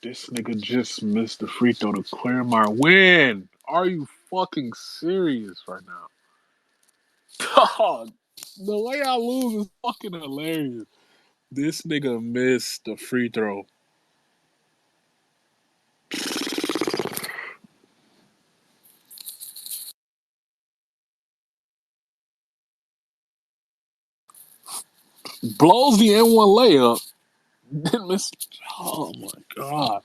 This nigga just missed the free throw to clear my win. Are you fucking serious right now? Dog, the way I lose is fucking hilarious. This nigga missed the free throw. Blows the N1 layup. Then miss. Oh my god.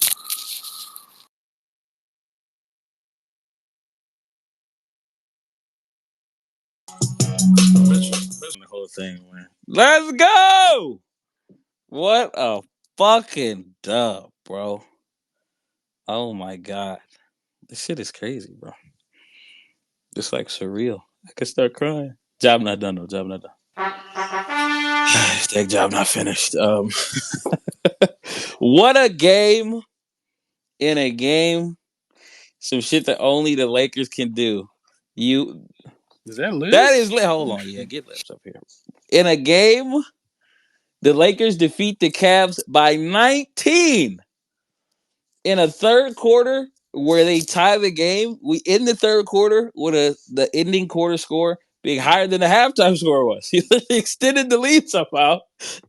The whole thing, man. Let's go! What a fucking dub, bro. Oh my god. This shit is crazy, bro. It's like surreal. I could start crying. Job not done though. Job not done. Hashtag job not finished. What a game in a game. Some shit that only the Lakers can do. You Is that that is Liz? lit. Hold Oh on, yeah, shit. get lips up here. In a game, the Lakers defeat the Cavs by 19 in a third quarter where they tie the game. We end the third quarter with the ending quarter score being higher than the halftime score was. He extended the lead somehow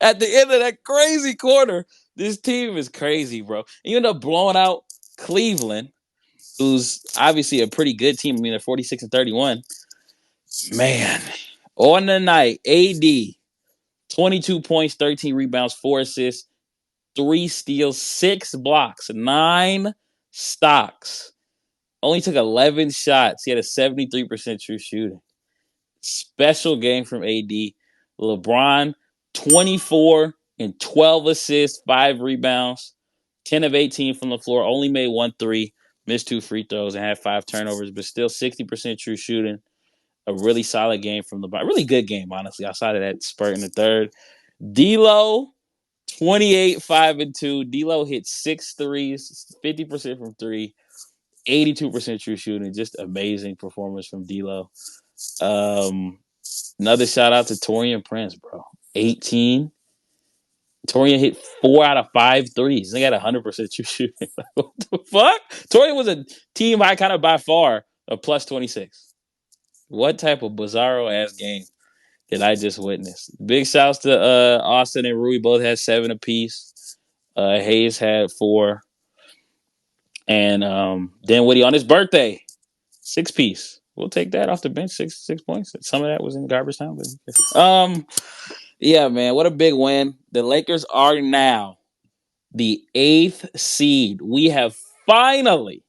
at the end of that crazy quarter. This team is crazy, bro. You end up blowing out Cleveland, who's obviously a pretty good team. I mean, they're 46 and 31. Man, on the night, AD, 22 points, 13 rebounds, 4 assists, 3 steals, 6 blocks, 9 stocks. Only took 11 shots. He had a 73% true shooting. Special game from AD. LeBron, 24 and 12 assists, 5 rebounds, 10 of 18 from the floor. Only made 1 3, missed 2 free throws, and had 5 turnovers, but still 60% true shooting. A really solid game from LeBron. Really good game, honestly, outside of that spurt in the third. D'Lo, 28, 5 and 2. D'Lo hit 6 threes, 50% from 3, 82% true shooting. Just amazing performance from D'Lo. Um, Another shout out to Torian Prince, bro. 18. Torian hit 4 out of 5 threes. They got 100% true shooting. What the fuck? Torian was a team high kind of by far a plus 26. What type of bizarro ass game did I just witness? Big shouts to Austin and Rui. Both had 7 apiece. Hayes had 4. And Dinwiddie on his birthday, 6 piece. We'll take that off the bench. 6 points. Some of that was in garbage time. But yeah, man, what a big win. The Lakers are now the 8th seed. We have finally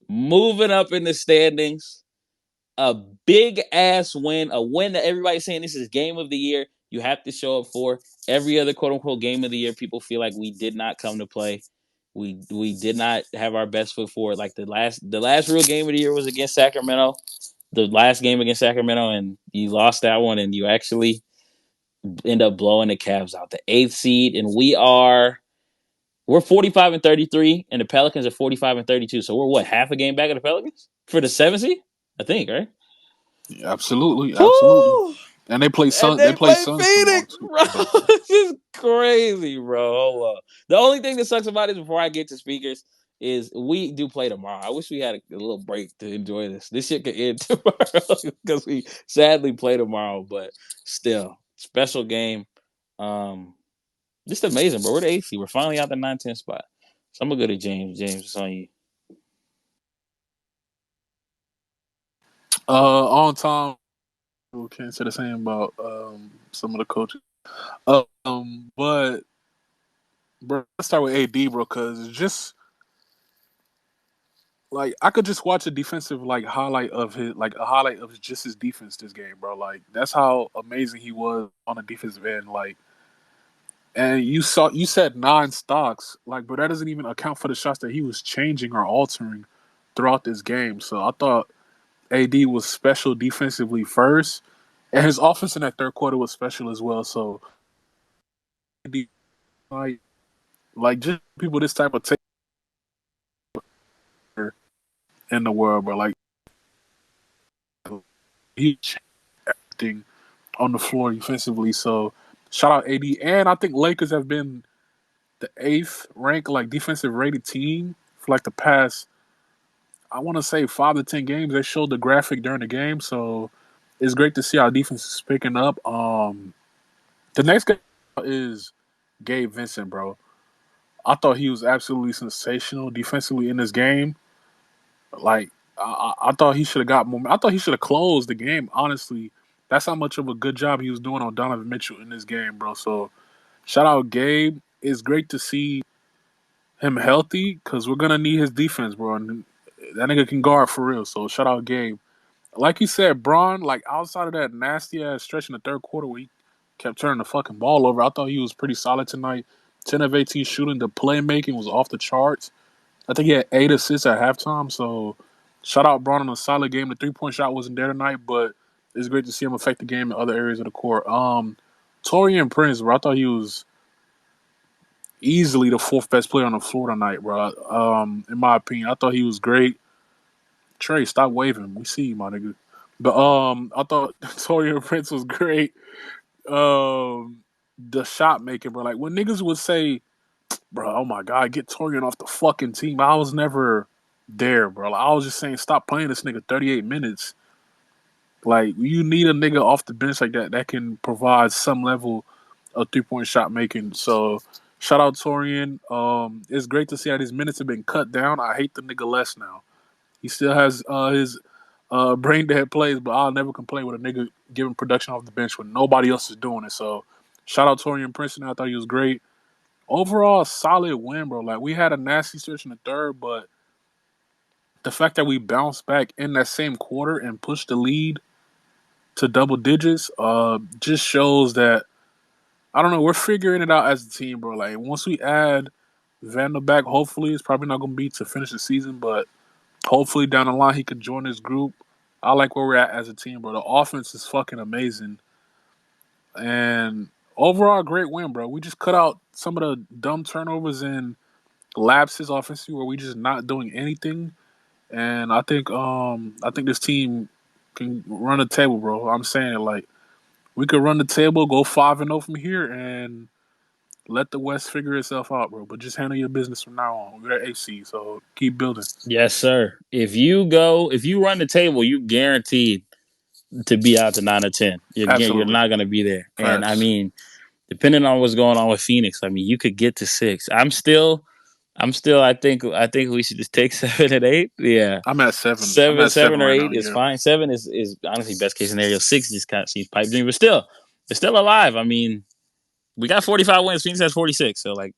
moving up in the standings. A big ass win, a win that everybody's saying this is game of the year. You have to show up for every other quote unquote game of the year. People feel like we did not come to play. We did not have our best foot forward. Like the last real game of the year was against Sacramento. The last game against Sacramento, and you lost that one, and you actually end up blowing the Cavs out, the 8th seed, and we're 45 and 33, and the Pelicans are 45 and 32. So we're what, half a game back of the Pelicans for the 7th seed, I think, right? Yeah, absolutely, absolutely. Woo! And they play And Sun. They they play play Suns tomorrow Phoenix, too. bro. But This is crazy, bro. Hold on. The only thing that sucks about it before I get to speakers is we do play tomorrow. I wish we had a little break to enjoy this. This shit could end tomorrow because we sadly play tomorrow, but still, special game. Um, just amazing, bro. We're the 8th seed. We're finally out the 9-10 spot. So I'm gonna go to James. James, it's on you. on time, we can't say the same about some of the coaches. But bro, let's start with AD, bro, because just like I could just watch a defensive highlight of his a highlight of just his defense this game, bro. Like that's how amazing he was on the defensive end. Like, and you said 9 stocks, like, but that doesn't even account for the shots that he was changing or altering throughout this game. So I thought AD was special defensively first, and his offense in that third quarter was special as well. So, like, just people this type of take in the world, bro. Like he changed everything on the floor defensively. So shout out AD, and I think Lakers have been the eighth ranked like defensive rated team for like the past, I want to say 5 to 10 games. They showed the graphic during the game, so it's great to see our defense is picking up. The next guy is Gabe Vincent, bro. I thought he was absolutely sensational defensively in this game. Like I thought he should have got more. I thought he should have closed the game. Honestly, that's how much of a good job he was doing on Donovan Mitchell in this game, bro. So shout out Gabe. It's great to see him healthy because we're gonna need his defense, bro. And that nigga can guard for real. So shout out Gabe. Like you said, Braun. Like outside of that nasty ass stretch in the third quarter where he kept turning the fucking ball over, I thought he was pretty solid tonight. 10 of 18 shooting. The playmaking was off the charts. I think he had 8 assists at halftime. So shout out Braun on a solid game. The 3-point shot wasn't there tonight, but it's great to see him affect the game in other areas of the court. Torian Prince, bro, I thought he was easily the fourth best player on the floor tonight, bro. In my opinion, I thought he was great. Trey, stop waving. We see you, my nigga. But I thought Torian Prince was great. The shot making, bro. Like when niggas would say, bro, oh my god, get Torian off the fucking team. I was never there, bro. Like, I was just saying, stop playing this nigga 38 minutes. Like you need a nigga off the bench like that that can provide some level of 3-point shot making. So shout out Torian. It's great to see how his minutes have been cut down. I hate the nigga less now. He still has his brain dead plays, but I'll never complain with a nigga giving production off the bench when nobody else is doing it. So shout out Torian Princeton. I thought he was great. Overall, solid win, bro. Like we had a nasty stretch in the third, but the fact that we bounced back in that same quarter and pushed the lead to double digits, just shows that I don't know. We're figuring it out as a team, bro. Like once we add Vandal back, hopefully it's probably not gonna be to finish the season, but hopefully down the line he could join this group. I like where we're at as a team, bro. The offense is fucking amazing, and overall great win, bro. We just cut out some of the dumb turnovers and lapses offensively where we just not doing anything. And I think this team can run the table, bro. I'm saying it like we could run the table, go 5-0 from here, and let the West figure itself out, bro. But just handle your business from now on. We're at AC, so keep building. Yes, sir. If you run the table, you guaranteed to be out to 9 or 10. You're Absolutely. not going to be there. And I Facts. mean, depending on what's going on with Phoenix, I mean, you could get to 6. I'm still. I think we should just take 7 and 8. Yeah, I'm at 7. I'm seven, at seven 7 or right eight now, is yeah. fine. 7 is honestly best case scenario. 6 just kind of seems pipe dream, but still, it's still alive. I mean, we got 45 wins. Phoenix has 46, so like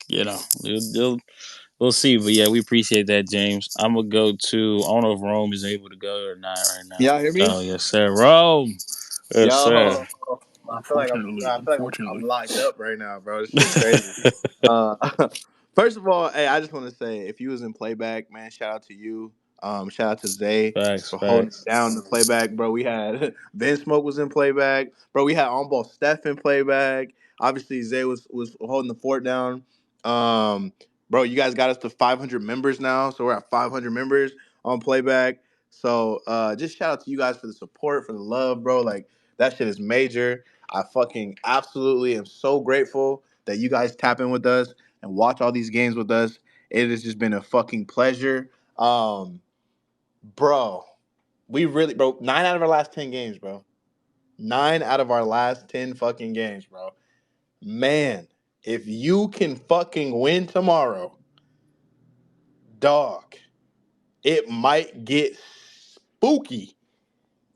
we'll see. But yeah, we appreciate that, James. I'm gonna go to. I don't know if Rome is able to go or not right now. Y'all hear me? Oh yes, sir, Rome. Yes, Yo, sir. Unfortunately. I feel like I'm Unfortunately. locked up right now, bro. This shit's crazy. Uh, first of all, hey, I just want to say, if you was in playback, man, shout out to you. Shout out to Zay Facts, for holding facts. down the playback, bro. We had Ben Smoke was in playback, bro. We had on ball Steph in playback. Obviously, Zay was holding the fort down. Um, bro, you guys got us to 500 members now, so we're at 500 members on playback. So just shout out to you guys for the support, for the love, bro. Like that shit is major. I fucking absolutely am so grateful that you guys tap in with us and watch all these games with us. It has just been a fucking pleasure. Bro, we really, bro, 9 out of our last 10 games, bro. 9 out of our last 10 fucking games, bro. Man, if you can fucking win tomorrow, dog, it might get spooky.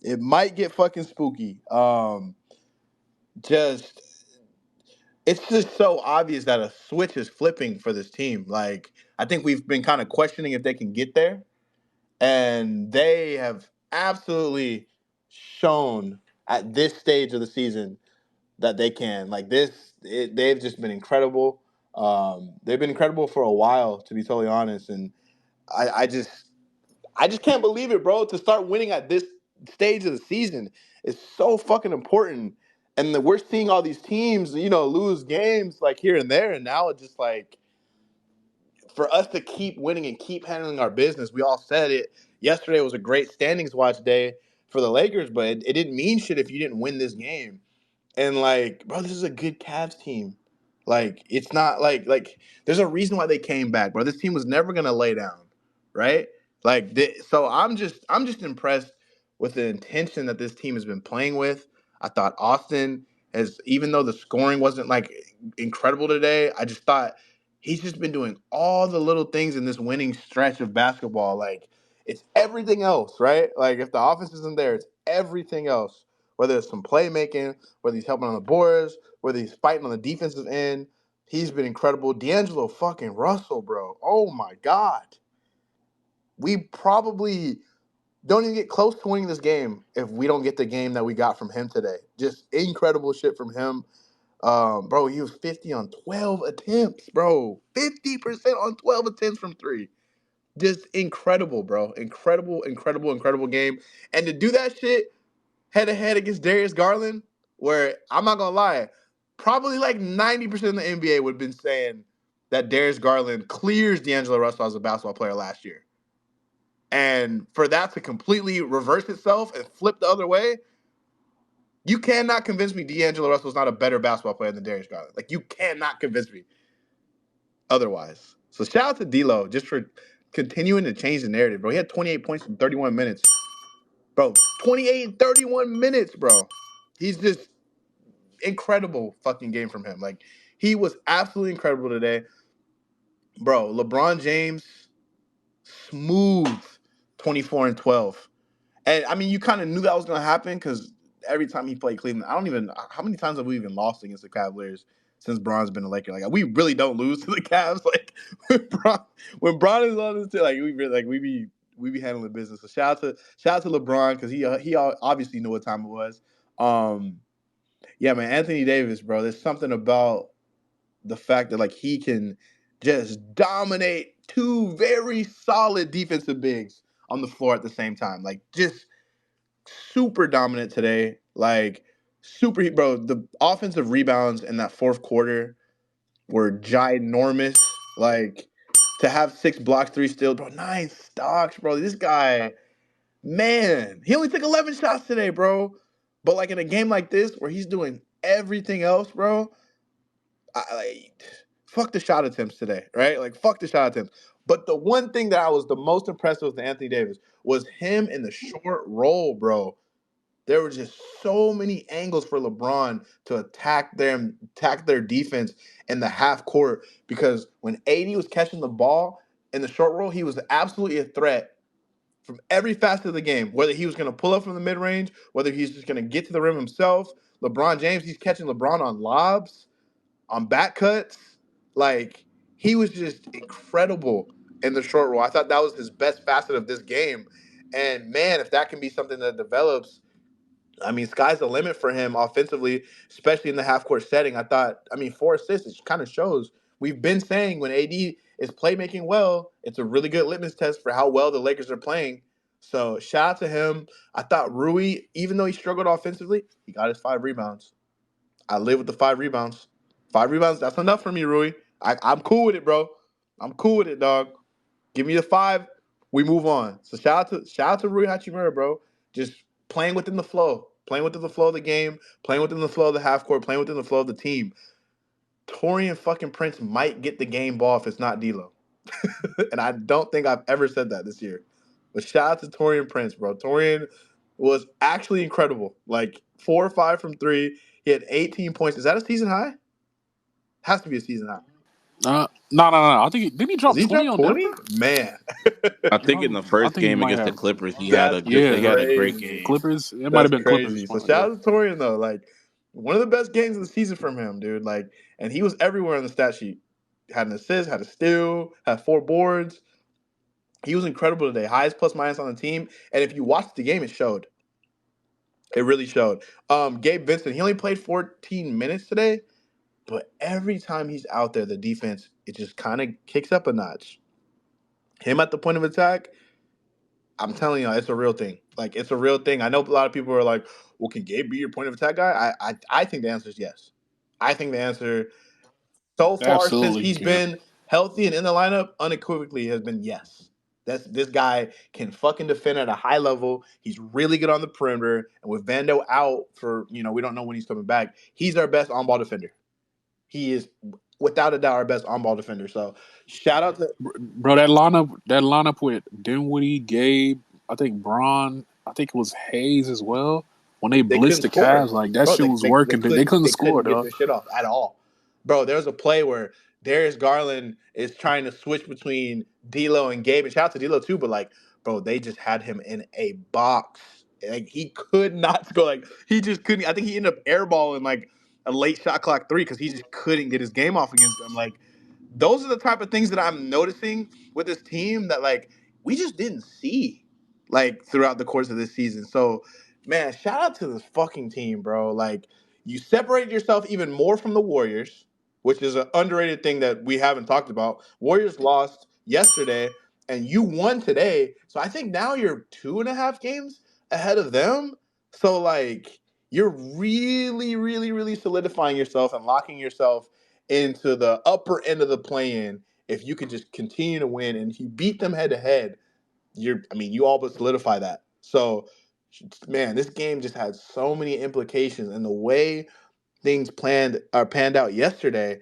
It might get fucking spooky. Just it's just so obvious that a switch is flipping for this team. Like I think we've been kind of questioning if they can get there, and they have absolutely shown at this stage of the season that they can. Like they've just been incredible. They've been incredible for a while, to be totally honest, and I, I just I just can't believe it, bro. To start winning at this stage of the season is so fucking important. And we're seeing all these teams, lose games like here and there. And now it's just like for us to keep winning and keep handling our business. We all said it yesterday was a great standings watch day for the Lakers, but it didn't mean shit if you didn't win this game. And like, bro, this is a good Cavs team. Like it's not like there's a reason why they came back, bro. This team was never gonna lay down, right? So I'm just impressed with the intention that this team has been playing with. I thought Austin has, even though the scoring wasn't like incredible today, I just thought he's just been doing all the little things in this winning stretch of basketball. Like it's everything else, right? Like if the offense isn't there, it's everything else. Whether it's some playmaking, whether he's helping on the boards, whether he's fighting on the defensive end, he's been incredible. D'Angelo fucking Russell, bro. Oh my God. We probably don't even get close to winning this game if we don't get the game that we got from him today. Just incredible shit from him. Bro, he was 50 on 12 attempts, bro. 50% on 12 attempts from three. Just incredible, bro. Incredible, incredible, incredible game. And to do that shit head to head against Darius Garland, where I'm not gonna lie, probably like 90% of the NBA would have been saying that Darius Garland clears D'Angelo Russell as a basketball player last year. And for that to completely reverse itself and flip the other way, you cannot convince me D'Angelo Russell is not a better basketball player than Darius Garland. Like, you cannot convince me otherwise. So shout out to D'Lo just for continuing to change the narrative, bro. He had 28 points in 31 minutes. Bro, 28 and 31 minutes, bro. He's just incredible fucking game from him. Like, he was absolutely incredible today. Bro, LeBron James, smooth 24 and 12. And I mean, you kind of knew that was going to happen because every time he played Cleveland, how many times have we even lost against the Cavaliers since Bron's been a Laker? Like, we really don't lose to the Cavs. Like, when Bron is on this team, like, we be handling business. So shout out to LeBron because he obviously knew what time it was. Yeah, man, Anthony Davis, bro. There's something about the fact that like he can just dominate two very solid defensive bigs on the floor at the same time. Like just super dominant today. Like super, bro. The offensive rebounds in that fourth quarter were ginormous. Like to have 6 blocks, 3 steals, bro. 9 stocks, bro. This guy, man, he only took 11 shots today, bro. But like in a game like this where he's doing everything else, bro, fuck the shot attempts today, right? Like fuck the shot attempts. But the one thing that I was the most impressed with Anthony Davis was him in the short roll, bro. There were just so many angles for LeBron to attack their defense in the half court because when AD was catching the ball in the short roll, he was absolutely a threat from every facet of the game. Whether he was going to pull up from the mid range, whether he's just going to get to the rim himself. LeBron James, he's catching LeBron on lobs, on back cuts. Like, he was just incredible in the short roll. I thought that was his best facet of this game. And man, if that can be something that develops, I mean, sky's the limit for him offensively, especially in the half court setting. I mean, 4 assists, it kind of shows. We've been saying when AD is playmaking well, it's a really good litmus test for how well the Lakers are playing. So shout out to him. I thought Rui, even though he struggled offensively, he got his 5 rebounds. I live with the 5 rebounds. 5 rebounds, that's enough for me, Rui. I'm cool with it, bro. I'm cool with it, dog. Give me the 5, we move on. So shout out to Rui Hachimura, bro. Just playing within the flow. Playing within the flow of the game, playing within the flow of the half court, playing within the flow of the team. Torian fucking Prince might get the game ball if it's not D'Lo. And I don't think I've ever said that this year. But shout out to Torian Prince, bro. Torian was actually incredible. Like 4 or 5 from 3. He had 18 points. Is that a season high? Has to be a season high. No. I think didn't he drop 20 on 20? Denver? Man. I think in the first game against the Clippers, he had a great game. Clippers. It might have been crazy. Clippers. So shout out to Torian though. Like one of the best games of the season from him, dude. Like, and he was everywhere on the stat sheet. Had an assist, had a steal, had 4 boards. He was incredible today. Highest plus minus on the team. And if you watched the game, it showed. It really showed. Gabe Vincent, he only played 14 minutes today, but every time he's out there, the defense, it just kind of kicks up a notch. Him at the point of attack, I'm telling you, it's a real thing. Like, it's a real thing. I know a lot of people are like, well, can Gabe be your point of attack guy? I think the answer is yes. I think the answer so far since he's been healthy and in the lineup unequivocally has been yes. This guy can fucking defend at a high level. He's really good on the perimeter. And with Vando out for, we don't know when he's coming back, he's our best on-ball defender. he is without a doubt our best on ball defender. So shout out to Bro, that lineup with Dinwiddie, Gabe, I think Braun, I think it was Hayes as well. When they they blitzed couldn't the score, Cavs, like that bro. shit They, was they, they working. They couldn't couldn't they score, couldn't get dog. their shit off at all, bro. There was a play where Darius Garland is trying to switch between D'Lo and Gabe, and shout out to D'Lo too. But like, bro, they just had him in a box. Like he could not score. Like he just couldn't. I think he ended up airballing like a late shot clock three because he just couldn't get his game off against them. Like those are the type of things that I'm noticing with this team that like we just didn't see like throughout the course of this season. So, man, shout out to this fucking team, bro. Like you separated yourself even more from the Warriors, which is an underrated thing that we haven't talked about. Warriors lost yesterday and you won today. So I think now you're 2.5 games ahead of them. So like you're really, really, really solidifying yourself and locking yourself into the upper end of the play-in if you could just continue to win. And if you beat them head to head, you all but solidify that. So, man, this game just had so many implications, and the way things panned out yesterday,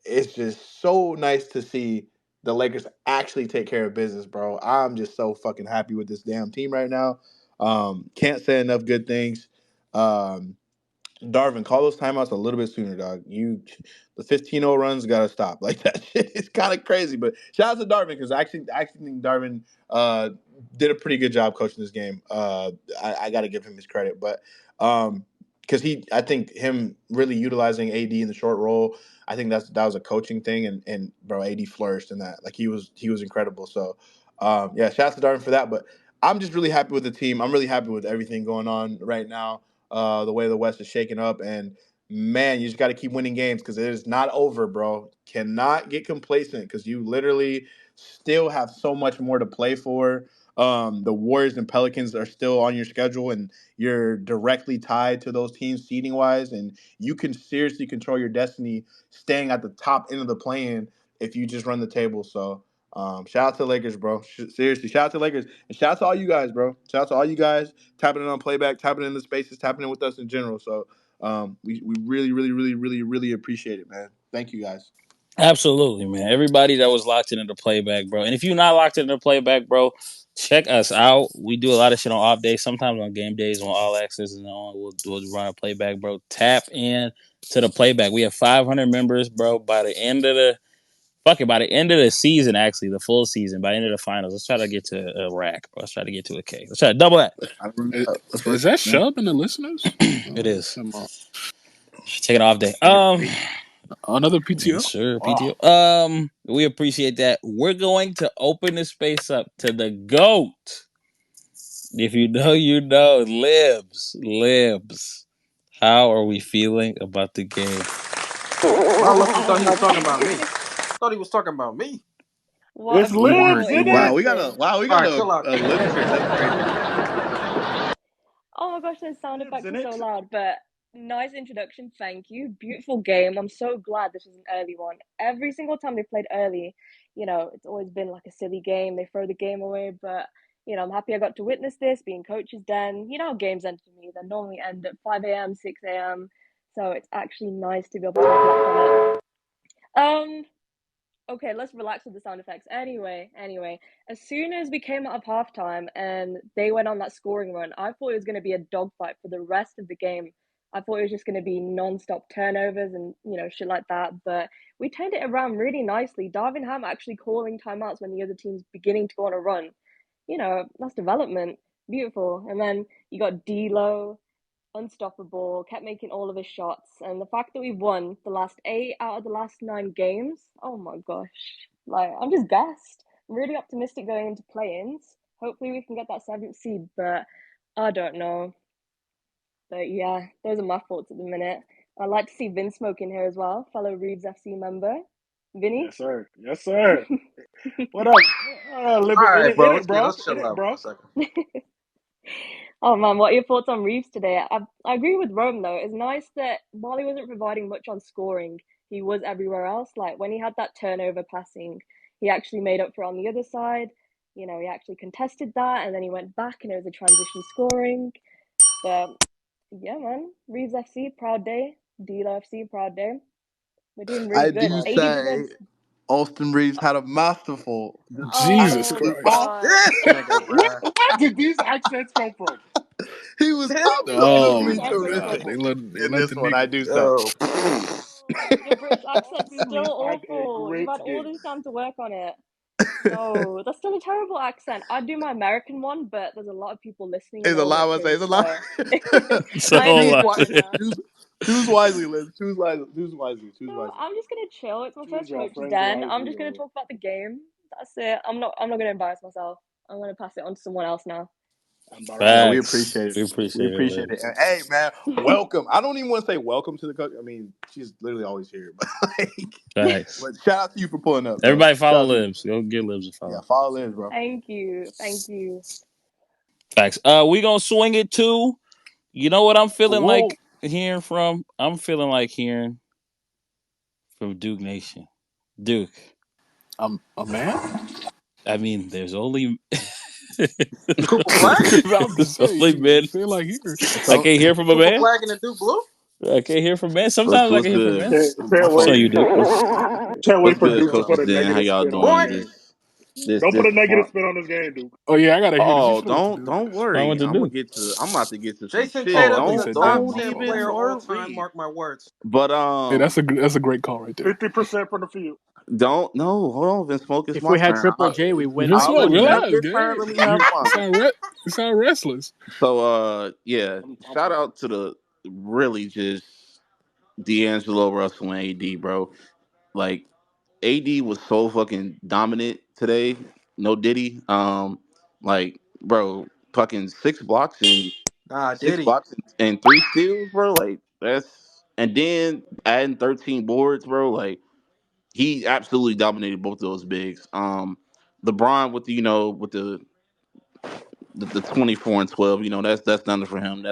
it's just so nice to see the Lakers actually take care of business, bro. I'm just so fucking happy with this damn team right now. Can't say enough good things. Um, Darvin, call those timeouts a little bit sooner, dog. The 15-0 runs gotta stop. Like that shit is kind of crazy. But shout out to Darvin because I actually think Darvin did a pretty good job coaching this game. I got to give him his credit, but because I think him really utilizing AD in the short role, I think that was a coaching thing, and bro, AD flourished in that. Like he was incredible. So yeah, shout out to Darvin for that. But I'm just really happy with the team. I'm really happy with everything going on right now, the way the West is shaking up. And man, you just got to keep winning games because it is not over, bro. Cannot get complacent because you literally still have so much more to play for. The Warriors and Pelicans are still on your schedule, and you're directly tied to those teams seeding wise, and you can seriously control your destiny staying at the top end of the play-in if you just run the table. So shout out to the Lakers, bro. Seriously, shout out to the Lakers. And shout out to all you guys, bro. Shout out to all you guys tapping in on playback, tapping in the spaces, tapping in with us in general. So we really, really, really, really, really appreciate it, man. Thank you guys. Absolutely, man. Everybody that was locked into the playback, bro. And if you're not locked into the playback, bro, check us out. We do a lot of shit on off days, sometimes on game days, on all access, and on we'll run a playback, bro. Tap in to the playback. We have 500 members, bro. By the end of the season, actually, the full season, by the end of the finals, let's try to get to a rack, bro. Let's try to get to a K. Let's try to double that. Is, Let's run is that man. Shub in the listeners? It is. Come on. Take an off day. Another PTO? Sure, Wow. PTO. We appreciate that. We're going to open the space up to the GOAT. If you know, you know. Libs. How are we feeling about the game? I lucky thought he was talking about me. I thought he was talking about me. What It's a beautiful Libs, isn't Wow, it? we got introduction. Alright, chill out. a listener. That's crazy. Oh my gosh, those sound Libs, effects isn't are so it? loud, but nice introduction, thank you. Beautiful game. I'm so glad this was an early one. Every single time they played early, it's always been like a silly game. They throw the game away, but I'm happy I got to witness this, being coach's den. You know how games end for me. They normally end at 5 a.m., 6 a.m. So it's actually nice to be able to reflect on it. Okay, let's relax with the sound effects. Anyway, as soon as we came out of halftime and they went on that scoring run, I thought it was going to be a dogfight for the rest of the game. I thought it was just going to be non-stop turnovers and shit like that. But we turned it around really nicely. Darvin Ham actually calling timeouts when the other team's beginning to go on a run. That's development. Beautiful. And then you got D'Lo, unstoppable, kept making all of his shots, and the fact that we've won the last 8 out of the last 9 games, oh my gosh. Like, I'm just gassed. I'm really optimistic going into play-ins. Hopefully we can get that 7th seed, but I don't know. But yeah, those are my thoughts at the minute. I'd like to see Vince Smoke in here as well, fellow Reeves FC member. Vinny? Yes, sir. Yes, sir. What up? Libby, in Alright, it, in bro. it, bro. Let's In chill it, out for bro. a second. Oh man, what are your thoughts on Reeves today? I agree with Rome though. It's nice that while he wasn't providing much on scoring, he was everywhere else. Like when he had that turnover passing, he actually made up for it on the other side. He actually contested that and then he went back and it was a transition scoring. But yeah, man, Reeves FC, proud day. D'Lo FC, proud day. We're doing really I good. do 80%. say Austin Reeves had a masterful, just Jesus Oh absolutely Christ. off. God. This nigga, Where, bro. where did these accents come from? He was This Where nigga. did Oh absolutely these my accents come God. terrific They from? let in the this one. I nigga. do say. Yo. Oh, your British accent's Austin Reeves still had a awful. You've great had all game. this time to work on it. No, that's still a terrible accent. I'd do my American one, but there's a lot of people listening in It's a all lot. I say countries, it's a lot. so So I choose, do like, fine now. choose, choose wisely, Liz. Choose wisely. Choose wisely. Choose So wisely. I'm just gonna chill. It's my Choose first your coach friends Den. I'm wisely, just gonna yo. talk about the game. That's it. I'm not gonna embarrass myself. I'm gonna pass it on to someone else now. Embarrass Yeah, we yourself. facts. appreciate it. We We appreciate it, appreciate Liv. it. And, hey, man, welcome. I don't even want to say welcome to the coach. I mean, she's literally always here, but Facts. but shout out to you for pulling up, though. Everybody Shout follow out to you. Libs. Go get Libs a Yeah, follow. follow Liz, bro. Thank you. Thank you. Facts. We gonna swing it too. You know what I'm feeling Whoa. like hearing from? I'm feeling like hearing from Duke Nation. Duke. A man? I mean, there's only What? I'm just there's saying, only you men. feel like here. I can't hear from a Cooper man. Flag and the Duke Blue? I can't hear from men. What's Sometimes I what's can hear from good? men. Can't My It's on fault. wait. you, Duke. Can't wait What's for good, Duke to put coaches? a Dan, how negative y'all spin on this doing? Boy, game. This Don't put this a negative spin on this game, Duke. Oh yeah, I gotta hear this. You Oh, supposed to don't do. don't I worry. went to Duke. I'm about to get to some Jason shit. Oh, Tatum is he a said top don't. Don't 10 even player all time. worry. Mark my words. But Hey, that's a great call right there. 50% from the field. don't no. Hold on, Vince Smoke. It's If my we had turn. Triple J, we win Vince by I'll Smoke, let you have 40. relax, your turn. gang. Let me have You mine. sound restless. So yeah. I'm Shout playing. out to the really just D'Angelo Russell and AD, bro. Like AD was so fucking dominant today. No Diddy. Like, bro, fucking Nah, six did he? blocks and three steals, bro. Like that's and then adding 13 boards, bro. Like he absolutely dominated both of those bigs. LeBron with the with the 24 and 12, that's nothing for him.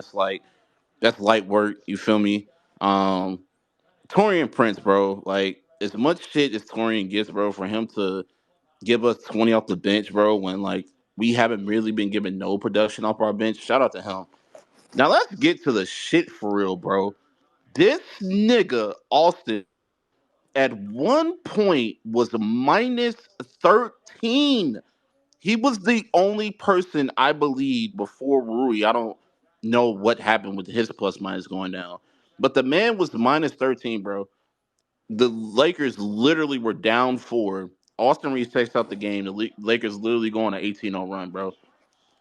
That's light work. You feel me? Um, Torian Prince, bro. Like as much shit as Torian gets, bro, for him to give us 20 off the bench, bro, when like we haven't really been given no production off our bench. Shout out to him. Now let's get to the shit for real, bro. This nigga Austin at one point was minus 13. He was the only person I believe before Rui. I don't know what happened with his plus minus going down. But the man was minus 13, bro. The Lakers literally were down four. Austin Reeves takes out the game. The Lakers literally go on an 18-0 run, bro.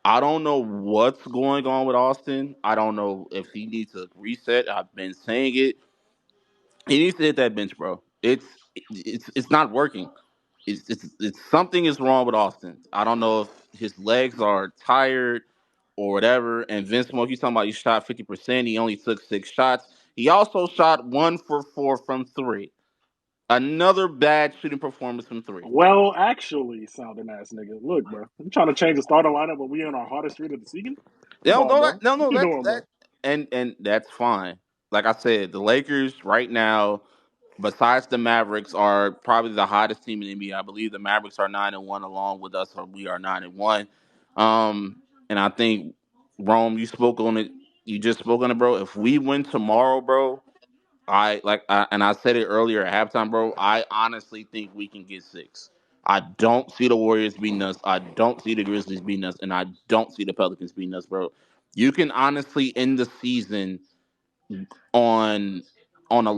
I don't know what's going on with Austin. I don't know if he needs to reset. I've been saying it. He needs to hit that bench, bro. It's not working. It's something is wrong with Austin. I don't know if his legs are tired or whatever. And Vince Smoke, you talking about he shot 50%. He only took 6 shots. He also shot 1 for 4 from three. Another bad shooting performance from three. Well, actually, sounding ass nigga. Look, bro. I'm trying to change the starting lineup, but we in our hardest streak of the season. Come No, on, no, bro. no, What no. you That's doing, bro? that, and that's fine. Like I said, the Lakers right now, besides the Mavericks, are probably the hottest team in the NBA. I believe the Mavericks are 9-1, along with us, or we are 9-1. And I think Rome, you spoke on it. You just spoke on it, bro. If we win tomorrow, bro, and I said it earlier at halftime, bro. I honestly think we can get six. I don't see the Warriors beating us. I don't see the Grizzlies beating us, and I don't see the Pelicans beating us, bro. You can honestly end the season on on a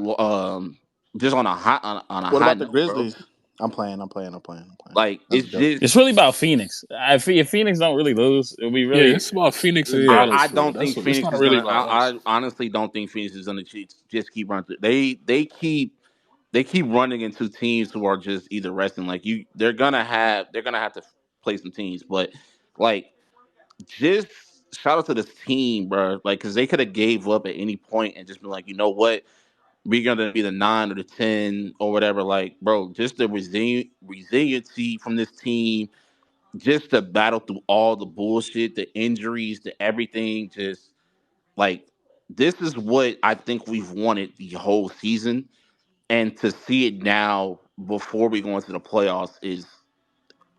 just on a high on a What high about the note, bro. Grizzlies? I'm playing. I'm playing. I'm playing. I'm playing. Like That's a it's joke. just It's really about Phoenix. If Phoenix don't really lose, it'll be Yeah, really it's about Phoenix and yeah. Dallas I for real. don't That's think what. It's Phoenix not is really gonna. about us. I honestly don't think Phoenix is gonna just keep running. They keep running into teams who are just either resting. Like they're gonna have to play some teams, but like just shout out to this team, bro. Like because they could have gave up at any point and just been like, you know what, we're gonna be the 9 or the 10 or whatever. Like, bro, just the resiliency from this team, just to battle through all the bullshit, the injuries, the everything. Just like this is what I think we've wanted the whole season, and to see it now before we go into the playoffs is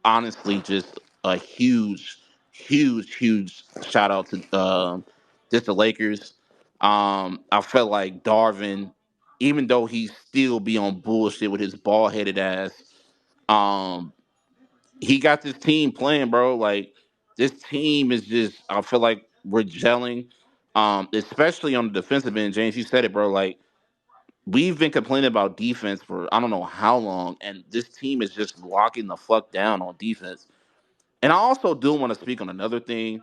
honestly just a huge, huge, huge shout out to just the Lakers. I felt like Darvin. even though he still be on bullshit with his bald headed ass. Um, he got this team playing, bro. Like this team is just, I feel like we're gelling. Especially on the defensive end, James, you said it, bro. Like we've been complaining about defense for I don't know how long, and this team is just locking the fuck down on defense. And I also do want to speak on another thing.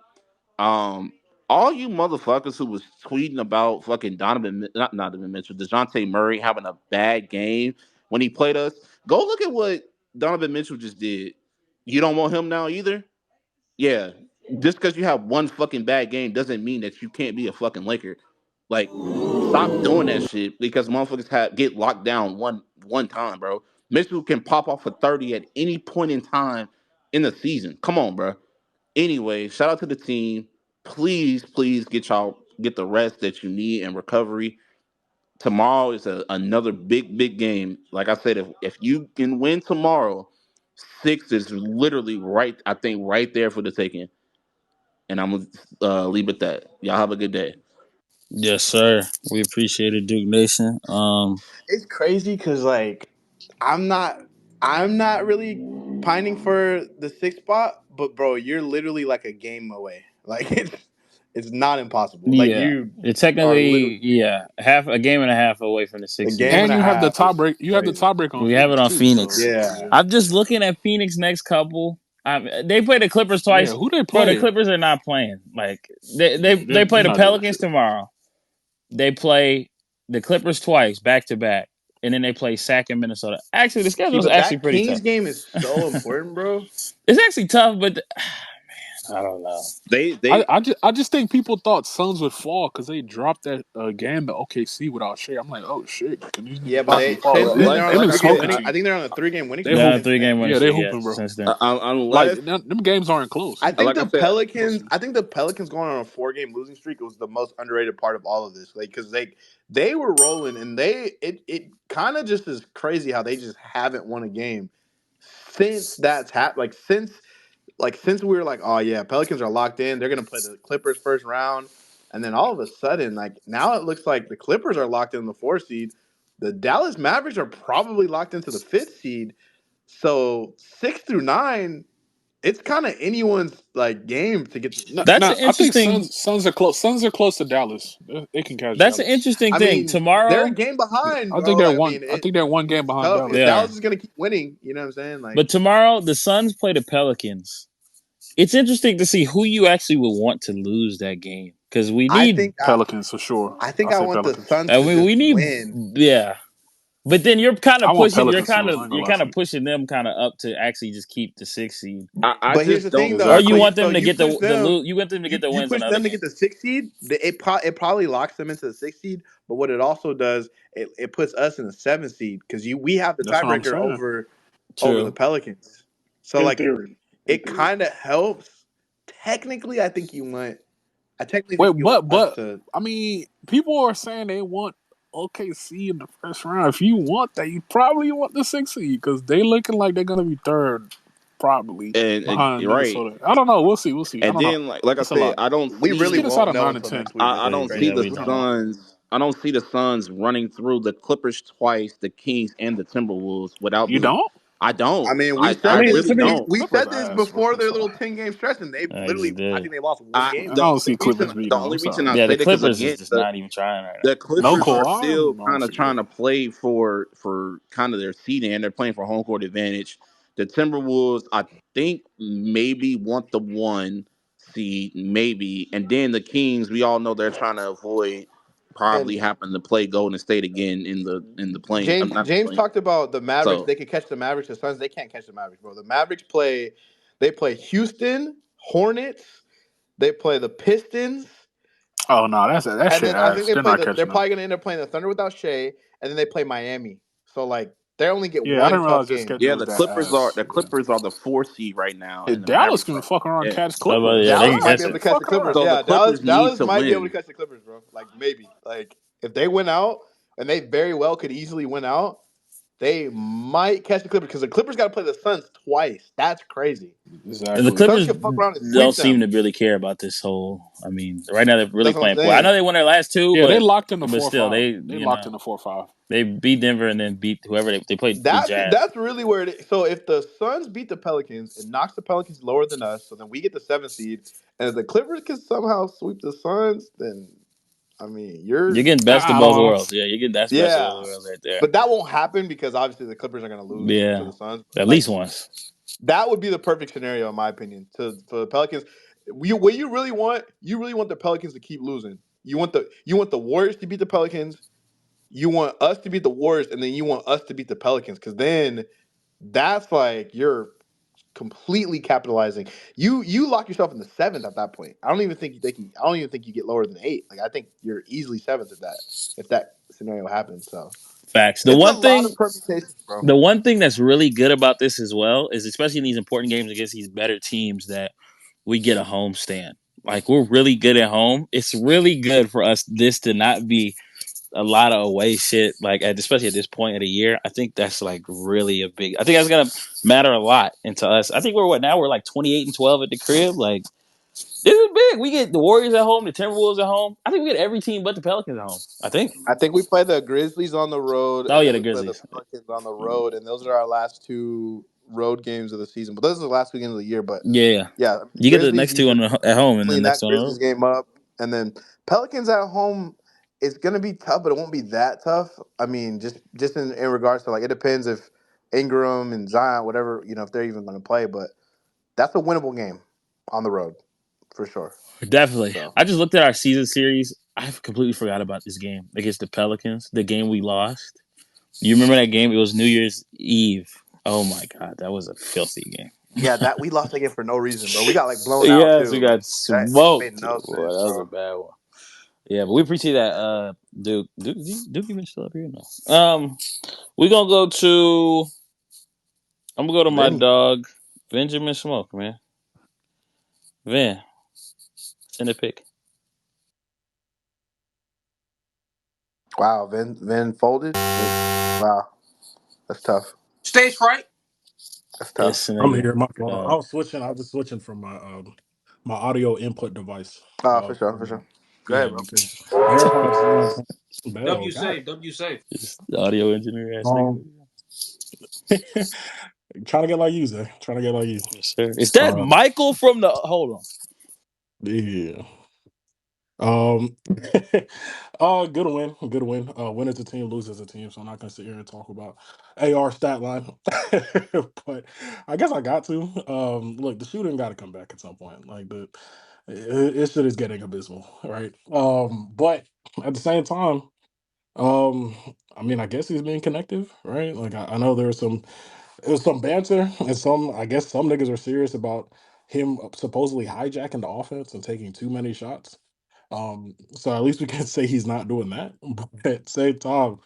Um, all you motherfuckers who was tweeting about fucking not Donovan Mitchell, DeJounte Murray having a bad game when he played us, go look at what Donovan Mitchell just did. You don't want him now either? Yeah. Just because you have one fucking bad game doesn't mean that you can't be a fucking Laker. Like, stop doing that shit because motherfuckers get locked down one time, bro. Mitchell can pop off a 30 at any point in time in the season. Come on, bro. Anyway, shout out to the team. Please get the rest that you need and recovery. Tomorrow is another big game. Like I said, if you can win tomorrow, 6 is literally right. I think right there for the taking. And I'm gonna leave it at that. Y'all have a good day. Yes, sir. We appreciate it, Duke Nation. It's crazy because like I'm not I'm not really pining for the sixth spot, but bro, you're literally like a game away. Like it's not impossible. Like Yeah, you it's are literally technically half a game and a half away from the a 6 seed. game And and a you have the half is tiebreak. You have the crazy. tiebreak on We have it Phoenix on too. So Phoenix. Yeah. I'm just looking at Phoenix next couple. They play the Clippers yeah, twice, who they bro. The play? Clippers are not playing. Like they play They're the not doing Pelicans shit. tomorrow. They play the Clippers twice, back to back, and then they play Sac in Minnesota. Actually, the schedule See, is but actually that pretty Kings tough. game is so important, bro. It's actually tough, but I don't know. They I just think people thought Suns would fall because they dropped that game to OKC without Shea. I'm like, oh shit, can these Yeah, niggas but possibly they fall? since then like they're on a Them I niggas three game said. smoking winning. to I you. think they're on a 3 game winning They They're streak on a hoop. since then. 3 game winning Yeah, they streak hooping, bro. since then. Unless Like them games aren't close. I think like I the said, Pelicans. I think the Pelicans going on a 4 game losing streak was the most underrated part of all of this. Like, because they were rolling, and it kind of just is crazy how they just haven't won a game since that's happened. Since we were like, oh yeah, Pelicans are locked in. They're gonna play the Clippers first round, and then all of a sudden, like now it looks like the Clippers are locked in the 4 seed. The Dallas Mavericks are probably locked into the 5th seed. So 6 through 9, it's kind of anyone's like game to get to the No, 6 That's no, an seed. I think interesting. Suns are close. Suns are close to Dallas. They can catch That's an Dallas. interesting I thing. mean, they're a Tomorrow, game behind, I think bro. they're Like, I one. mean, I think they're one game it's behind tough. If they Dallas. are. Dallas is gonna keep winning, you know what I'm saying? Like, But tomorrow, the Suns play the Pelicans. It's interesting to see who you actually would want to lose that game because we I need. think Pelicans for sure. I think I I say want the Pelicans. Suns to just We need. win. Yeah, but then you're kind I of want pushing. Pelicans to lose. I ain't gonna You're lie kind to of you. pushing them kind of up to actually just keep the 6 seed, I But here's the just thing, don't though. or So you Exactly. you, want so them to you get push them. you want them to get the You wins on push other them to get games. the 6th seed. It probably locks them into the 6th seed. But what it also does, it puts us in the 7th seed because we have the That's what I'm tiebreaker saying. over the True. Pelicans. So In like theory, in it theory. kind of helps. Technically, I think you want. I technically Wait, think you want us but to. I mean, people are saying they want OKC in the first round. If you want that, you probably want the 6 seed because they looking like they're gonna be third, probably and behind right. Minnesota. I don't know. We'll see. We'll see. I And don't know. then like I It's a said, lot. We Just really get us out won't of know 9 and until 10. next week, which I is don't crazy. see Yeah, the we We don't don't. know. Suns. I don't see the Suns running through the Clippers twice, the Kings and the Timberwolves without You being. don't? I I don't. mean, we I I said mean, this. really to me, don't. We Clippers said this ass, bro. before I'm their sorry. little 10 game stretch, and they I just literally. I did. think they lost one I game. I the don't only see Clippers reason beating the them. I'm only reason sorry. I Yeah, say the that because Clippers is again just not even trying right now. the No Clippers are Kawhi. still I don't kind of see trying that. to play for kind of their seeding, and they're playing for home court advantage. The Timberwolves, I think, maybe want the 1 seed, maybe, and then the Kings. We all know they're trying to avoid And probably having to play Golden State again in the playing. I'm James not the James playing. talked about the Mavericks. So They could catch the Mavericks. The Suns, they can't catch the Mavericks, bro. The Mavericks play. They play Houston Hornets. They play the Pistons, Oh no, that and shit then I think ass. they They're play not the. They're catching them. probably gonna end up playing the Thunder without Shea, and then they play Miami. So like they only get Yeah, I one didn't tough realize their game. yeah, schedule was that ass. The Yeah. Clippers are the 4 seed right now, Hey, and the Dallas Mavericks can are fuck around and yeah. catch Yeah, Clippers. they Dallas can might catch be able it. to catch Fuck the Clippers. around. So the Yeah, Dallas Clippers need Dallas to might be able to win. catch the Clippers, bro. Like maybe. Like if they win out, and they very well could easily win out, they might catch the Clippers because the Clippers got to play the Suns twice. That's crazy. And the Exactly. Suns Clippers can fuck around and don't sweep seem them. to really care about this whole. I mean, right now they're really That's what I'm playing poor. I know saying. they won their last two, Yeah, they but locked in the still, 4-5. they They locked in the 4-5. they beat Denver and then beat whoever they played the That's Jazz. that's really where it is. So if the Suns beat the Pelicans, it knocks the Pelicans lower than us. So then we get the 7th seed, and if the Clippers can somehow sweep the Suns, then I mean You're you're getting best of I both don't know. worlds. Yeah, you're getting that's best of both yeah. worlds right there. But that won't happen because obviously the Clippers are going to lose to Yeah, the Suns. at Like least once. that would be the perfect scenario, in my opinion, to for the Pelicans. What you really want the Pelicans to keep losing. You want the Warriors to beat the Pelicans. You want us to beat the Warriors, and then you want us to beat the Pelicans, because then that's like you're completely capitalizing. You lock yourself in the 7th at that point. I don't even think they can. I don't even think you get lower than 8. Like I think you're easily 7th if that scenario happens. So Facts. it's a lot of permutations, bro. The one thing that's really good about this as well is, especially in these important games against these better teams, that we get a home stand. Like, we're really good at home. It's really good for us this to not be a lot of away shit. Like, especially at this point of the year, I think that's like really a big. I think that's gonna matter a lot into us. I think we're what now? We're like 28-12 at the crib. Like, this is big. We get the Warriors at home, the Timberwolves at home. I think we get every team but the Pelicans at home. I think. I think we play the Grizzlies on the road, Oh and yeah, then the we play the Grizzlies. Pelicans on the road, and those are our last 2 road games of the season. But those are the last weekend of the year. But Yeah, yeah, you get the Grizzlies, next you two can at home, and then clean next that one on the Grizzlies road. game up, and then Pelicans at home. It's gonna be tough, but it won't be that tough. I mean, just in regards to, like, it depends if Ingram and Zion, whatever, if they're even gonna play. But that's a winnable game on the road for sure. Definitely. So I just looked at our season series. I completely forgot about this game against the Pelicans, the game we lost. You remember that game? It was New Year's Eve. Oh my god, that was a filthy game. yeah, that we lost that game for no reason, bro. We got like blown out Yes, we too. Like got that made smoked. no Boy, sense, that was a bro. bad one. Yeah, but we appreciate that. Duke even still up here? No. We gonna go to. I'm gonna go to my Vinny. dog, Benjamin Smoke, man. Vin, send a pic. Wow, Vin folded. Wow, that's tough. Stage fright. That's This tough. I'm nigga. here. My fault. Uh, I was switching. I was just switching from my audio input device. For sure, for From, sure. Go yeah, ahead, bro. because AirPods. You know what I'm saying? Bad. Oh W God. safe. W safe. this the audio engineer ass nigga. Um, trying to get like you, Zay. Trying to get like you. Yes, sir. Is that Um, Michael from the? Hold on. yeah. Um, good win, good win. Win as a team, lose as a team. So I'm not gonna sit here and talk about AR stat line, but I guess I got to. Look, the shooting got to come back at some point. Like it shit is getting abysmal, right? But at the same time, um, I mean, I guess he's being connective, right? Like I know it was some banter, and I guess some niggas are serious about him supposedly hijacking the offense and taking too many shots. So at least we can say he's not doing that. But at the same time,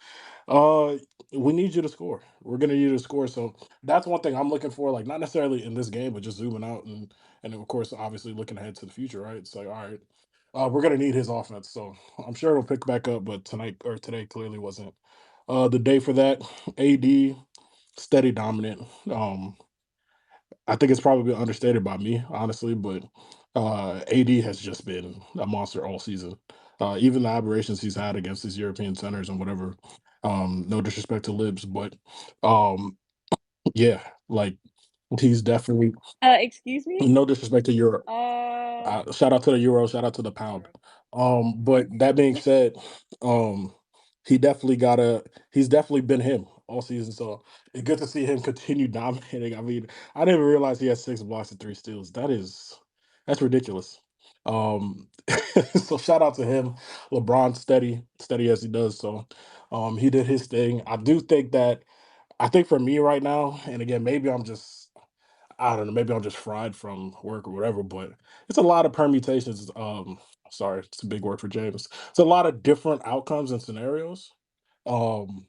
uh, we need you to score. We're gonna need you to score. So that's one thing I'm looking for. Like not necessarily in this game, but just zooming out and of course, obviously looking ahead to the future. Right? It's like all right, we're gonna need his offense. So I'm sure it'll pick back up. But tonight or today clearly wasn't the day for that. AD steady dominant. I think it's probably been understated by me, honestly, but AD has just been a monster all season. Even the aberrations he's had against these European centers and whatever. No disrespect to Libs, but um, yeah, like he's definitely Excuse me. no disrespect to Europe. Uh, Shout out to the euro, shout out to the pound. But that being said, um, he's definitely been him all season. So it's good to see him continue dominating. I mean, I didn't even realize he had 6 blocks and 3 steals. That's ridiculous. Um, so shout out to him. LeBron steady as he does. So he did his thing. I think for me right now, and again, maybe I don't know, maybe I'm just fried from work or whatever, but it's a lot of permutations. Sorry, it's a big word for James. It's a lot of different outcomes and scenarios um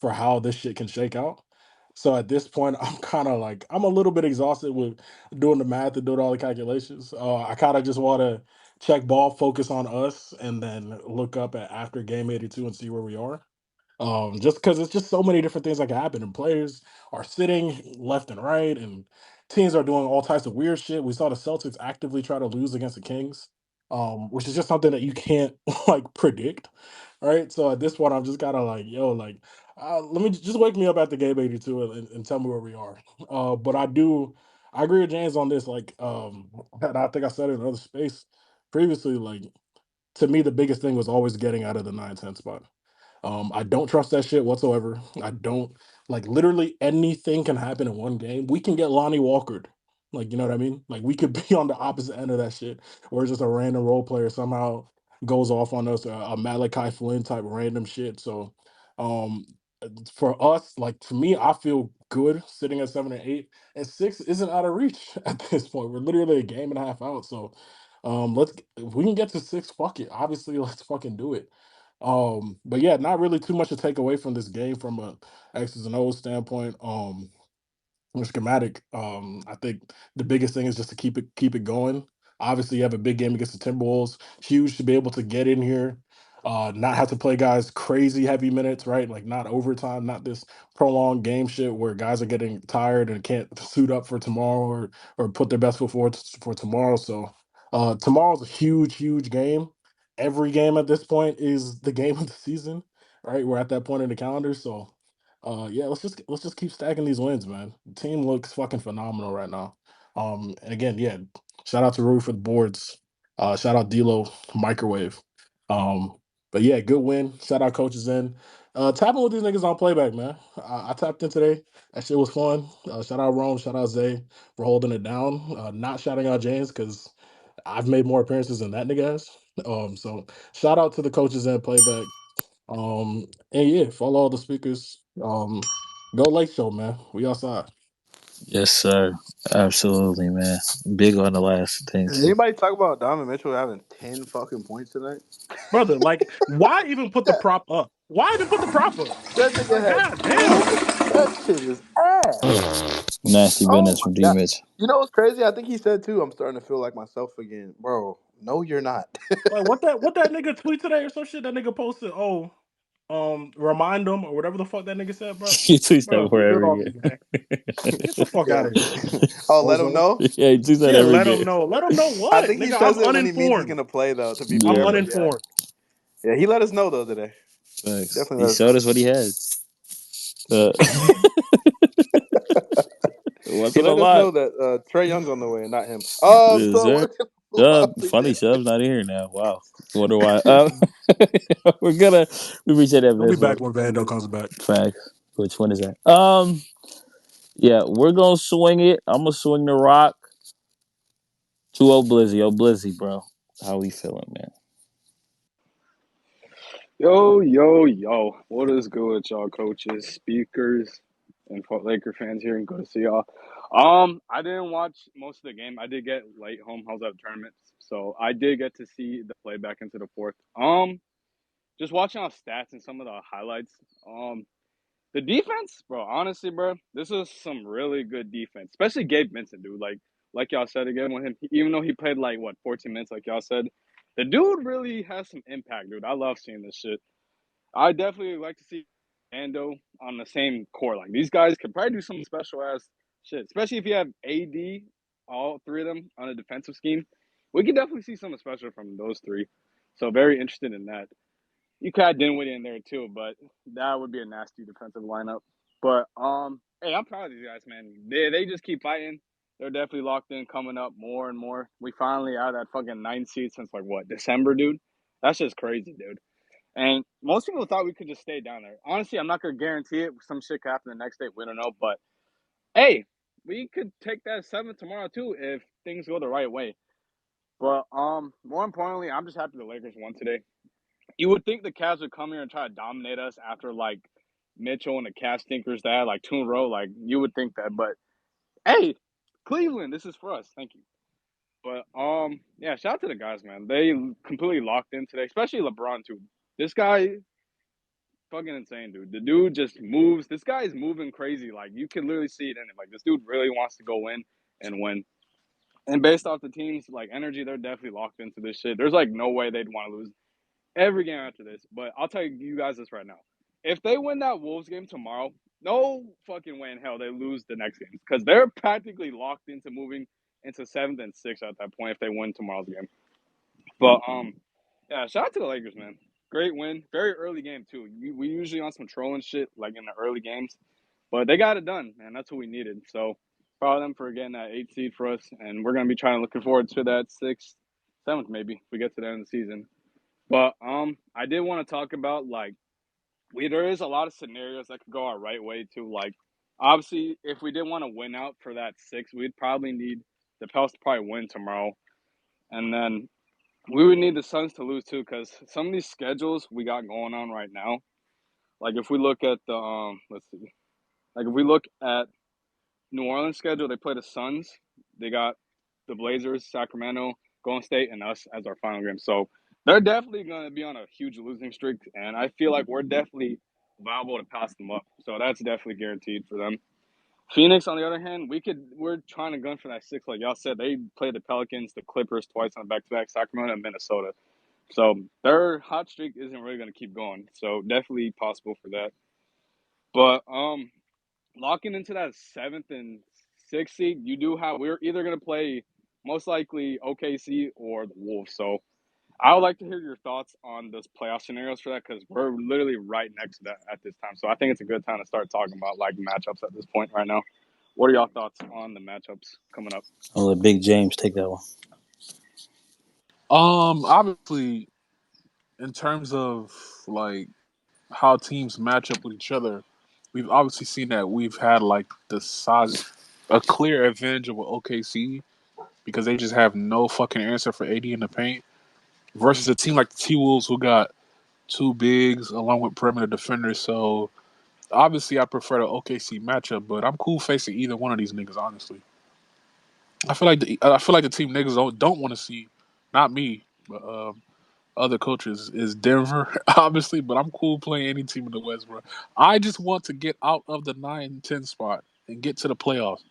for how this shit can shake out. So at this point, I'm kind of like I'm a little bit exhausted with doing the math and doing all the calculations. I kind of just want to check ball, focus on us, and then look up at after game 82 and see where we are. Just because it's just so many different things that can happen, and players are sitting left and right, and teams are doing all types of weird shit. We saw the Celtics actively try to lose against the Kings, which is just something that you can't like predict, right? So at this point, I'm just gotta like, yo, like, let me just wake me up at the game 82 and tell me where we are. But I agree with James on this. Like, and I think I said it in another space previously. Like, to me, the biggest thing was always getting out of the 9-10 spot. I don't trust that shit whatsoever. I don't like literally anything can happen in one game. We can get Lonnie Walkered. Like, you know what I mean? Like we could be on the opposite end of that shit, where just a random role player somehow goes off on us, a Malachi Flynn type random shit. So um for us, like for me, I feel good sitting at 7 and 8. And 6 isn't out of reach at this point. We're literally a game and a half out. So if we can get to 6, fuck it. Obviously, let's fucking do it. But yeah, not really too much to take away from this game from a X's and O's standpoint. Or schematic. I think the biggest thing is just to keep it going. Obviously, you have a big game against the Timberwolves. Huge to be able to get in here, not have to play guys crazy heavy minutes, right? Like not overtime, not this prolonged game shit where guys are getting tired and can't suit up for tomorrow or put their best foot forward for tomorrow. So tomorrow's a huge, huge game. Every game at this point is the game of the season, right? We're at that point in the calendar, so yeah, let's just keep stacking these wins, man. The team looks fucking phenomenal right now. And again, yeah, shout out to Rui for the boards. Shout out D'Lo microwave. Um, but yeah, good win. Shout out coaches in. Tapping with these niggas on playback, man. I tapped in today. That shit was fun. Shout out Rome. Shout out Zay for holding it down. Not shouting out James because I've made more appearances than that nigga has. So shout out to the coaches in playback. And yeah, follow all the speakers. Go Lake Show, man. We outside. Yes, sir. Absolutely, man. Big on the last thing Did too. anybody talk about Donovan Mitchell having 10 fucking points tonight? Brother, like, why even put the prop up? Why even put the prop up? That nigga Like, had god damn. 10. That shit is ass. Nasty Oh business my from D god. Mitch. You know what's crazy? I think he said too, I'm starting to feel like myself again. Bro, no, you're not. Like what that nigga tweet today or some shit that nigga posted, remind them or whatever the fuck that nigga said, bro. He tweets that Bro, before get every off game. me, man. Get the fuck out Yeah. of here. Oh, let him Bozo. know? Yeah, he tweets that Yeah, every let him game. know. Let him know I what? think he Nigga, says I'm it when he means he's uninformed. gonna play though, to be I'm fair. Yeah, But yeah. uninformed. Yeah, he let us know though today. thanks. Definitely He let us know. showed us what he had. Uh, He wasn't a let us lot. know that Trey Young's on the way, not him. Yes, So sir. we're gonna move on to Funny Shub's not here now. Wow. Wonder why. We appreciate that, He'll be Vince. back when Vando comes back. Facts. Which one is that? Yeah, we're gonna swing it. I'm gonna swing the rock to Blizzy. Blizzy, bro. How we feeling, man? Yo, yo, yo. What is good, y'all coaches, speakers, and Laker fans here? And good to see y'all. I didn't watch most of the game. I did get late home. I was at a tournament. So I did get to see the play back into the fourth. Just watching our stats and some of the highlights. The defense, bro, honestly, bro, this is some really good defense. Especially Gabe Vincent, dude. Like y'all said again with him, even though he played like what 14 minutes, like y'all said, the dude really has some impact, dude. I love seeing this shit. I definitely like to see Ando on the same core. Like these guys could probably do some special ass shit, especially if you have AD, all three of them on a defensive scheme. We can definitely see something special from those three. So very interested in that. You could add Dinwiddie in there too, but that would be a nasty defensive lineup. But hey, I'm proud of these guys, man. They just keep fighting. They're definitely locked in, coming up more and more. We finally out of that fucking 9th seed since like what December, dude. That's just crazy, dude. And most people thought we could just stay down there. Honestly, I'm not gonna guarantee it. Some shit could happen the next day. We don't know, but hey, we could take that 7 tomorrow too if things go the right way. But more importantly, I'm just happy the Lakers won today. You would think the Cavs would come here and try to dominate us after like Mitchell and the Cavs stinkers that had like 2 in a row. Like you would think that, but hey, Cleveland, this is for us. Thank you. But yeah, shout out to the guys, man. They completely locked in today, especially LeBron too. This guy fucking insane, dude. The dude just moves. This guy is moving crazy. Like you can literally see it in him. Like this dude really wants to go in and win. And based off the team's like energy, they're definitely locked into this shit. There's like no way they'd want to lose every game after this. But I'll tell you guys this right now. if they win that Wolves game tomorrow, no fucking way in hell they lose the next game because they're practically locked into moving into 7th and 6th at that point if they win tomorrow's game. But yeah, shout out to the Lakers, man. Great win, very early game too. We usually on some trolling shit like in the early games, but they got it done, man. That's what we needed. So proud of them for getting that 8th seed for us, and we're gonna be looking forward to that 6th, 7th maybe if we get to the end of the season. But I did want to talk about like there is a lot of scenarios that could go our right way too. Like obviously, if we did want to win out for that 6, we'd probably need the Pels to probably win tomorrow, and then we would need the Suns to lose too, because some of these schedules we got going on right now. Like if we look at the let's see, like if we look at New Orleans schedule, they play the Suns. They got the Blazers, Sacramento, Golden State, and us as our final game. So they're definitely going to be on a huge losing streak, and I feel like we're definitely viable to pass them up. So that's definitely guaranteed for them. Phoenix, on the other hand, we're trying to gun for that 6. Like y'all said, they played the Pelicans, the Clippers twice on a back-to-back, Sacramento and Minnesota. So their hot streak isn't really going to keep going. So definitely possible for that. But locking into that 7th and 6th seed, we're either going to play most likely OKC or the Wolves. So I would like to hear your thoughts on those playoff scenarios for that because we're literally right next to that at this time. So I think it's a good time to start talking about like matchups at this point right now. What are y'all thoughts on the matchups coming up? I'll let Big James take that one. Obviously, in terms of like how teams match up with each other, we've obviously seen that we've had like the size, a clear advantage over OKC because they just have no fucking answer for AD in the paint versus a team like the T Wolves who got two bigs along with perimeter defenders. So obviously, I prefer the OKC matchup, but I'm cool facing either one of these niggas. Honestly, I feel like the team niggas don't want to see, not me, but other coaches is Denver, obviously. But I'm cool playing any team in the West, bro. I just want to get out of the 9-10 spot and get to the playoffs.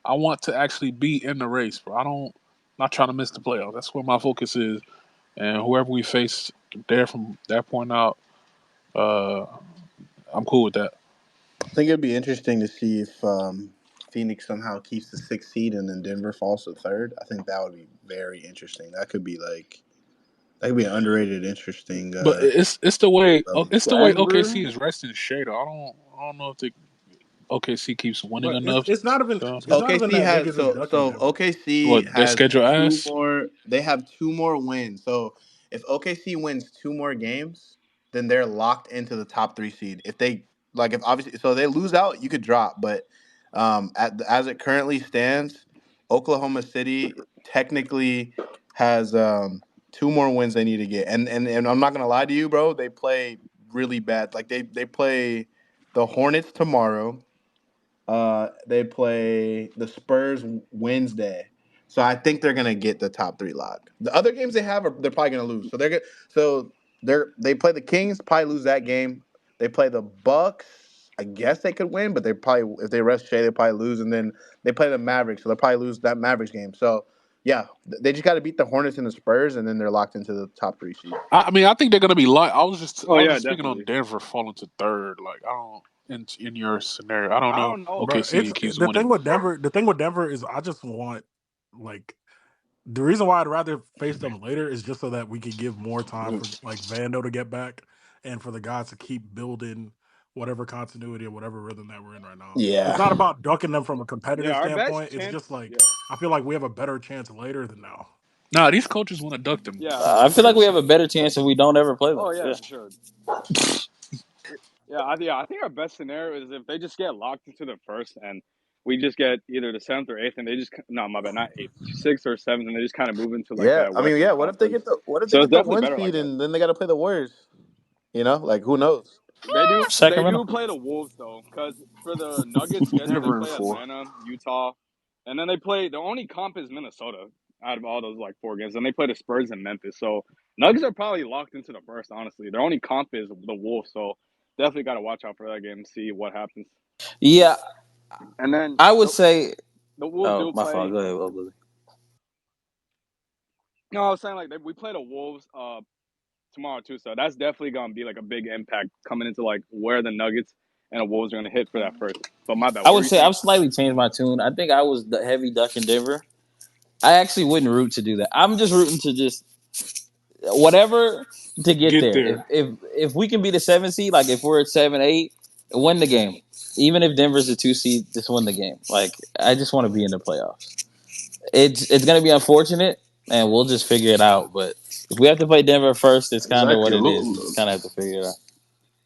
I want to actually be in the race, bro. Not trying to miss the playoffs. That's where my focus is, and whoever we face there from that point out, uh, I'm cool with that. I think it'd be interesting to see if Phoenix somehow keeps the 6th seed and then Denver falls to 3rd. I think that would be very interesting. That could be an underrated, interesting But it's the way level. OKC Denver, is resting Shader. I don't know if the OKC keeps winning But enough. So it's not even OKC that has niggas is ducking so Denver. OKC what their has schedule two ass? more. They have 2 more wins. So if OKC wins 2 more games, then they're locked into the top 3 seed. If they if obviously so they lose out, you could drop. But as it currently stands, Oklahoma City technically has 2 more wins they need to get. And I'm not gonna lie to you, bro. They play really bad. Like they play the Hornets tomorrow. They play the Spurs Wednesday, so I think they're gonna get the top 3 lock. The other games they have they're probably gonna lose. They play the Kings, probably lose that game. They play the Bucks. I guess they could win, but they probably if they rest Shea, they probably lose. And then they play the Mavericks, so they'll probably lose that Mavericks game. So yeah, they just got to beat the Hornets and the Spurs, and then they're locked into the top 3 seed. I mean, I think they're gonna be light. oh I was yeah, just speaking on definitely. Denver falling to third. Like I don't in your scenario, I don't I know don't know. if Bro, OKC it's keeps the winning. thing with Denver. The thing with Denver is I just want like the reason why I'd rather face them later is just so that we could give more time for like Vando to get back and for the guys to keep building whatever continuity or whatever rhythm that we're in right now. It's Yeah. not about ducking them from a Yeah, competitive our best standpoint. It's chance. just like Yeah, I feel like we have a better chance later than now. Nah, these coaches want to duck them yeah, for I feel like sure. we have a better chance if we don't ever play them. Oh yeah, Yeah. for sure. Yeah, I think our best scenario is if they just get locked into the first and we just get either the 7th or 8th and they just no, my bad, not 8th, 6th or 7th and they just kind of move into like Yeah. that I mean, yeah. Western What if they Conference. get So it's the definitely one better like seed that. and then they got to play the Warriors? Like who knows? They Sacramento. do play the Wolves though, because for the Nuggets schedule they Denver and play four. Atlanta, Utah, and then they play the only comp is Minnesota out of all those like 4 games. And they play the Spurs and Memphis. So Nuggets are probably locked into the first, honestly. Their only comp is the Wolves, so definitely gotta watch out for that game and see what happens. Yeah, And then I would say. the Wolves Oh, do my fault. play. Go ahead, Willie. No, I was saying like we play the Wolves tomorrow too. So that's definitely gonna be like a big impact coming into like where the Nuggets and the Wolves are gonna hit for that first. But my bad, I what were would you say saying? I've slightly changed my tune. I think I was the heavy duck in Denver. I actually wouldn't root to do that. I'm just rooting to just whatever to get Get there. If there. if if we can be the 7 seed, like if we're at 7-8, win the game. Even if Denver's a 2 seed, just win the game. Like I just want to be in the playoffs. It's gonna be unfortunate, and we'll just figure it out. But if we have to play Denver first, it's kind of what Exactly. it is. We just kind of have to figure it out.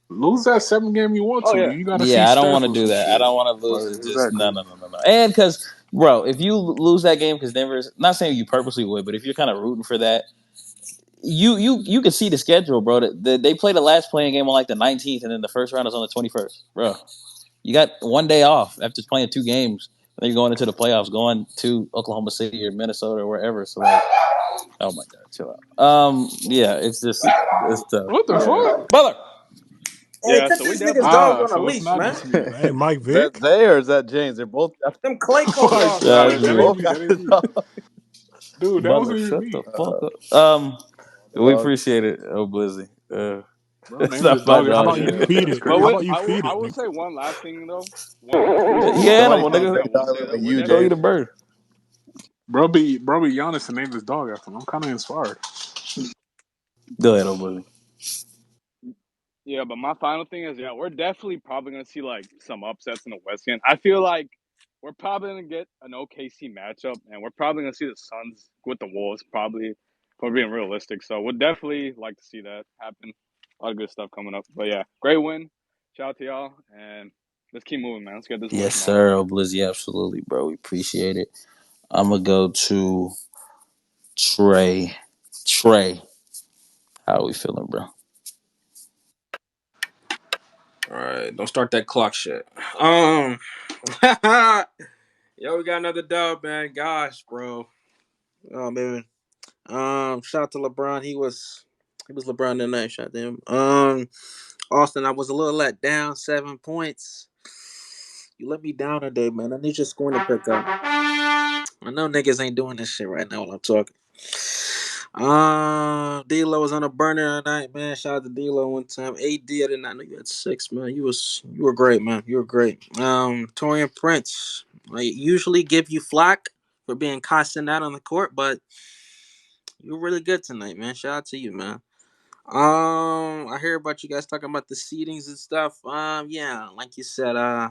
Lose that 7 game you want Oh to. yeah, You got to see Yeah, I don't want Steph to or do some that. I shit. don't want to lose Like, it. Just no, exactly. no, no, no, no. And because, bro, if you lose that game because Denver's not saying you purposely would, but if you're kind of rooting for that, you can see the schedule, bro. They play the last playing game on like the 19th, and then the first round is on the 21st, bro. You got one day off after playing 2 games. Then you're going into the playoffs, going to Oklahoma City or Minnesota or wherever. So like, oh my god, chill out. Yeah, it's just it's tough. What the fuck? Butler. Hey, yeah. put So we this nigga's definitely dog Ah, on a so it's leash, not man. just me. Hey, Mike Is that Vick. Zay or is that James? They're both got Them Clay Coat Like, dogs, Yeah, nah, man. that's they that me. ain't both me. got That ain't the me. dog. Dude, that Butler, wasn't even shut the me. fuck Uh, up. We dog. appreciate it, oh Blizzy. Bro, It's named this not my dog How after dog. about me, you nigga. feed That's it? But How crazy. about you feed I it, will nigga? say one last thing though. One He thing animal, is nigga. Somebody that dog one look thing like that we're you, Go definitely eat a James. bird. Bro, be Giannis to name this dog after him. I'm kind of inspired. Go ahead, oh Blizzy. yeah. But my final thing is we're definitely probably gonna see like some upsets in the West End. I feel like we're probably gonna get an OKC matchup, and we're probably gonna see the Suns with the Wolves. Probably, if we're being realistic. So we'd definitely like to see that happen. A lot of good stuff coming up. But yeah, great win. Shout out to y'all, and let's keep moving, man. Let's get this win Yes, tomorrow. sir, oh Blizzy. Absolutely, bro. We appreciate it. I'm gonna go to Trey. Trey, how are we feeling, bro? All right, don't start that clock shit. Yo, we got another dub, man. Gosh, bro. Oh man. Shout out to LeBron. He was LeBron tonight. Shout out to him. Austin, I was a little let down. 7 points. You let me down today, man. I need your scoring to pick up. I know niggas ain't doing this shit right now while I'm talking. D-Lo was on a burner tonight, man. Shout out to D-Lo one time. AD, I did not know you had 6, man. You were great, man. You were great. Torian Prince. I usually give you flack for being constant out on the court, but you were really good tonight, man. Shout out to you, man. I hear about you guys talking about the seedings and stuff. Yeah, like you said, I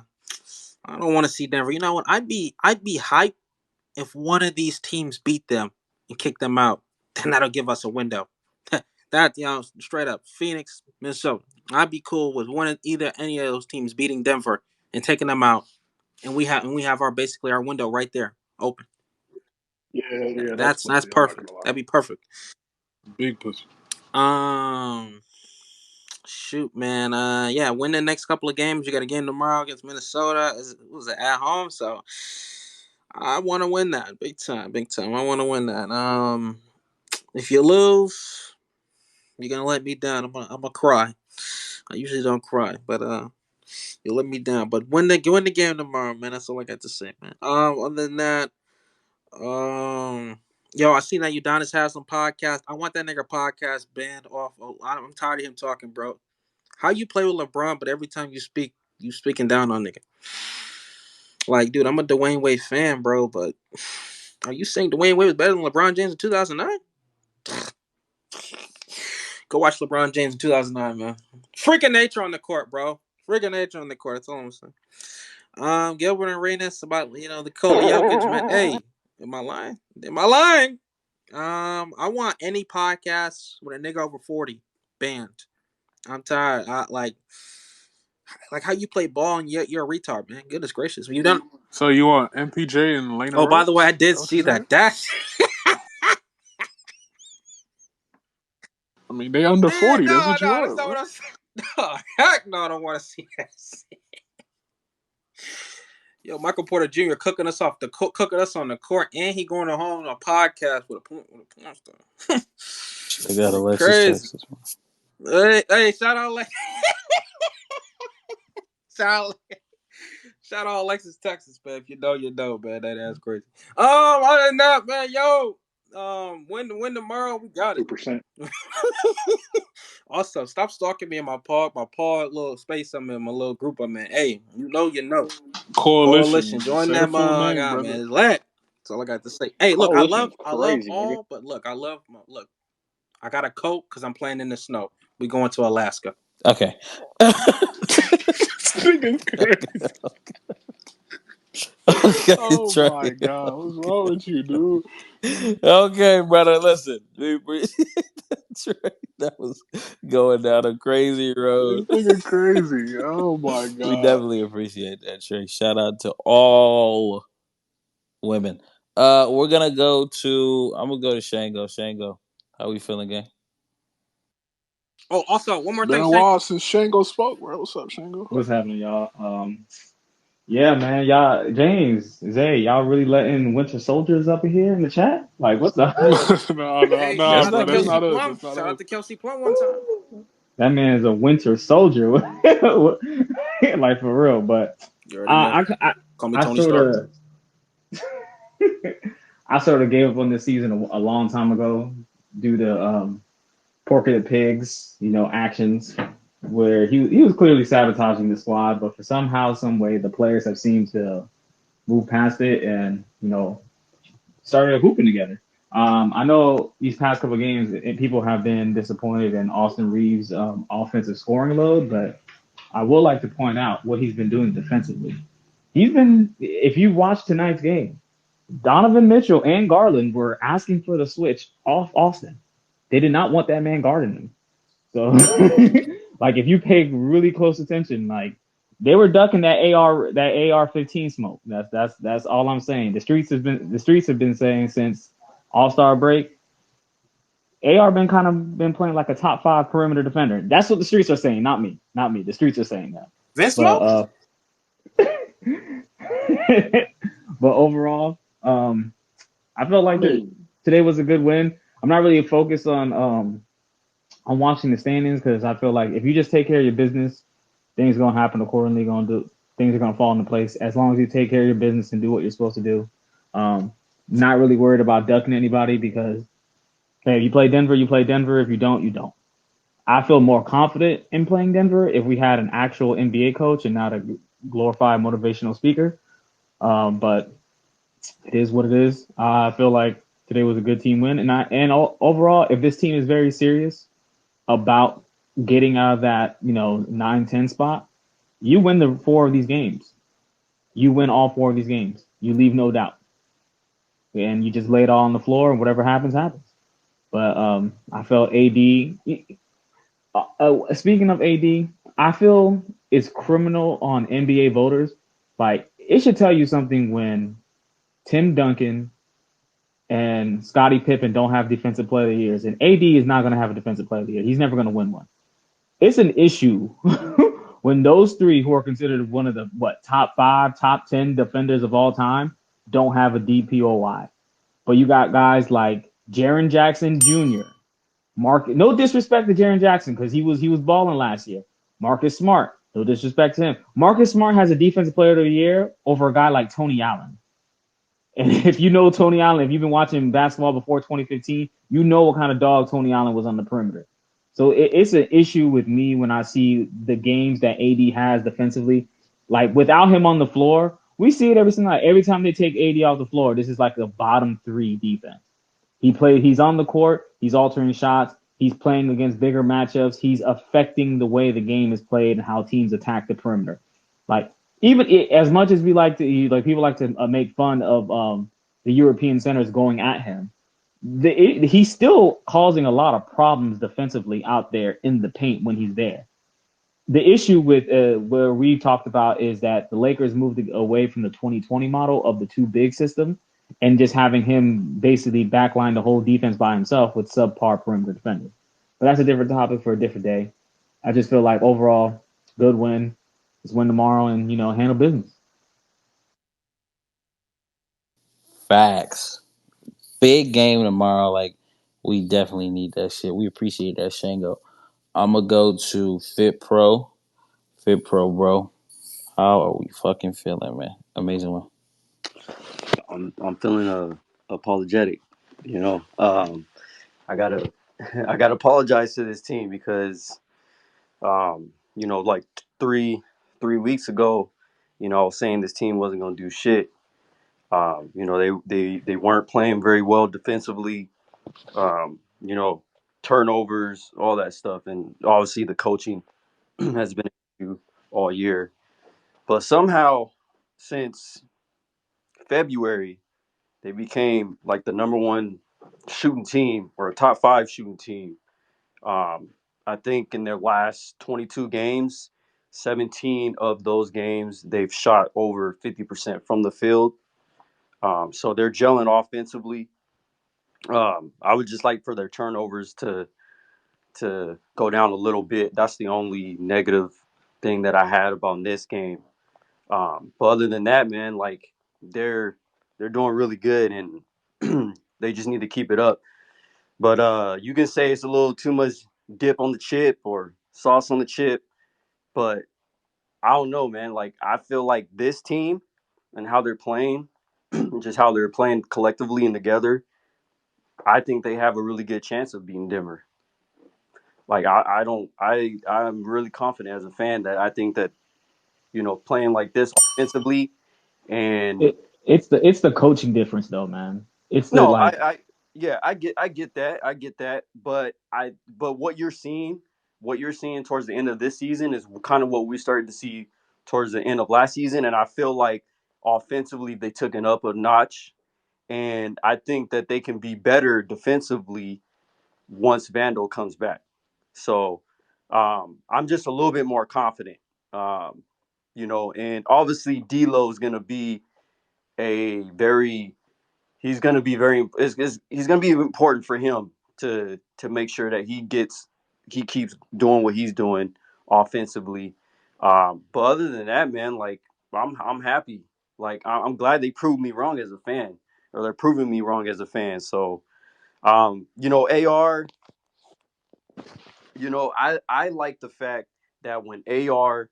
don't want to see Denver. You know what? I'd be hyped if one of these teams beat them and kick them out. Then that'll give us a window. That straight up, Phoenix, Minnesota. I'd be cool with either any of those teams beating Denver and taking them out, and we have our basically our window right there open. Yeah, yeah, that's That's pussy. I'm not perfect. gonna lie. That'd be perfect. Big pussy. Um, Shoot, man. Yeah, win the next couple of games. You got a game tomorrow against Minnesota. Was it at home? So I want to win that big time, big time. I want to win that. If you lose, you're gonna let me down. I'm gonna cry. I usually don't cry, but you let me down. But win the game tomorrow, man. That's all I got to say, man. Other than that, yo, I seen that Udonis has some podcast. I want that nigga podcast banned off. I'm tired of him talking, bro. How you play with LeBron, but every time you speak, you speaking down on nigga. Like, dude, I'm a Dwayne Wade fan, bro, but are you saying Dwayne Wade was better than LeBron James in 2009? Go watch LeBron James in 2009, man. Freaking nature on the court, bro. Freaking nature on the court. That's all I'm saying. Gilbert and Arenas about the Nikola Jokic, man. Hey, am I lying? Am I lying? I want any podcast with a nigga over 40 banned. I'm tired. Like how you play ball and you're a retard, man. Goodness gracious. When you done. So you want MPJ and Lena Oh, by the way, I Rose? Is did that what see you're that. saying? That's I mean, they under man. 40. That's No, what you no, that's want, not bro. what I'm saying. No, heck no, I don't want to see that. Yo, Michael Porter Jr. cooking us on the court, and he going home on a podcast with a porn star. They got Alexis, Crazy. Texas. Hey, shout out, shout out, shout out, Alexis, Texas, man. If you know, you know, man. That's crazy. Other than that, man, yo, Win tomorrow. We got it. 2%. Also, stop stalking me in my pod little space I'm in, my little group I'm in. Hey, you know. Coalition. Coalition. Join Say the them full name, God, man. brother. It's lit. That's all I got to say. Hey, look, Coalition is I love crazy, nigga. all, but look, look, I got a coat because I'm playing in the snow. We going to Alaska. Okay. This nigga's crazy. Okay, Oh Trey. my god, what's wrong with you, dude? Okay, brother. Listen, we appreciate that, Trey. That was going down a crazy This road. nigga crazy. Oh my We god. definitely appreciate that, Trey. Shout out to all women. We're gonna go to. I'm gonna go to Shango. Shango, how we feeling, gang? Oh, also, one It's more been thing, a Shane. while since Shango spoke, bro. What's up, Shango? What's happening, y'all? Yeah, man, y'all, James, Zay, y'all really letting Winter Soldiers up in here in the chat? Like, what the? No, Hey, shout That's out to bro. That's crazy. Kelsey not us. Plum. That's not Shout out us. to Kelsey Plum one time. That man is a Winter Soldier, like for real. But You already know. I, I, Call me I Tony sort Stark. of, I sort of gave up on this season a long time ago due to Porky the Pig's, actions, where he was clearly sabotaging the squad, but for somehow, some way, the players have seemed to move past it and started hooping together. I know these past couple of games, people have been disappointed in Austin Reeves' offensive scoring load, but I would like to point out what he's been doing defensively. If you watch tonight's game, Donovan Mitchell and Garland were asking for the switch off Austin. They did not want that man guarding them. So, like, if you pay really close attention, like they were ducking that AR-15 smoke. That's all I'm saying. The streets have been saying since All-Star break. AR been playing like a top 5 perimeter defender. That's what the streets are saying, not me, not me. The streets are saying that. Vince Smoke? But but overall, I felt I like mean, today was a good win. I'm not really focused on watching the standings because I feel like if you just take care of your business, things are gonna happen accordingly. Things are gonna fall into place as long as you take care of your business and do what you're supposed to do. Not really worried about ducking anybody because hey, if you play Denver, you play Denver. If you don't, you don't. I feel more confident in playing Denver if we had an actual NBA coach and not a glorified motivational speaker. But it is what it is. I feel like today was a good team win, overall, if this team is very serious about getting out of that 9-10 spot, you win the 4 of these games. You win all 4 of these games. You leave no doubt, and you just lay it all on the floor, and whatever happens, happens. But I felt AD. Speaking of AD, I feel it's criminal on NBA voters. Like it should tell you something when Tim Duncan and Scottie Pippen don't have defensive player of the years, and AD is not going to have a defensive player of the year. He's never going to win one. It's an issue when those 3 who are considered one of the top 5, top 10 defenders of all time don't have a DPOY. But you got guys like Jaren Jackson Jr. No disrespect to Jaren Jackson because he was balling last year. Marcus Smart, no disrespect to him. Marcus Smart has a defensive player of the year over a guy like Tony Allen. And if you know Tony Allen, if you've been watching basketball before 2015, you know what kind of dog Tony Allen was on the perimeter. So it's an issue with me when I see the games that AD has defensively. Like without him on the floor, we see it every single night. Every time they take AD off the floor, this is like a bottom 3 defense. He's on the court, he's altering shots, he's playing against bigger matchups, he's affecting the way the game is played and how teams attack the perimeter. Like even as much as people like to make fun of the European centers going at him, he's still causing a lot of problems defensively out there in the paint when he's there. The issue with where we talked about is that the Lakers moved away from the 2020 model of the 2 big system and just having him basically backline the whole defense by himself with subpar perimeter defenders. But that's a different topic for a different day. I just feel like overall, good win. Let's win tomorrow and handle business. Facts. Big game tomorrow. Like we definitely need that shit. We appreciate that, Shango. I'm gonna go to Fit Pro. Fit Pro, bro. How are we fucking feeling, man? Amazing one. I'm feeling apologetic. You know, I gotta I gotta apologize to this team because like three weeks ago, I was saying this team wasn't gonna do shit. They weren't playing very well defensively. Um, you know, turnovers, all that stuff, and obviously the coaching has been an issue all year. But somehow, since February, they became like the number one shooting team or a top five shooting team. Um, I think in their last 22 games, 17 of those games they've shot over 50% from the field. So they're gelling offensively. I would just like for their turnovers to go down a little bit. That's the only negative thing that I had about this game. But other than that, man, like they're they're doing really good, and they just need to keep it up. But you can say it's a little too much dip on the chip or sauce on the chip, but I don't know, man. Like I feel like this team and how they're playing, just how they're playing collectively and together, I think they have a really good chance of beating Denver. Like I don't I'm really confident as a fan that I think that playing like this offensively and It's the coaching difference though, man. It's the no, like I yeah, I get that, but what you're seeing towards the end of this season is kind of what we started to see towards the end of last season, and I feel like offensively they took it up a notch, and I think that they can be better defensively once Vandal comes back. So I'm just a little bit more confident, um, and obviously D'Lo is going to be a very he's going to be very he's going to be important for him to make sure that he keeps doing what he's doing offensively. But other than that, man, like I'm happy. Like I'm glad they proved me wrong as a fan, or they're proving me wrong as a fan. So AR, I like the fact that when AR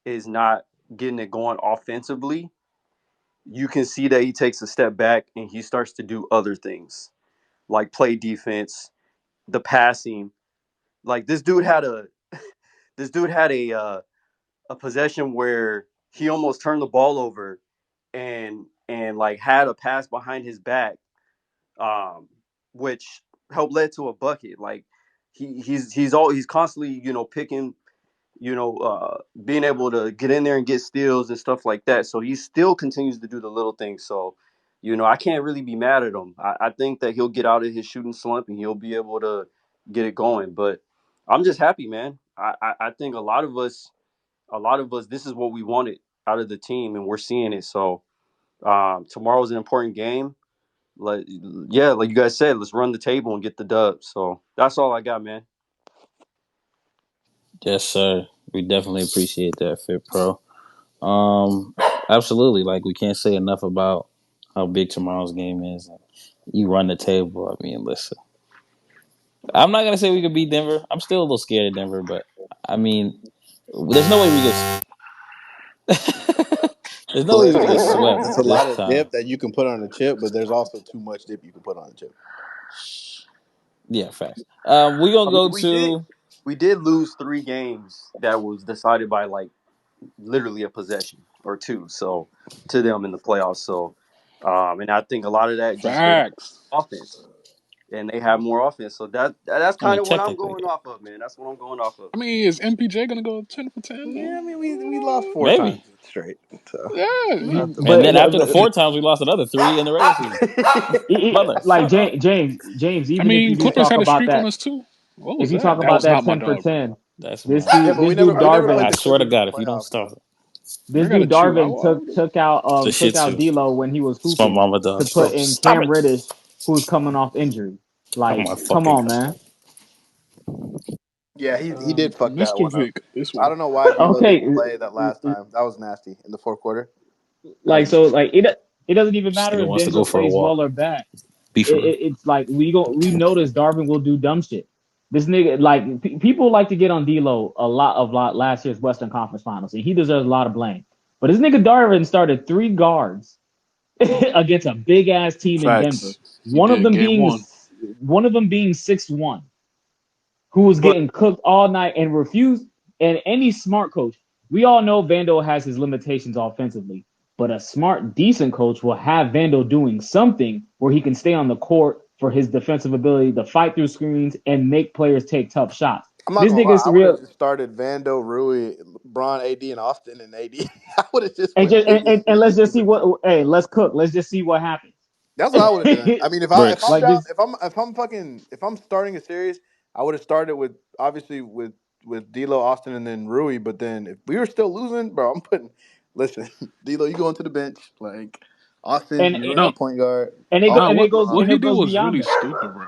is not getting it going offensively, you can see that he takes a step back and he starts to do other things like play defense, the passing. Like this dude had a possession where he almost turned the ball over and like had a pass behind his back, um, which helped led to a bucket. Like he's constantly picking being able to get in there and get steals and stuff like that. So he still continues to do the little things. So, I can't really be mad at him. I think that he'll get out of his shooting slump and he'll be able to get it going. But I'm just happy, man. I think a lot of us, this is what we wanted out of the team, and we're seeing it. So tomorrow's an important game. Like yeah, like you guys said, let's run the table and get the dub. So that's all I got, man. Yes, sir. We definitely appreciate that, Fit Pro. Um, Absolutely. Like we can't say enough about how big tomorrow's game is. You run the table. I mean, listen. I'm not gonna say we could beat Denver. I'm still a little scared of Denver, but I mean, there's no way we could. There's no way we could get Listen, swept it's a this lot of time. dip that you can put on a chip, but there's also too much dip you can put on a chip. Yeah, facts. We I gonna mean, go to we did lose 3 games that was decided by like literally a possession or two. So to them in the playoffs. So, and I think a lot of that just goes Facts. offense, and they have more offense. So that's I mean, kind of what I'm technically, going off of, man. That's what I'm going off of. I mean, is MPJ gonna go 10 for 10? Yeah, I mean we lost four maybe. times straight, so Yeah, it's not the And but then most. after the 4 times, we lost another 3 in the regular season. like Motherfucker. James, I even if you mean, do Clippers talk had a about streak on that, us too. What if was you talk that? That about was that not my 10 for dog, bro. 10, That's this my. Yeah, dude, but this dude we never Darvin, played I the swear to Clippers in the God, if you don't playoffs stop though. it, this I gotta dude chew. Darvin took out the took shit out too. D'Lo when he was It's my hooping mama to dog, put bro. in Stop Cam it. Reddish, who's coming off injury. Oh Like, my come fucking on, god. man. Yeah, he did fuck that Mr. one up. Vic, this I way. don't know why D'Lo didn't Okay, play that last time. That was nasty in the fourth quarter. That like was so, like it doesn't even This matter nigga if wants to go D'Angelo for a plays walk. well or bad. Be for real. It's like we notice Darvin will do dumb shit. This nigga, like people like to get on D'Lo a lot last year's Western Conference Finals, and he deserves a lot of blame. But this nigga Darvin started 3 guards against a big ass team in Denver. Facts. He did. Game one. One of them being 6-1, who was But getting cooked all night and refused. And any smart coach, we all know Vando has his limitations offensively, but a smart, decent coach will have Vando doing something where he can stay on the court for his defensive ability to fight through screens and make players take tough shots. I'm not This gonna lie, nigga's I would have real. just started Vando, Rui, Bron, AD, and Austin and AD. I would have just And, went just, AD and let's just see super coach. what. Hey, let's cook. Let's just see what happens. That's what I would have done. I mean, if I'm Bricks. Like down, just if I'm starting a series, I would have started with obviously with D'Lo, Austin, and then Rui. But then if we were still losing, bro, I'm putting. Listen, D'Lo, you going to the bench? Like Austin, and you're No, our point guard. no. and it What goes Bron. what and he it did goes was beyond really that. stupid, bro.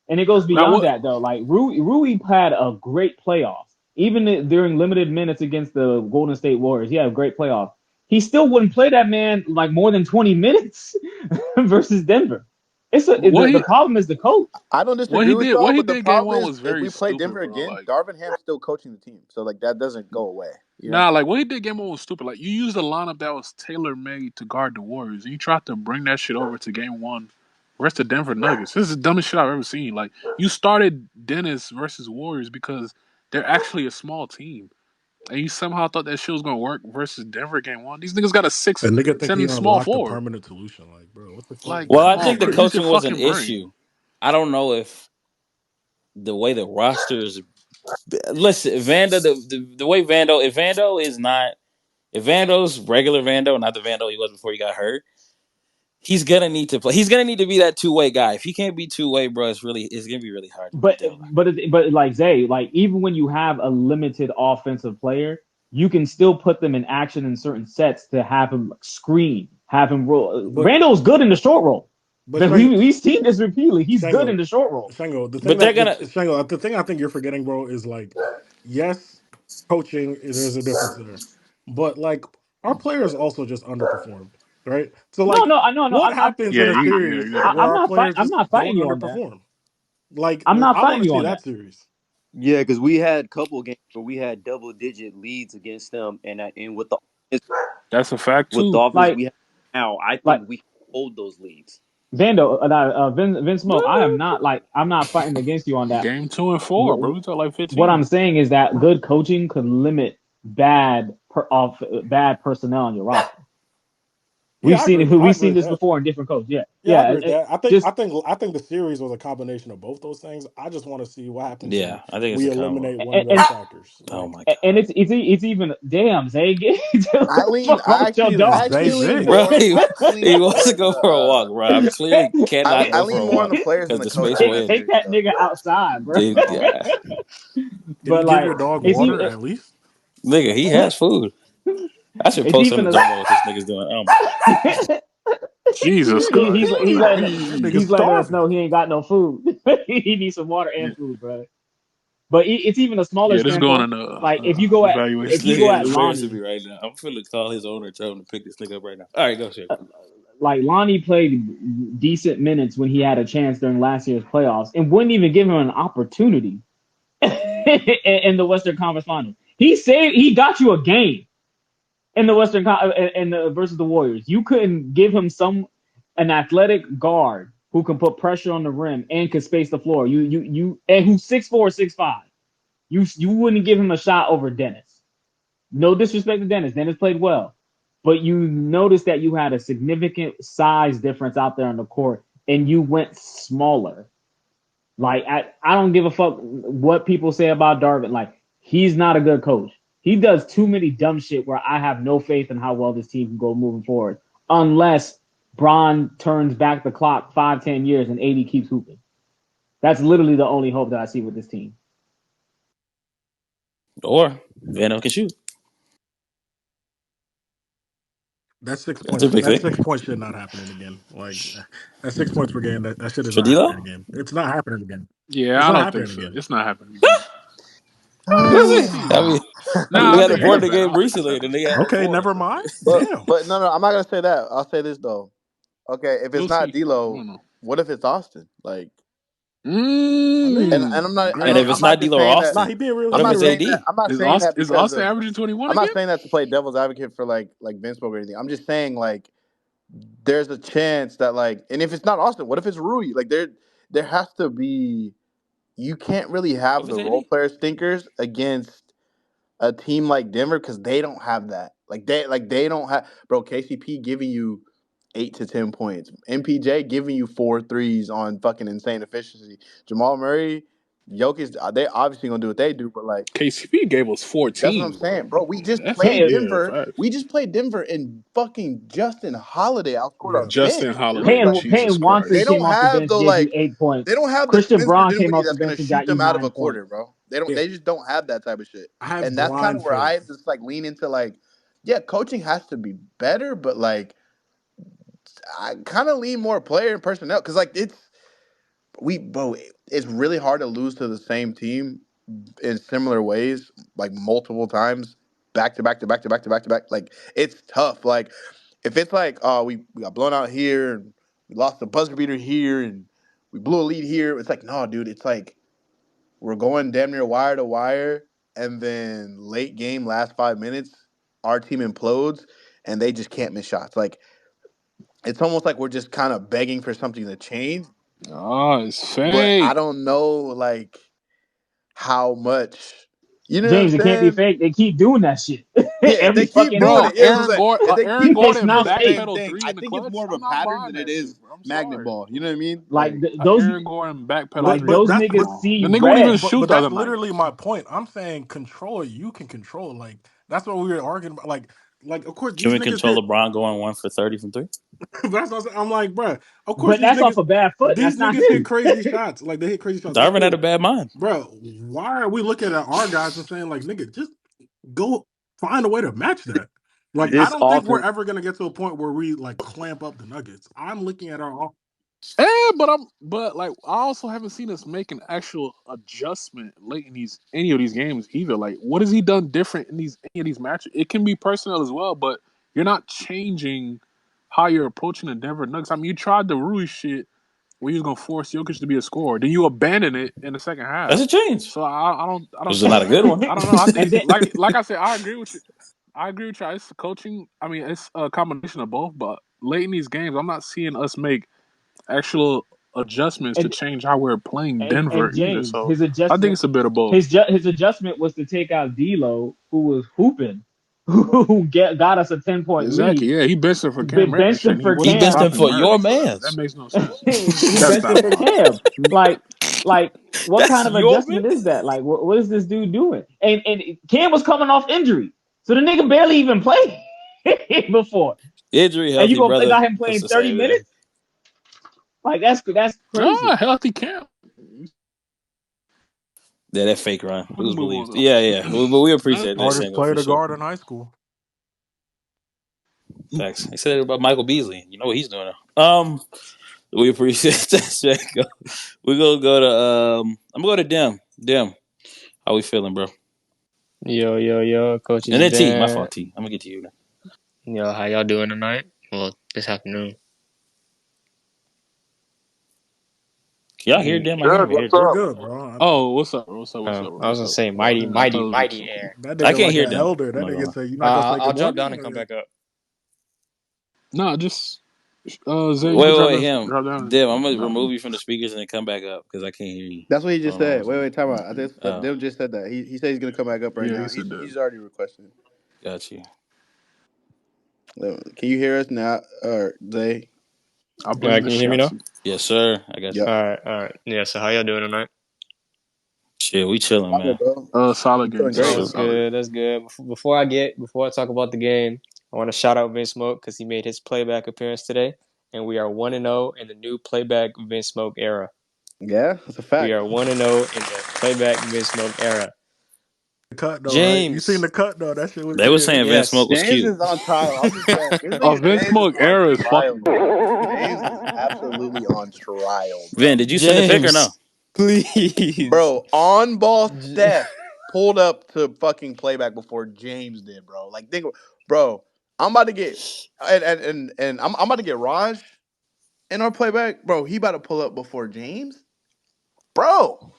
And it goes Now beyond what? that though. Like Rui had a great playoff, even during limited minutes against the Golden State Warriors. He had a great playoff. He still wouldn't play that man like more than 20 minutes versus Denver. What The he problem is the coach. I don't what disagree he with did? y'all, What he but the did game problem one is was if very we play stupid, Denver bro. again, Like. Darvin Ham's still coaching the team, so like that doesn't go away. You know. Nah, like what he did game one was stupid. Like you used a lineup that was tailor made to guard the Warriors, and you tried to bring that shit over to game one versus the Denver Nuggets. This is the dumbest shit I've ever seen. Like you started Dennis versus Warriors because they're actually a small team, and you somehow thought that shit was gonna work versus Denver game one. These niggas got a A nigga think he 6'10" small unlocked a forward. permanent solution. Like, bro, what the fuck? Like, Well, come I on, think the bro. Use your coaching was an fucking brain. issue. I don't know if the way the roster is. Listen, Vando, the way Vando, if Vando's regular Vando, not the Vando he was before he got hurt, he's gonna need to play. He's gonna need to be that 2-way guy. If he can't be 2-way, bro, it's gonna be really hard to beat But Denver. but like Zay, like even when you have a limited offensive player, you can still put them in action in certain sets to have him screen, have him roll. But Randall's good in the short roll. but But we've seen this repeatedly. He's good in Shango, the short roll. Shango, the thing But they're that gonna. Shango, the thing I think you're forgetting, bro, is like, yes, coaching, there's a difference there, but like our players also just underperformed, right? So No, like, no, I know, no. what happens in Yeah, a you series yeah. where our players I'm just not don't fighting you on that. underperform? Like, I'm not I want fighting to you see on that. that series. Yeah, because we had a couple games where we had double digit leads against them, and That's a fact with the too. offense Like we have now, I like think we can hold those leads. Vando, Vince Smoke. I'm not fighting against you on that. Game 2 and 4, bro. What, We talk like what 15. I'm saying is that good coaching could limit bad personnel on your roster. Yeah, I agree. I We've agree seen with this that. before in different coaches. Yeah, Yeah, I yeah. agree with that. Just I think the series was a combination of both those things. I just want to see what happens when Yeah, I think it's we a combo. eliminate one of and, those factors. Oh Like my god, it's even damn Zay. What the fuck wrong with your it's dog? Zay Zay. bro, I actually he lean wants more to in go for a walk, bro. I clearly cannot I go for lean a more on walk the players than because the the coach space in will that end. Take series, that though. nigga outside, bro. Dude, yeah, Did you But give like your dog it's water even at least? nigga, he has food. I should it's post on even the a jumbo what this nigga's doing. Oh my god, Jesus Christ. That nigga he's letting us starving. know he ain't got no food. He needs some water Yeah, and food, bro. But it's even a smaller yeah, this going sample. on the Like evaluation this if you nigga go stage. at embarrassing me Lonnie, right now. I'm finna call his owner, tell him to pick this nigga up right now. All right, go shit. like Lonnie played decent minutes when he had a chance during last year's playoffs and wouldn't even give him an opportunity in the Western Conference Final. He got you a game in the versus the Warriors. You couldn't give him an athletic guard who can put pressure on the rim and can space the floor. You and who's 6'4", 6'5". You wouldn't give him a shot over Dennis. No disrespect to Dennis. Dennis played well. But you noticed that you had a significant size difference out there on the court and you went smaller. Like I don't give a fuck what people say about Darvin. Like he's not a good coach. He does too many dumb shit where I have no faith in how well this team can go moving forward, unless Bron turns back the clock 5-10 years and AD keeps hooping. That's literally the only hope that I see with this team. Or Venom can shoot. That six That's a points. big That thing 6 point shit not happening again. Like that 6 points per game. That shit is for not D'Lo. happening again. It's not happening again. Yeah, It's I not don't think happening so. again. It's not happening again. Nigga, I want to Is see it? I that. mean, Nah, we I had a think it is, Portland man. I game don't think it's recently, and the happening nigga again. had a Okay, 40. never mind. But Damn. no, I'm not gonna say that. I'll say this though. Okay, if it's We'll not see. I D'Lo, don't know. what if it's Austin? Like, I and mean, I'm not And and if granted, I'm it's not not just D'Lo or saying that. nah, Austin, he being real. what He if being it's real. AD? I'm not Is saying that Austin, is because Austin of. averaging 21 I'm not again? saying that to play devil's advocate for like Vince Smoke or anything. I'm just saying like there's a chance that like, and if it's not Austin, what if it's Rui? Like there has to be. You can't really What have if the it's role AD? player stinkers against a team like Denver because they don't have that. They don't have, bro. KCP giving you 8 to 10 points. MPJ giving you 4 threes on fucking insane efficiency. Jamal Murray, Jokic, they obviously gonna do what they do, but like KCP gave us that's what I'm 14, saying, bro. bro. We just That's played Payne, yeah, Denver. facts. We just played Denver, and fucking Justin Holiday outscored our Yeah. Justin bench, dude. Holiday, Like Jesus Watson they Christ. came don't off the have bench, the gave you like 8 points. they don't have the Christian Spencer Braun came Dinwiddie off the that's gonna bench and shoot got you them out of a 9 points. quarter, bro. They don't. Yeah. They just don't have that type of shit, I have and that's kind blind of where I faith. just like lean into like, yeah, coaching has to be better, but like I kind of lean more player and personnel because like it's really hard to lose to the same team in similar ways, like multiple times, back to back to back to back to back to back. Like it's tough. Like if it's like, oh, we got blown out here and we lost the buzzer beater here and we blew a lead here. It's like, no, dude, it's like we're going damn near wire to wire, and then late game, last 5 minutes, our team implodes and they just can't miss shots. Like it's almost like we're just kind of begging for something to change. Oh, it's But I fake. don't know like how much, you know what I'm James, it can't be saying? fake. They keep doing that shit Yeah, if every they keep fucking doing Bro, it, time. yeah, so like if they Aaron keep It's doing Gordon not the same fake. backpedal thing, three I in the think it's clutch. more of I'm a not pattern buying than it that is shit, bro. I'm magnet sorry. ball. You know what I mean? Like Like, those Aaron Gordon backpedal like But three. those that's niggas but see The nigga won't even red. shoot the that's other night. literally my point. I'm saying control. You can control. Like that's what we were arguing about. Like of course Can these we niggas control hit. LeBron going 1 for 30 from three? That's what I'm like, bro. Of course But that's off a bad foot. these That's not niggas hit him. crazy shots. Like they hit crazy shots. That's Darvin had a cool, bad mind. bro. Why are we looking at our guys and saying like, nigga, just go find a way to match that? Like I This don't think we're offense, ever gonna get to a point where we like clamp up the Nuggets. I'm looking at our. Yeah, but like I also haven't seen us make an actual adjustment late in these any of these games either. Like, what has he done different in these any of these matches? It can be personnel as well, but you're not changing how you're approaching the Denver Nuggets. I mean, you tried the Rui shit where you was gonna force Jokic to be a scorer, then you abandon it in the second That's half. a change. So I don't Was it not a good one? I don't know. I And think then like I said, I agree with you. I agree with you. It's coaching. I mean, it's a combination of both. But late in these games, I'm not seeing us make actual adjustments to and change how we're playing Denver and either. James, So I think it's a bit of both. his adjustment was to take out D'Lo, who was hooping, who got us a 10 point Exactly. lead. Yeah, he benched him for Cam Benched Reddish, him and he for He wasn't benched Cam. him stopping for Murray. your So that man's. makes no sense. He That's benched him not for possible. Cam. Like what That's kind of your adjustment man. is that? Like what is this dude doing? And Cam was coming off injury, so the nigga barely even played before. Injury And you healthy, gonna brother. got him It's playing the 30 same thing. minutes? Like that's crazy. Ah, healthy Cam. Yeah, that fake run. We can Who's move believed? on Yeah, yeah. But we though. appreciate that That's Hardest single for player to sure. guard in high school. Thanks. He said it about Michael Beasley. You know what he's doing now. We appreciate that single. We're gonna go to I'm gonna go to Dim. Dim. How we feeling, bro? Yo, And coaches then T, my Ben. fault, T. I'm gonna get to you now. Yo, how y'all doing tonight? Well, this afternoon. Can y'all hear Mm, Dim? I hear good. him What's ears. We're up? good, bro. Oh, what's up? What's up? What's up? I was What's gonna up? say Oh, mighty, I mighty, thought it was mighty some. air. I That nigga can't like hear an Dim. elder. I'm That not gonna nigga lie. say, "You're not gonna say I'll good drop morning." down and come back up. No, just Zay, you can Wait, him. drop down. Dim, I'm gonna No. remove you from the speakers and then come back up because I can't hear you. That's what he I just don't know said. what's Wait, going wait, time out. I think on. Oh, Dill just said that. He said he's gonna come back up right Yeah, now. he said that. He's already requested. got you. Can you hear us now, or Zay? I'll All bring right, the can you hear me now? shots. Yes, sir. I got you. Yep. All right. Yeah. So how y'all doing tonight? Shit, we chilling, man. Solid, bro. Solid You game, feeling great? solid, That's solid. good. That's good. Before I talk about the game, I want to shout out Vince Smoke because he made his playback appearance today, and we are 1-0 in the new playback Vince Smoke era. Yeah, that's a We fact. are 1-0 in the playback Vince Smoke era. The cut though, right? You seen James, the cut though? That shit was They were crazy. saying Vince yes. Smoke was James cute. is on trial. I'm just saying, this Oh, nigga Vince James is Smoke on era is trial, fucking. bro. James is absolutely on trial, Vin, bro. did you send the pic or no? James, please. Bro, on ball Steph pulled up to fucking playback before James did, bro. Like, think, bro. I'm about to get, and I'm about to get Raj in our playback, bro. He about to pull up before James, bro.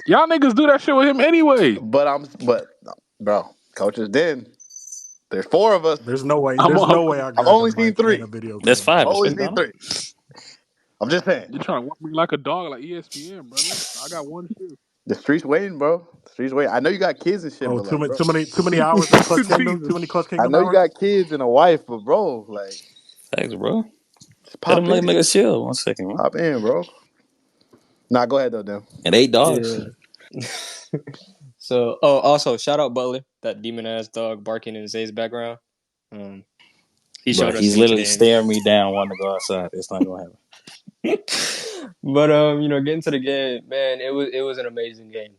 Y'all niggas do that shit with him anyway. But bro, coaches did. There's 4 of us. There's no way. I'm There's on. no way I I've grabbed the only seen mic in 3. a video That's game. I've 5. It only should have seen gone on. 3. I'm just saying. You're trying to walk me like a dog, like ESPN, brother. I got one shoe. The streets waiting, bro. The streets waiting. I know you got kids and shit, Oh, but like, bro. too many hours in Clutch Kingdom. Too many Jesus. Clutch I Kingdom know you hours. got kids and a wife, but bro, like, Thanks, bro. just Let him pop make in. a chill. 1 second, bro. Pop in, bro. Nah, go ahead though, Dan. And 8 dogs. Yeah. So, also shout out Butler, that demon ass dog barking in Zay's background. He Bro, showed us he's in this literally game. staring me down wanting to go outside. It's not going to happen. But getting to the game, man, it was an amazing game.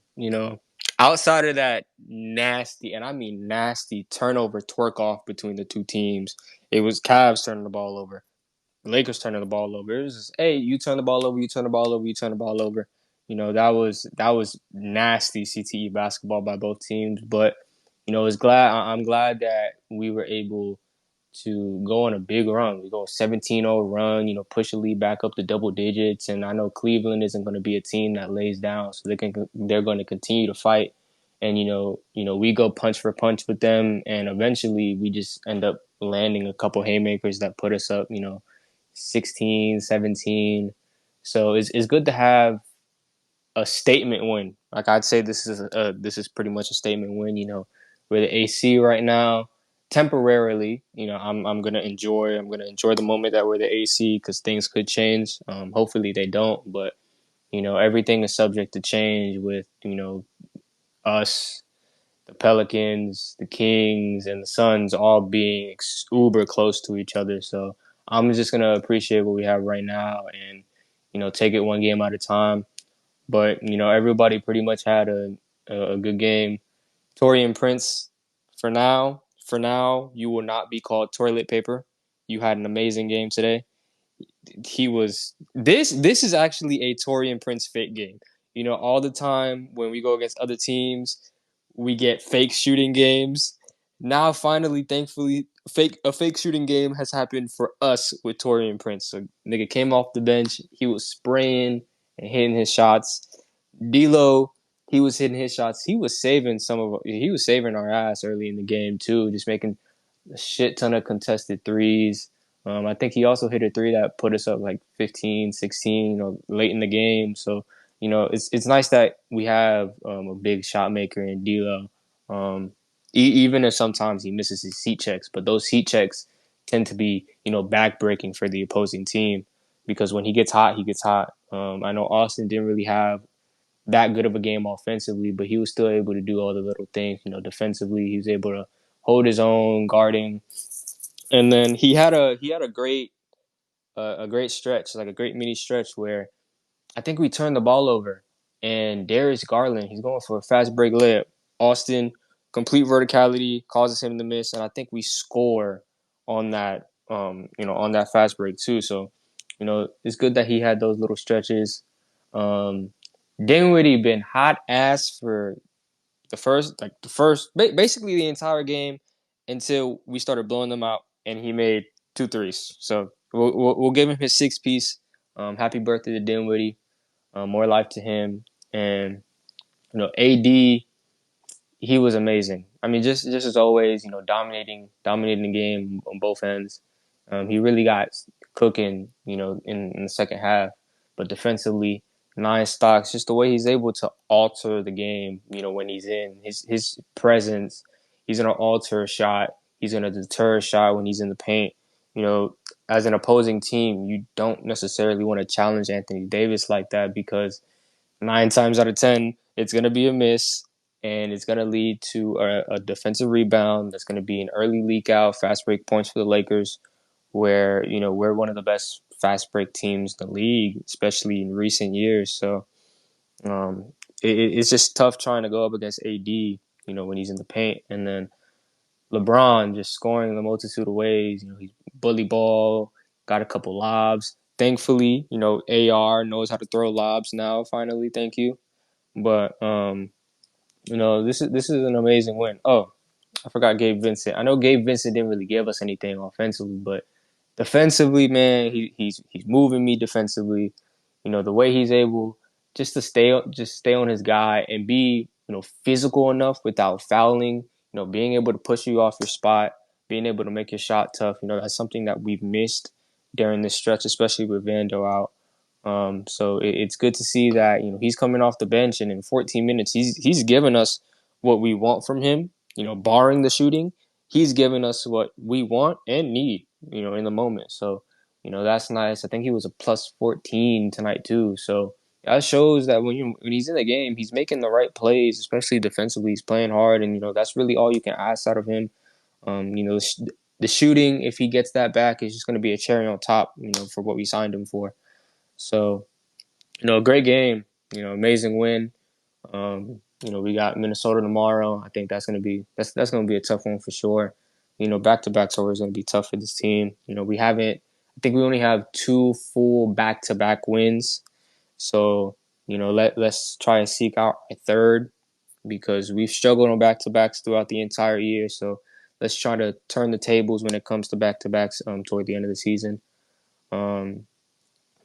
Outside of that nasty, and I mean nasty, turnover twerk off between the two teams, it was Cavs turning the ball over, the Lakers turning the ball over. It was just, hey, you turn the ball over, you turn the ball over, you turn the ball over. That was nasty CTE basketball by both teams. But I'm glad that we were able to go on a big run. We go a 17-0 run, push the lead back up to double digits. And I know Cleveland isn't going to be a team that lays down, so they're going to continue to fight. And we go punch for punch with them, and eventually we just end up landing a couple haymakers that put us up, 16, 17. So it's good to have a statement win. Like I'd say this is pretty much a statement win. We're the AC right now. Temporarily, I'm gonna enjoy the moment that we're the AC, because things could change. Hopefully they don't, but everything is subject to change with us, the Pelicans, the Kings, and the Suns all being uber close to each other. So I'm just gonna appreciate what we have right now and take it one game at a time. But everybody pretty much had a good game. Torian Prince, for now, you will not be called toilet paper. You had an amazing game today. He was this is actually a Torian Prince fake game. All the time when we go against other teams, we get fake shooting games. Now finally, thankfully, a fake shooting game has happened for us with Torian Prince. So nigga came off the bench, he was spraying and hitting his shots. D'Lo, he was hitting his shots. He was saving our ass early in the game too, just making a shit ton of contested threes. I think he also hit a three that put us up like 15, 16, late in the game. So, it's nice that we have a big shot maker in D'Lo. Even if sometimes he misses his heat checks, but those heat checks tend to be, back-breaking for the opposing team, because when he gets hot, he gets hot. I know Austin didn't really have that good of a game offensively, but he was still able to do all the little things. Defensively, he was able to hold his own, guarding, and then he had a great stretch, like a great mini stretch where I think we turned the ball over, and Darius Garland, he's going for a fast break layup. Austin, complete verticality, causes him to miss, and I think we score on that, on that fast break too. So, it's good that he had those little stretches. Dinwiddie been hot ass for basically the entire game until we started blowing them out, and he made 2 threes. So we'll give him his 6-piece. Happy birthday to Dinwiddie. More life to him. And AD, he was amazing. I mean, just as always, dominating the game on both ends. He really got cooking, in the second half. But defensively, 9 stocks, just the way he's able to alter the game, when he's in. His presence, he's going to alter a shot. He's going to deter a shot when he's in the paint. As an opposing team, you don't necessarily want to challenge Anthony Davis like that, because 9 times out of 10, it's going to be a miss, and it's going to lead to a defensive rebound. That's going to be an early leak out, fast break points for the Lakers, where, we're one of the best fast break teams in the league, especially in recent years. So it's just tough trying to go up against AD, when he's in the paint. And then LeBron just scoring in a multitude of ways. He's bully ball, got a couple lobs. Thankfully, AR knows how to throw lobs now. Finally, thank you. But this is an amazing win. Oh, I forgot Gabe Vincent. I know Gabe Vincent didn't really give us anything offensively, but defensively, man, he's moving me defensively. The way he's able just to stay on his guy and be physical enough without fouling. Being able to push you off your spot. being able to make your shot tough. That's something that we've missed during this stretch, especially with Vando out. So it's good to see that he's coming off the bench, and in 14 minutes he's given us what we want from him. Barring the shooting, he's given us what we want and need. In the moment. So that's nice. I think he was a plus 14 tonight too. So that shows that when he's in the game, he's making the right plays, especially defensively. He's playing hard, and that's really all you can ask out of him. The shooting, if he gets that back, is just going to be a cherry on top. For what we signed him for. So, great game. Amazing win. We got Minnesota tomorrow. I think that's gonna be a tough one for sure. Back-to-backs always gonna be tough for this team. I think we only have 2 full back-to-back wins. So, let's try and seek out a third because we've struggled on back-to-backs throughout the entire year. So let's try to turn the tables when it comes to back-to-backs toward the end of the season.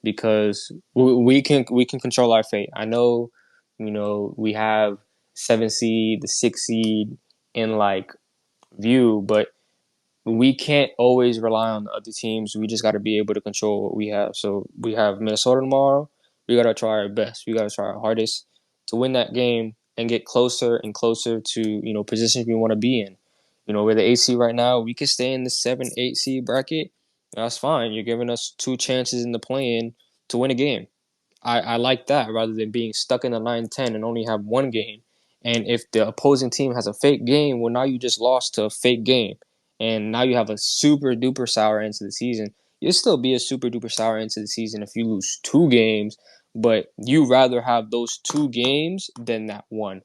Because we can control our fate. I know, we have 7 seed, the 6 seed in view, but we can't always rely on the other teams. We just got to be able to control what we have. So we have Minnesota tomorrow. We got to try our best. We got to try our hardest to win that game and get closer and closer to positions we want to be in. We're the 8 seed right now. We could stay in the 7-8 seed bracket. That's fine. You're giving us 2 chances in the play-in to win a game. I like that rather than being stuck in the 9-10 and only have 1 game. And if the opposing team has a fake game, well, now you just lost to a fake game. And now you have a super duper sour end to the season. You'll still be a super duper sour end to the season if you lose 2 games, but you rather have those 2 games than that 1.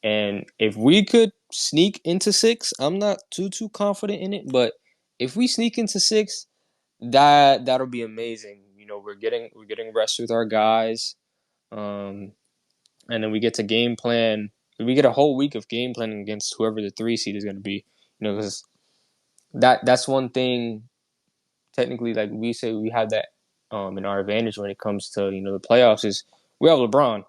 And if we could sneak into 6, I'm not too confident in it, but if we sneak into 6, that'll be amazing. We're getting rest with our guys, and then we get to game plan. We get a whole week of game planning against whoever the 3 seed is going to be. Because that's one thing. Technically, like we say, we have that in our advantage when it comes to the playoffs. Is we have LeBron.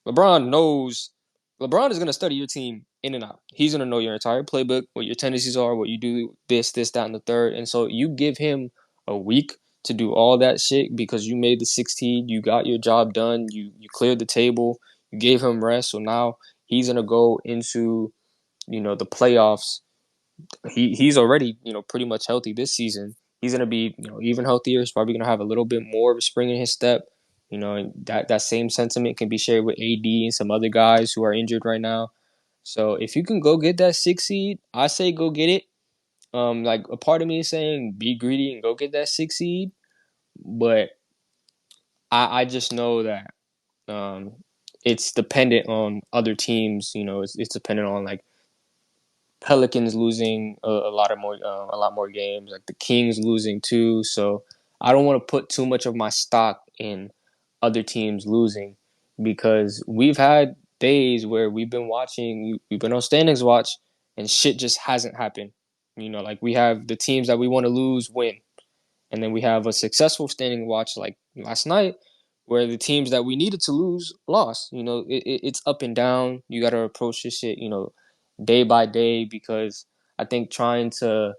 LeBron is going to study your team in and out. He's going to know your entire playbook, what your tendencies are, what you do, this, that, and the third. And so you give him a week to do all that shit because you made the 16. You got your job done. You cleared the table. You gave him rest. So now he's going to go into the playoffs. He's already pretty much healthy this season. He's going to be even healthier. He's probably going to have a little bit more of a spring in his step. And that same sentiment can be shared with AD and some other guys who are injured right now. So if you can go get that 6 seed, I say go get it. Like a part of me is saying be greedy and go get that 6 seed, but I just know that it's dependent on other teams. It's dependent on like Pelicans losing a lot more games, like the Kings losing too. So I don't want to put too much of my stock in other teams losing because we've had days where we've been on standings watch and shit just hasn't happened. Like we have the teams that we want to lose win, and then we have a successful standing watch like last night where the teams that we needed to lose lost. It's up and down. You got to approach this shit, day by day because I think trying to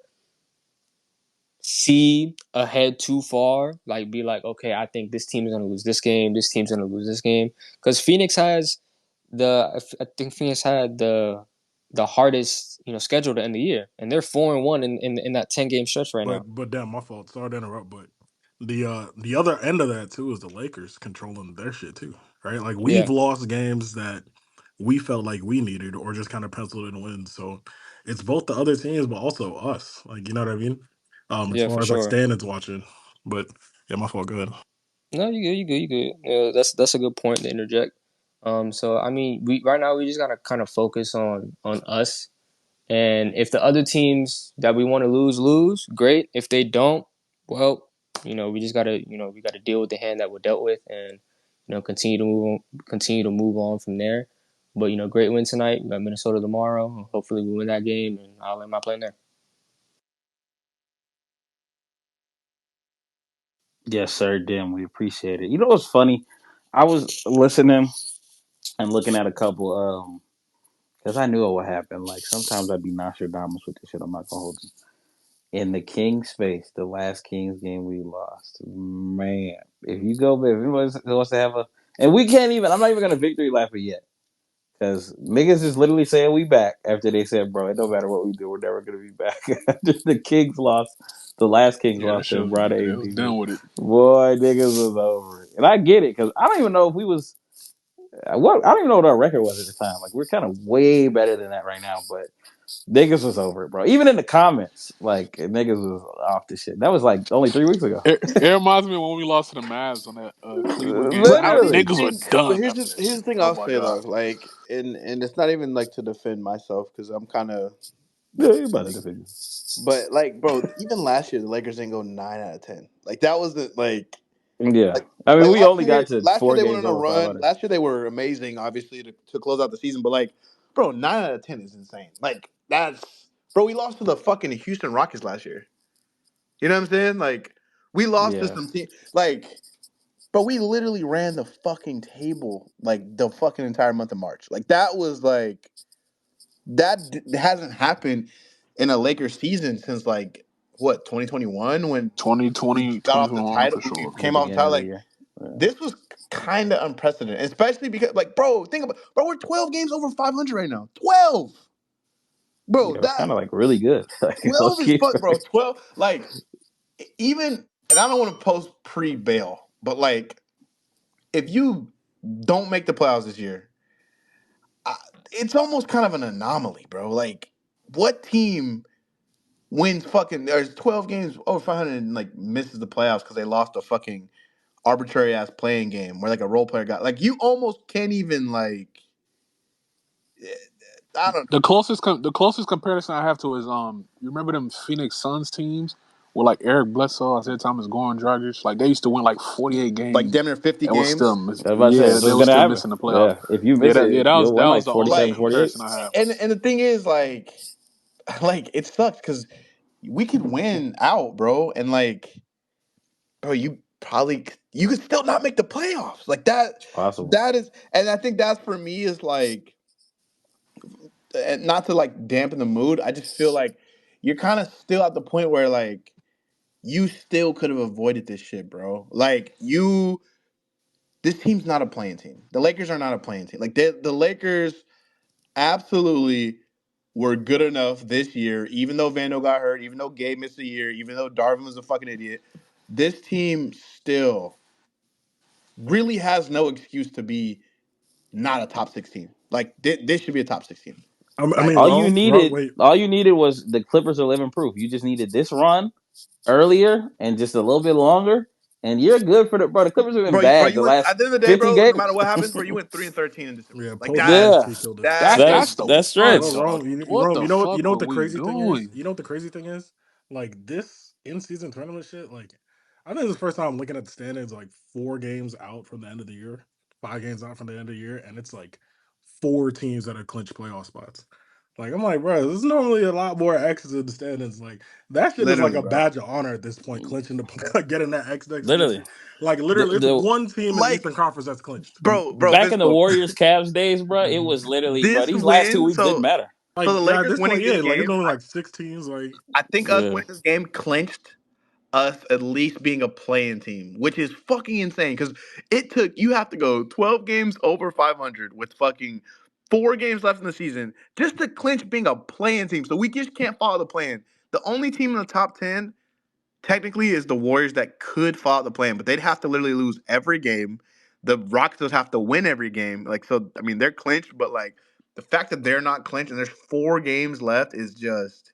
see ahead too far, like be like, okay, I think this team is gonna lose this game, this team's gonna lose this game, because I think Phoenix had the hardest schedule to end the year, and they're 4-1 in that 10-game stretch right now. But damn, my fault. Sorry to interrupt, but the other end of that too is the Lakers controlling their shit too, right? Like we've Yeah, lost games that we felt like we needed or just kind of penciled in wins. So it's both the other teams, but also us. Like you know what I mean? As yeah, far for as like sure. standards watching, but yeah, my fault. Good. No, you good. Yeah, that's a good point to interject. So I mean, we right now we just gotta kind of focus on us. And if the other teams that we want to lose, great. If they don't, well, we just gotta, we gotta deal with the hand that we're dealt with, and continue to move on from there. But great win tonight. We got Minnesota tomorrow. Hopefully, we win that game, and I'll end my play there. Yes, sir. Damn, we appreciate it. You know what's funny? I was listening and looking at a couple because I knew it would happen. Like sometimes I'd be Nostradamus with this shit. I'm not gonna hold you. In the Kings space, the last Kings game we lost, man. If you go, if anyone wants to have a, and we can't even. I'm not even gonna victory lap it yet. Because niggas is literally saying we back after they said, bro, it don't matter what we do, we're never gonna be back. After the Kings lost, the last Kings Yeah, that lost shit to was, Brad they AD. was done with it. Boy, niggas was over it. And I get it, because I don't even know if we was what I don't even know what our record was at the time. Like we're kind of way better than that right now, but niggas was over it, bro. Even in the comments, like niggas was off the shit. That was like only 3 weeks ago. It reminds me of when we lost to the Mavs on that Cleveland game But winner. I do Literally. Niggas were think, but done after that here's the shit. thing Oh I'll my say though, god. like, and it's not even like to defend myself because I'm kind of Yeah, you about to like, defend you. but like, bro, even last year the Lakers didn't go 9 out of 10. Like that wasn't Yeah. like I mean, like we only got to last year 4 they went games on a over run. 500. Last year they were amazing, obviously to close out the season. But like, bro, 9 out of 10 is insane. Like that's bro. We lost to the fucking Houston Rockets last year. You know what I'm saying? Like we lost to Yeah. some team. Like, bro, we literally ran the fucking table like the fucking entire month of March. Like that was like hasn't happened in a Lakers season since like what 2021 when 2020, got off the 2021 title. for We sure. The came off the beginning title. of the Like year. Yeah. this was kind of unprecedented, especially because like, bro, think about, bro, we're 12 games over 500 right now. 12, bro. Yeah, it's That kind of like really good. Like, 12 is low-key. fuck, bro. 12, like even, and I don't want to post pre bail, but like if you don't make the playoffs this year, I, it's almost kind of an anomaly, bro. Like what team wins fucking there's 12 games over 500 and like misses the playoffs because they lost a fucking arbitrary ass playing game where like a role player got like you almost can't even like eh, I don't The closest comparison I have to is you remember them Phoenix Suns teams with like Eric Bledsoe, Isaiah Thomas, Goran Dragic, like they used to win like 48 like games damn near 50 and was still games. I was about to say, yeah, that's they what's were gonna still happen. missing the playoffs. Yeah. If you Yeah, miss it, that you'll win was like the only 47, Like 48. comparison I have. and the thing is like it sucks because we could win out, bro, and like bro, you could still not make the playoffs like that. It's possible. That is, and I think that's for me is like, and not to like dampen the mood. I just feel like you're kind of still at the point where like you still could have avoided this shit, bro. Like this team's not a playing team. The Lakers are not a playing team. Like the Lakers absolutely were good enough this year, even though Vando got hurt, even though Gabe missed a year, even though Darvin was a fucking idiot. This team still really has no excuse to be not a top 16. Like this should be a top 16. I Like mean, wait. All you needed was the Clippers are living proof. You just needed this run earlier and just a little bit longer, and you're good for the bro. The Clippers have been bro, bad you the went last at the end of the day, 50 bro. No games. matter what happens, bro, you went 3-13 in December. Yeah, Like post that, Yeah, MSG killed it. that That's is the that's one, Bro, stretch. dog. What Rome, the you fuck know were what the we crazy thing is? doing? You know what the crazy thing is? Like this in season tournament shit, like I think it's the first time I'm looking at the standings like 4 games out from the end of the year, 5 games out from the end of the year, and it's like 4 teams that are clinched playoff spots. Like I'm like, bro, there's normally a lot more X's in the standings. Like that shit is like literally, a bro. badge of honor at this point, clinching the getting that X next to Literally, you. Like the literally, it's the one team in the Like, Eastern Conference that's clinched. bro, back in the Vince, Warriors Cavs days, bro, it was literally, bro. this These last two win. weeks didn't So matter. so Like the yeah, at Lakers this point, winning this yeah, like it's game. only like 6 teams. Like I think us Yeah, winning this game clinched us at least being a playing team, which is fucking insane. Because it took you have to go 12 games over 500 with fucking 4 games left in the season just to clinch being a playing team. So we just can't follow the plan. The only team in the top 10 technically is the Warriors that could follow the plan, but they'd have to literally lose every game. The Rockets would have to win every game. Like so, I mean, they're clinched, but like the fact that they're not clinched and there's 4 games left is just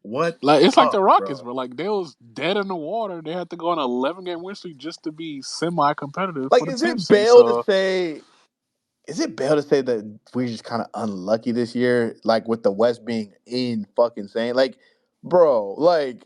what the Like it's like the fuck, Rockets, bro. bro. Like they was dead in the water. They had to go on an 11 game win streak just to be semi-competitive Like, for the is 10th it seed. bail to So say? Is it bail to say that we're just kind of unlucky this year? Like with the West being in fucking insane. Like, bro. Like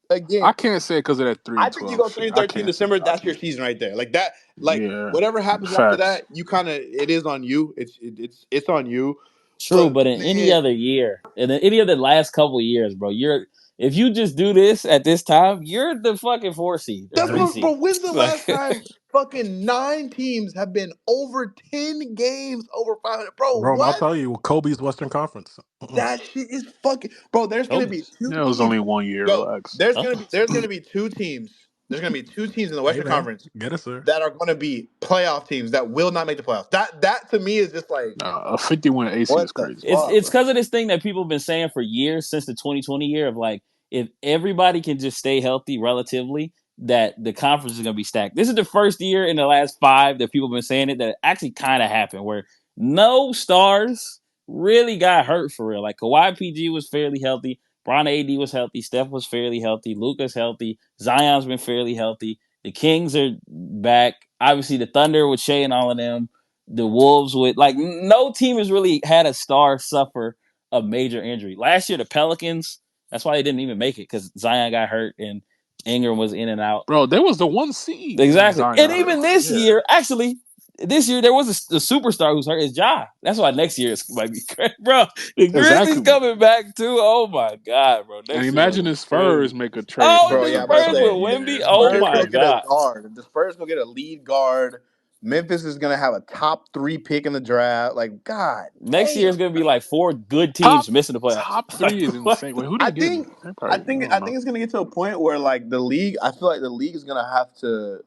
again, I can't say because of that 3 I and think you 12 go shit. three and I thirteen can't say. December. I That's your can't. season right there. Like that. Like Yeah, whatever happens after facts. that, you kind of it is on you. It's on you. true. But But in any man, other year, and in any other last couple years, bro, you're if you just do this at this time, you're the fucking 4 seed or that's yeah, 3 what, seed. bro. When's the Like, last time? fucking 9 teams have been over 10 games over 500. Bro, Bro, I'll what? tell you, Kobe's Western Conference. That shit is fucking. Bro, there's gonna be Kobe's. two Yeah, it was teams. only 1 year. Yo, Relax. Oh, there's gonna be two teams. There's gonna be two teams in the Hey Western man, Conference get it, sir. that are gonna be playoff teams that will not make the playoffs. That to me is just like, A 50-win AC is what the crazy. it's fuck, it's bro? because of this thing that people have been saying for years since the 2020 year of like if everybody can just stay healthy relatively, that the conference is going to be stacked. This is the first year in the last 5 that people have been saying it that actually kind of happened where no stars really got hurt for real. Like Kawhi PG was fairly healthy, Bron AD was healthy, Steph was fairly healthy, Luka's healthy, Zion's been fairly healthy. The Kings are back. Obviously, the Thunder with Shea and all of them, the Wolves with like no team has really had a star suffer a major injury. Last year, the Pelicans, that's why they didn't even make it because Zion got hurt and Ingram was in and out. Bro, they was the 1 seed and Exactly. Zion And hurt. even this Yeah, year, actually, this year there was a superstar who's hurt. It's Ja. That's why next year it's might be crazy, bro. The Grizzlies exactly. coming back too. Oh my god, bro. And Next year gonna imagine be the crazy. Spurs make a trade Oh, Bro, and for the yeah, I'm about to Spurs with say, somebody. Yeah, Wemby. it's the gonna be Oh Spurs my go crazy. get a god. guard. The Spurs go get a lead guard. Memphis is gonna have a top 3 pick in the draft. Like, god Next year damn. is gonna be like 4 good Top teams missing the playoffs. top Like three is what? insane. Wait, who I they getting? think They I probably think I I don't know. think it's gonna get to a point where like the league, I feel like the league is gonna have to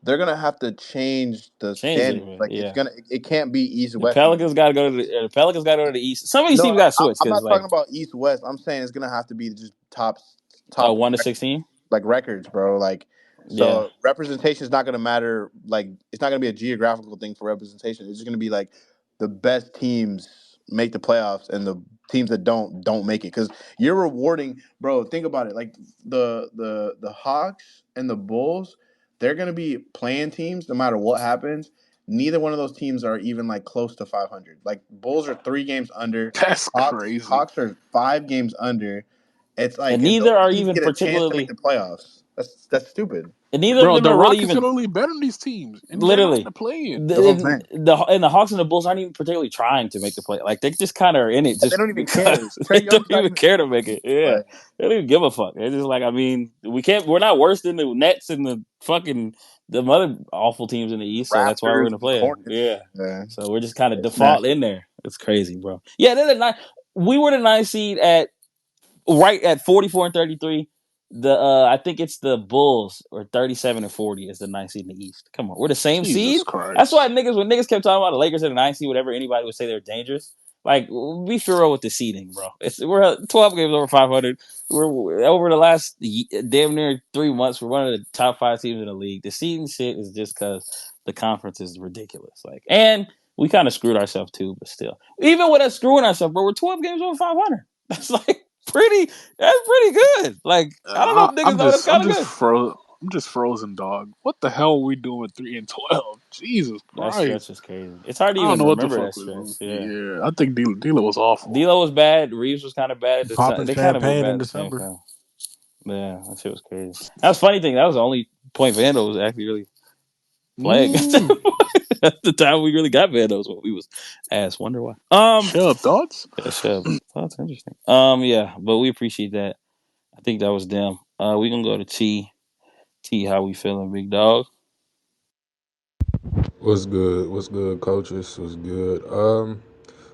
they're gonna have to change the Change standing. it, Like it's yeah. gonna it can't be East The West anymore. Pelicans got to go to the Pelicans got to go to the East. Some of these No, teams got to switch I'm because not like talking about East West. I'm saying it's gonna have to be just a top 1 to 16. like records, bro. Like, Yeah, so representation is not going to matter. Like, it's not going to be a geographical thing for representation. It's just going to be like the best teams make the playoffs and the teams that don't make it because you're rewarding, bro. Think about it. Like the Hawks and the Bulls, they're going to be playing teams no matter what happens. Neither one of those teams are even like close to 500. Like Bulls are 3 games under. That's Hawks crazy. Hawks are 5 games under. It's and like if neither those are teams even get a chance to make particularly, the playoffs, that's stupid. and neither of Bro, them the are really Rockets are even literally better than these teams, and they're not in the literally. play-in. That's what I'm The, saying. and the Hawks and the Bulls aren't even particularly trying to make the play. Like they just kind of are in it They just don't even care. because Trey they don't Young's not even even care to playing. make it. Yeah, Like, they don't even give a fuck. They're just like, I mean, we can't. We're not worse than the Nets and the fucking the other awful teams in the East, so that's why we're Raptors gonna and play it. Hornets. Yeah, Yeah, so we're just kind of it's default nasty. in there. It's crazy, bro. Yeah, they're the nine. We were the 9 seed at right at 44-33. The I think it's the Bulls or 37-40 is the 9 seed in the East. Come on, we're the same Jesus seed. That's why Christ. when niggas kept talking about the Lakers and the 9 seed, whatever anybody would say they're dangerous. Like be thorough with the seeding, bro. We're 12 games over 500. We're over the last damn near 3 months. We're one of the top 5 teams in the league. The seeding shit is just because the conference is ridiculous. Like, and we kind of screwed ourselves too, but still, even with us screwing ourselves, bro, we're 12 games over 500. That's like pretty. That's pretty good. Like I don't know if niggas know that's kind of good. I'm just frozen, dog. What the hell are we doing with 3-12? Jesus That stretch Christ. is crazy. It's hard to I don't even know what the remember fuck that was stretch. going. Yeah, Yeah, I think D'Lo was awful. D'Lo was bad. Reeves was kind of bad at the time. Popping They kind of were champagne bad in at the same December. time. Yeah, that shit was crazy. That was funny thing. That was the only point Vando was actually really playing. Mm. At the time we really got Vandos when we was ass. Wonder why. Chubb, thoughts? Yeah, sure. Oh, that's interesting. Yeah, but we appreciate that. I think that was them. We gonna go to T. T, how we feeling, big dog? What's good? What's good, coaches? What's good?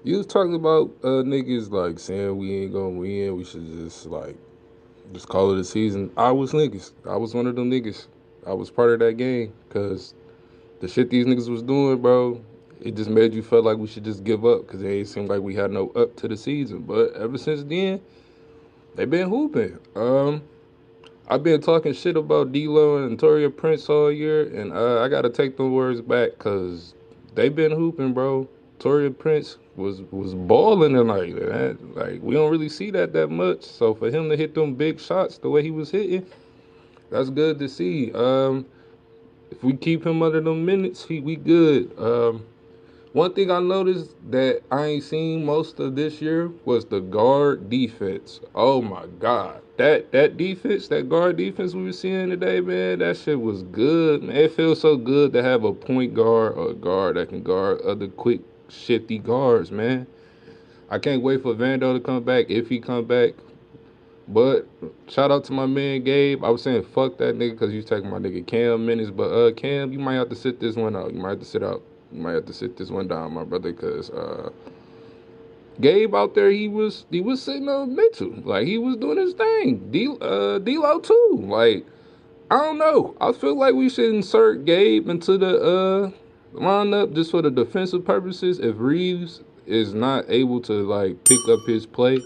You was talking about niggas like saying we ain't gonna win. We should just call it a season. I was niggas. I was one of them niggas. I was part of that game because the shit these niggas was doing, bro. It just made you feel like we should just give up because it ain't seemed like we had no up to the season. But ever since then, they been hooping. I've been talking shit about D-Lo and Toria Prince all year, and I gotta take them words back because they been hooping, bro. Toria Prince was balling tonight. Man. Like we don't really see that much. So for him to hit them big shots the way he was hitting, that's good to see. If we keep him under them minutes, we good. One thing I noticed that I ain't seen most of this year was the guard defense. Oh my God. That defense, that guard defense we were seeing today, man, that shit was good. Man, it feels so good to have a point guard or a guard that can guard other quick, shifty guards, man. I can't wait for Vando to come back. If he come back, But shout out to my man Gabe. I was saying fuck that nigga because you taking my nigga Cam minutes. But Cam, you might have to sit this one out. You might have to sit out. You might have to sit this one down, my brother, because Gabe out there, he was sitting on Mitchell. Like he was doing his thing. D'Lo too. Like I don't know. I feel like we should insert Gabe into the lineup just for the defensive purposes. If Reeves is not able to like pick up his play,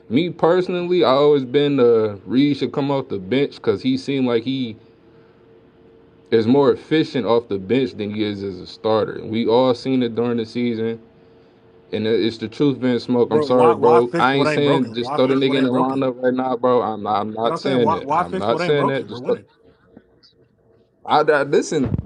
me personally, I always been Reeves should come off the bench because he seemed like he is more efficient off the bench than he is as a starter. We all seen it during the season. And it's the truth being smoked. I'm Bro, sorry, why bro. fix I what ain't ain't saying broken? just Why throw the fix what nigga in ain't the broken? lineup right now, bro. I'm But not I'm saying, saying why that. why I'm fix not what ain't saying broken? that. We're Just winning. listen.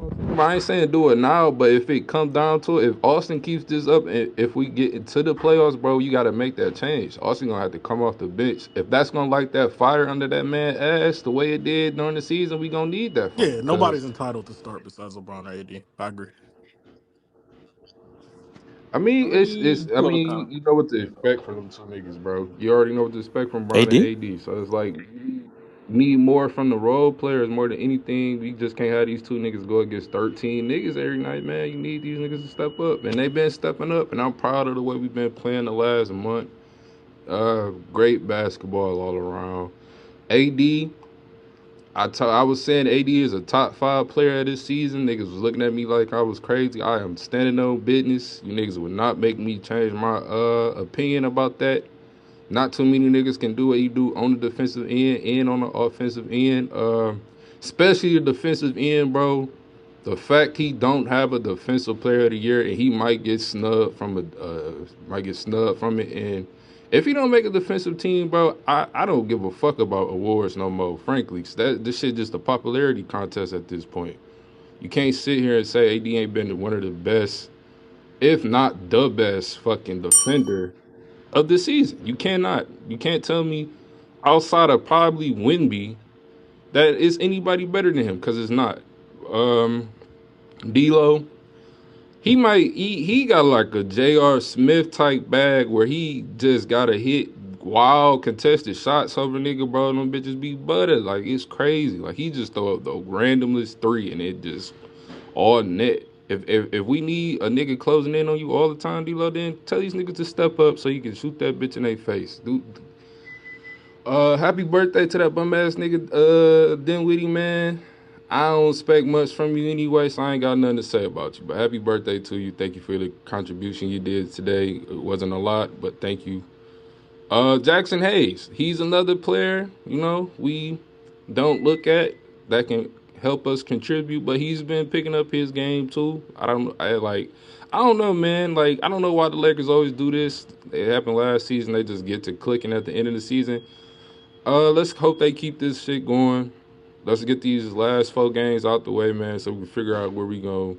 I ain't saying do it now, but if it comes down to it, if Austin keeps this up, and if we get into the playoffs, bro, you got to make that change. Austin gonna have to come off the bench. If that's gonna light that fire under that man ass the way it did during the season, we gonna need that from Yeah, him. nobody's Cause entitled to start besides LeBron or AD. I agree. I I mean, it's. mean, I look, mean, you know what to expect from them two niggas, bro. You already know what to expect from Bron and AD. AD. So it's like need more from the role players more than anything. We just can't have these two niggas go against 13 niggas every night, man. You need these niggas to step up, and they've been stepping up. And I'm proud of the way we've been playing the last month. Great basketball all around. AD, I was saying AD is a top 5 player this season. Niggas was looking at me like I was crazy. I am standing on business. You niggas would not make me change my opinion about that. Not too many niggas can do what he do on the defensive end and on the offensive end. Especially the defensive end, bro. The fact he don't have a defensive player of the year and he might get snubbed from it. And if he don't make a defensive team, bro, I don't give a fuck about awards no more. Frankly, this shit just a popularity contest at this point. You can't sit here and say AD ain't been one of the best, if not the best, fucking defender of the season. You cannot. You can't tell me outside of probably Wimby that is anybody better than him because it's not. D'Lo, he got like a J.R. Smith type bag where he just gotta hit wild contested shots over nigga, bro. Them bitches be buttered. Like it's crazy. Like he just throw up the randomest three and it just all net. If we need a nigga closing in on you all the time, D-Lo, then tell these niggas to step up so you can shoot that bitch in their face. Happy birthday to that bum ass nigga, Dinwiddie, man. I don't expect much from you anyway, so I ain't got nothing to say about you. But happy birthday to you. Thank you for the contribution you did today. It wasn't a lot, but thank you. Jackson Hayes, he's another player, we don't look at that can help us contribute, but he's been picking up his game too. I don't know, man. Like, I don't know why the Lakers always do this. It happened last season. They just get to clicking at the end of the season. Let's hope they keep this shit going. Let's get these last 4 games out the way, man, so we can figure out where we go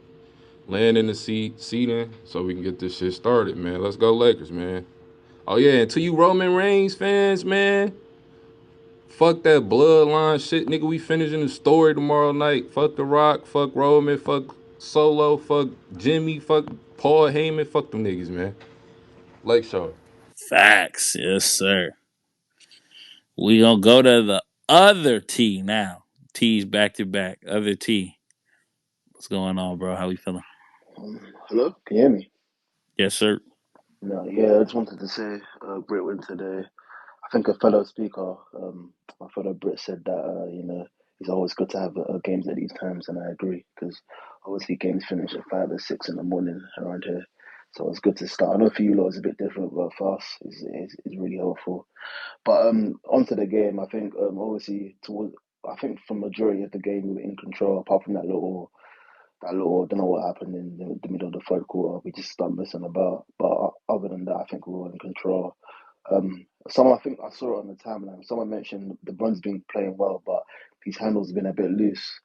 land in the seeding so we can get this shit started, man. Let's go Lakers, man. Oh yeah, and to you Roman Reigns fans, man, fuck that bloodline shit, nigga. We finishing the story tomorrow night. Fuck The Rock, fuck Roman, fuck Solo, fuck Jimmy, fuck Paul Heyman, fuck them niggas, man. Lake Show. Facts, yes, sir. We gonna go to the other T now. T's back to back. Other T. What's going on, bro? How we feeling? Hello, can you hear me? Yes, sir. No, yeah, I just wanted to say, great win today. I think a fellow speaker, my fellow Brit said that, it's always good to have games at these times, and I agree, because obviously games finish at 5 or 6 in the morning around here. So it's good to start. I know for you lot it's a bit different, but for us, it's really helpful. But onto the game, I think obviously I think for majority of the game we were in control, apart from that little, I don't know what happened in the middle of the third quarter. We just started messing about. But other than that, I think we were in control. I think I saw it on the timeline. Someone mentioned the Brun's been playing well, but his handle's been a bit loose.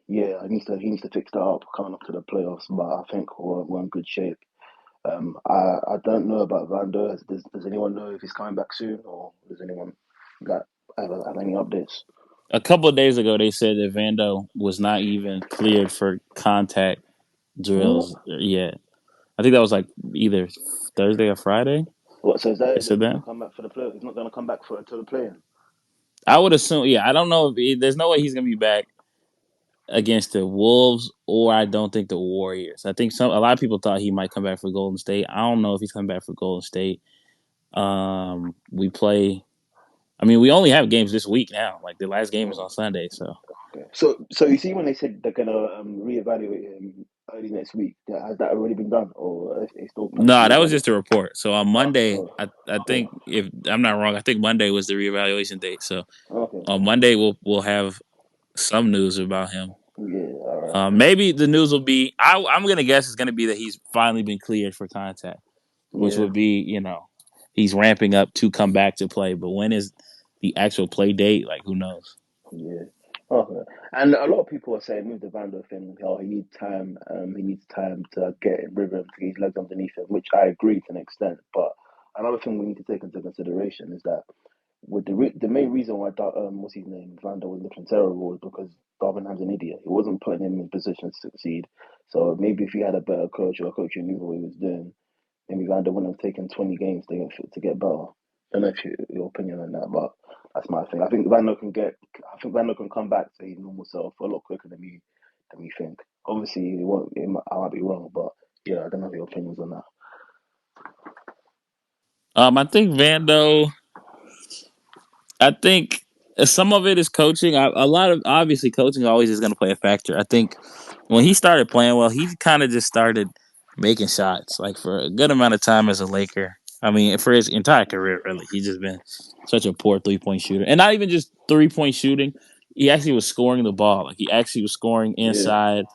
Yeah, he needs to fix that up coming up to the playoffs. But I think we're in good shape. I don't know about Vando. Does anyone know if he's coming back soon, or does anyone got have any updates? A couple of days ago, they said that Vando was not even cleared for contact What? drills yet. I think that was like either Thursday or Friday. What? So is I that said he's that. gonna come back for the play? He's not gonna come back for until the play-in. I would assume. Yeah, I don't know if there's no way he's gonna be back against the Wolves, or I don't think the Warriors. I think a lot of people thought he might come back for Golden State. I don't know if he's coming back for Golden State. We play. I mean, we only have games this week now. Like the last game is Oh, on Sunday, so okay. So you see when they said they're gonna reevaluate him early next week, has that already been done, or is it still planning to no, that was reevaluate? just a report. So on Monday, Oh, I okay, think if I'm not wrong, I think Monday was the reevaluation date. So okay, on Monday we'll have some news about him. yeah, all right, Maybe the news will be. I'm gonna guess it's gonna be that he's finally been cleared for contact, which yeah, would be he's ramping up to come back to play. But when is the actual play date? Like who knows? yeah. Okay, and a lot of people are saying with the Vando thing, oh, he needs time to get in rhythm, to get his legs underneath him, which I agree to an extent. But another thing we need to take into consideration is that with the main reason why what's his name Vando was looking terrible was because Darvinham's an idiot. He wasn't putting him in position to succeed. So maybe if he had a better coach or a coach who knew what he was doing, maybe Vando wouldn't have taken 20 games to get better. I don't know if your opinion on that, but that's my thing. I think Vando can come back to his normal self a lot quicker than we think. Obviously, I might be wrong, but yeah, I don't know your opinions on that. I think Vando. I think some of it is coaching. A lot of obviously coaching always is going to play a factor. I think when he started playing well, he kind of just started making shots like for a good amount of time as a Laker. I mean, for his entire career, really, he's just been such a poor 3 point shooter, and not even just 3 point shooting. He actually was scoring the ball. Like he actually was scoring Yeah, inside,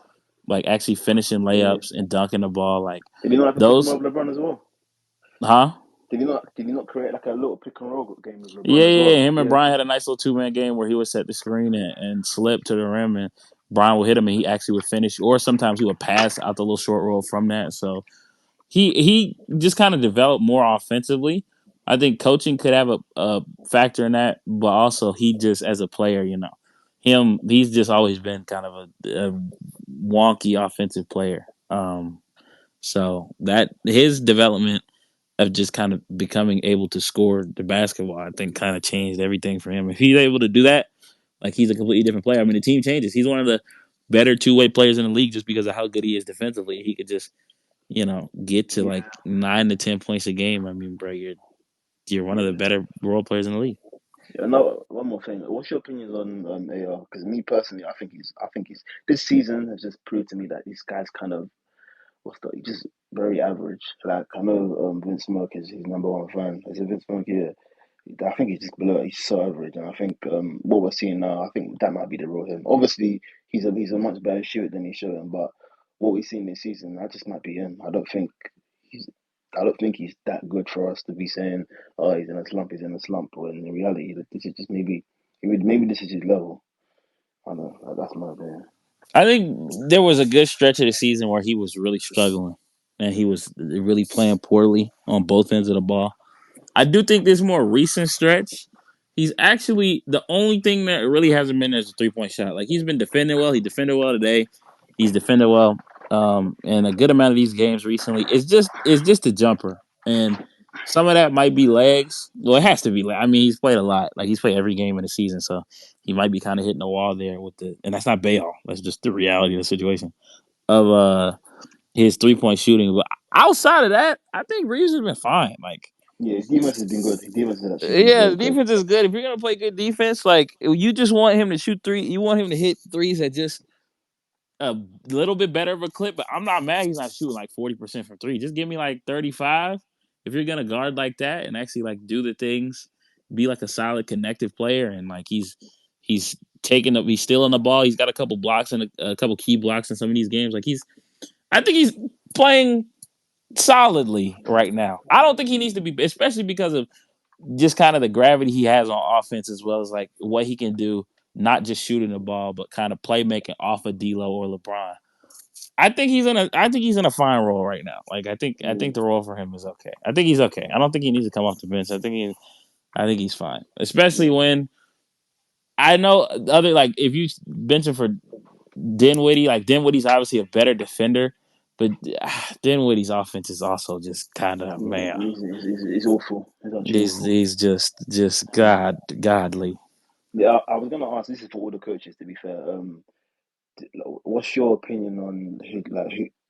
like actually finishing yeah. layups and dunking the ball. Like Did he not have a pick and those, roll with LeBron as well? huh? Did he not create like a little pick and roll game with Yeah, LeBron as yeah, yeah. well? Him and Yeah, Brian had a nice little 2 man game where he would set the screen and slip to the rim, and Brian would hit him, and he actually would finish. Or sometimes he would pass out the little short roll from that. So he just kind of developed more offensively. I think coaching could have a factor in that, but also he just as a player, he's just always been kind of a wonky offensive player. So that his development of just kind of becoming able to score the basketball, I think kind of changed everything for him. If he's able to do that, like he's a completely different player. I mean, the team changes. He's one of the better 2 way players in the league just because of how good he is defensively. He could just, get to yeah, like 9 to 10 points a game. I mean, bro, you're one of the yeah. better role players in the league. Yeah, no, one more thing. What's your opinions on AR? Because me personally, I think he's this season has just proved to me that this guy's kind of he's just very average. Like I know Vince Smoke is his number one fan. Is it Vince Smoke? Yeah. I think he's just below. He's so average, and I think what we're seeing now, I think that might be the real him. Obviously, he's a much better shooter than he's showing, but what we've seen this season, that just might be him. He's. I don't think he's that good for us to be saying, "Oh, he's in a slump. He's in a slump." When in reality, this is just maybe this is his level. I don't know. That's my opinion. I think there was a good stretch of the season where he was really struggling and he was really playing poorly on both ends of the ball. I do think this more recent stretch, he's actually the only thing that really hasn't been as a 3 point shot. Like he's been defending well. He defended well today. He's defended well. And a good amount of these games recently. It's just a jumper. And some of that might be legs. Well, it has to be. I mean, he's played a lot. Like he's played every game in the season, so he might be kind of hitting the wall there with the. And that's not bail. That's just the reality of the situation of his 3 point shooting. But outside of that, I think Reeves has been fine. Like Yeah, his defense has been good. His defense has actually been yeah, the very good. defense is good. If you're gonna play good defense, like you just want him to shoot three. You want him to hit threes at just a little bit better of a clip. But I'm not mad he's not shooting like 40% from three. Just give me like 35. If you're gonna guard like that and actually like do the things, be like a solid connective player, and like he's taking up, he's stealing the ball. He's got a couple blocks and a couple key blocks in some of these games. Like I think he's playing solidly right now. I don't think he needs to be, especially because of just kind of the gravity he has on offense as well as like what he can do, not just shooting the ball, but kind of playmaking off of D'Lo or LeBron. I think he's in a fine role right now. Like I Yeah, think the role for him is okay. I think he's okay. I don't think he needs to come off the bench. I think he's fine. Especially yeah, when I know other like if you bench him for Dinwiddie, like Dinwiddie's obviously a better defender, But Dinwiddie's offense is also just kind of Yeah, man. he's awful. He's actually awful. He's just godly. Yeah, I was gonna ask. This is for all the coaches, to be fair. What's your opinion on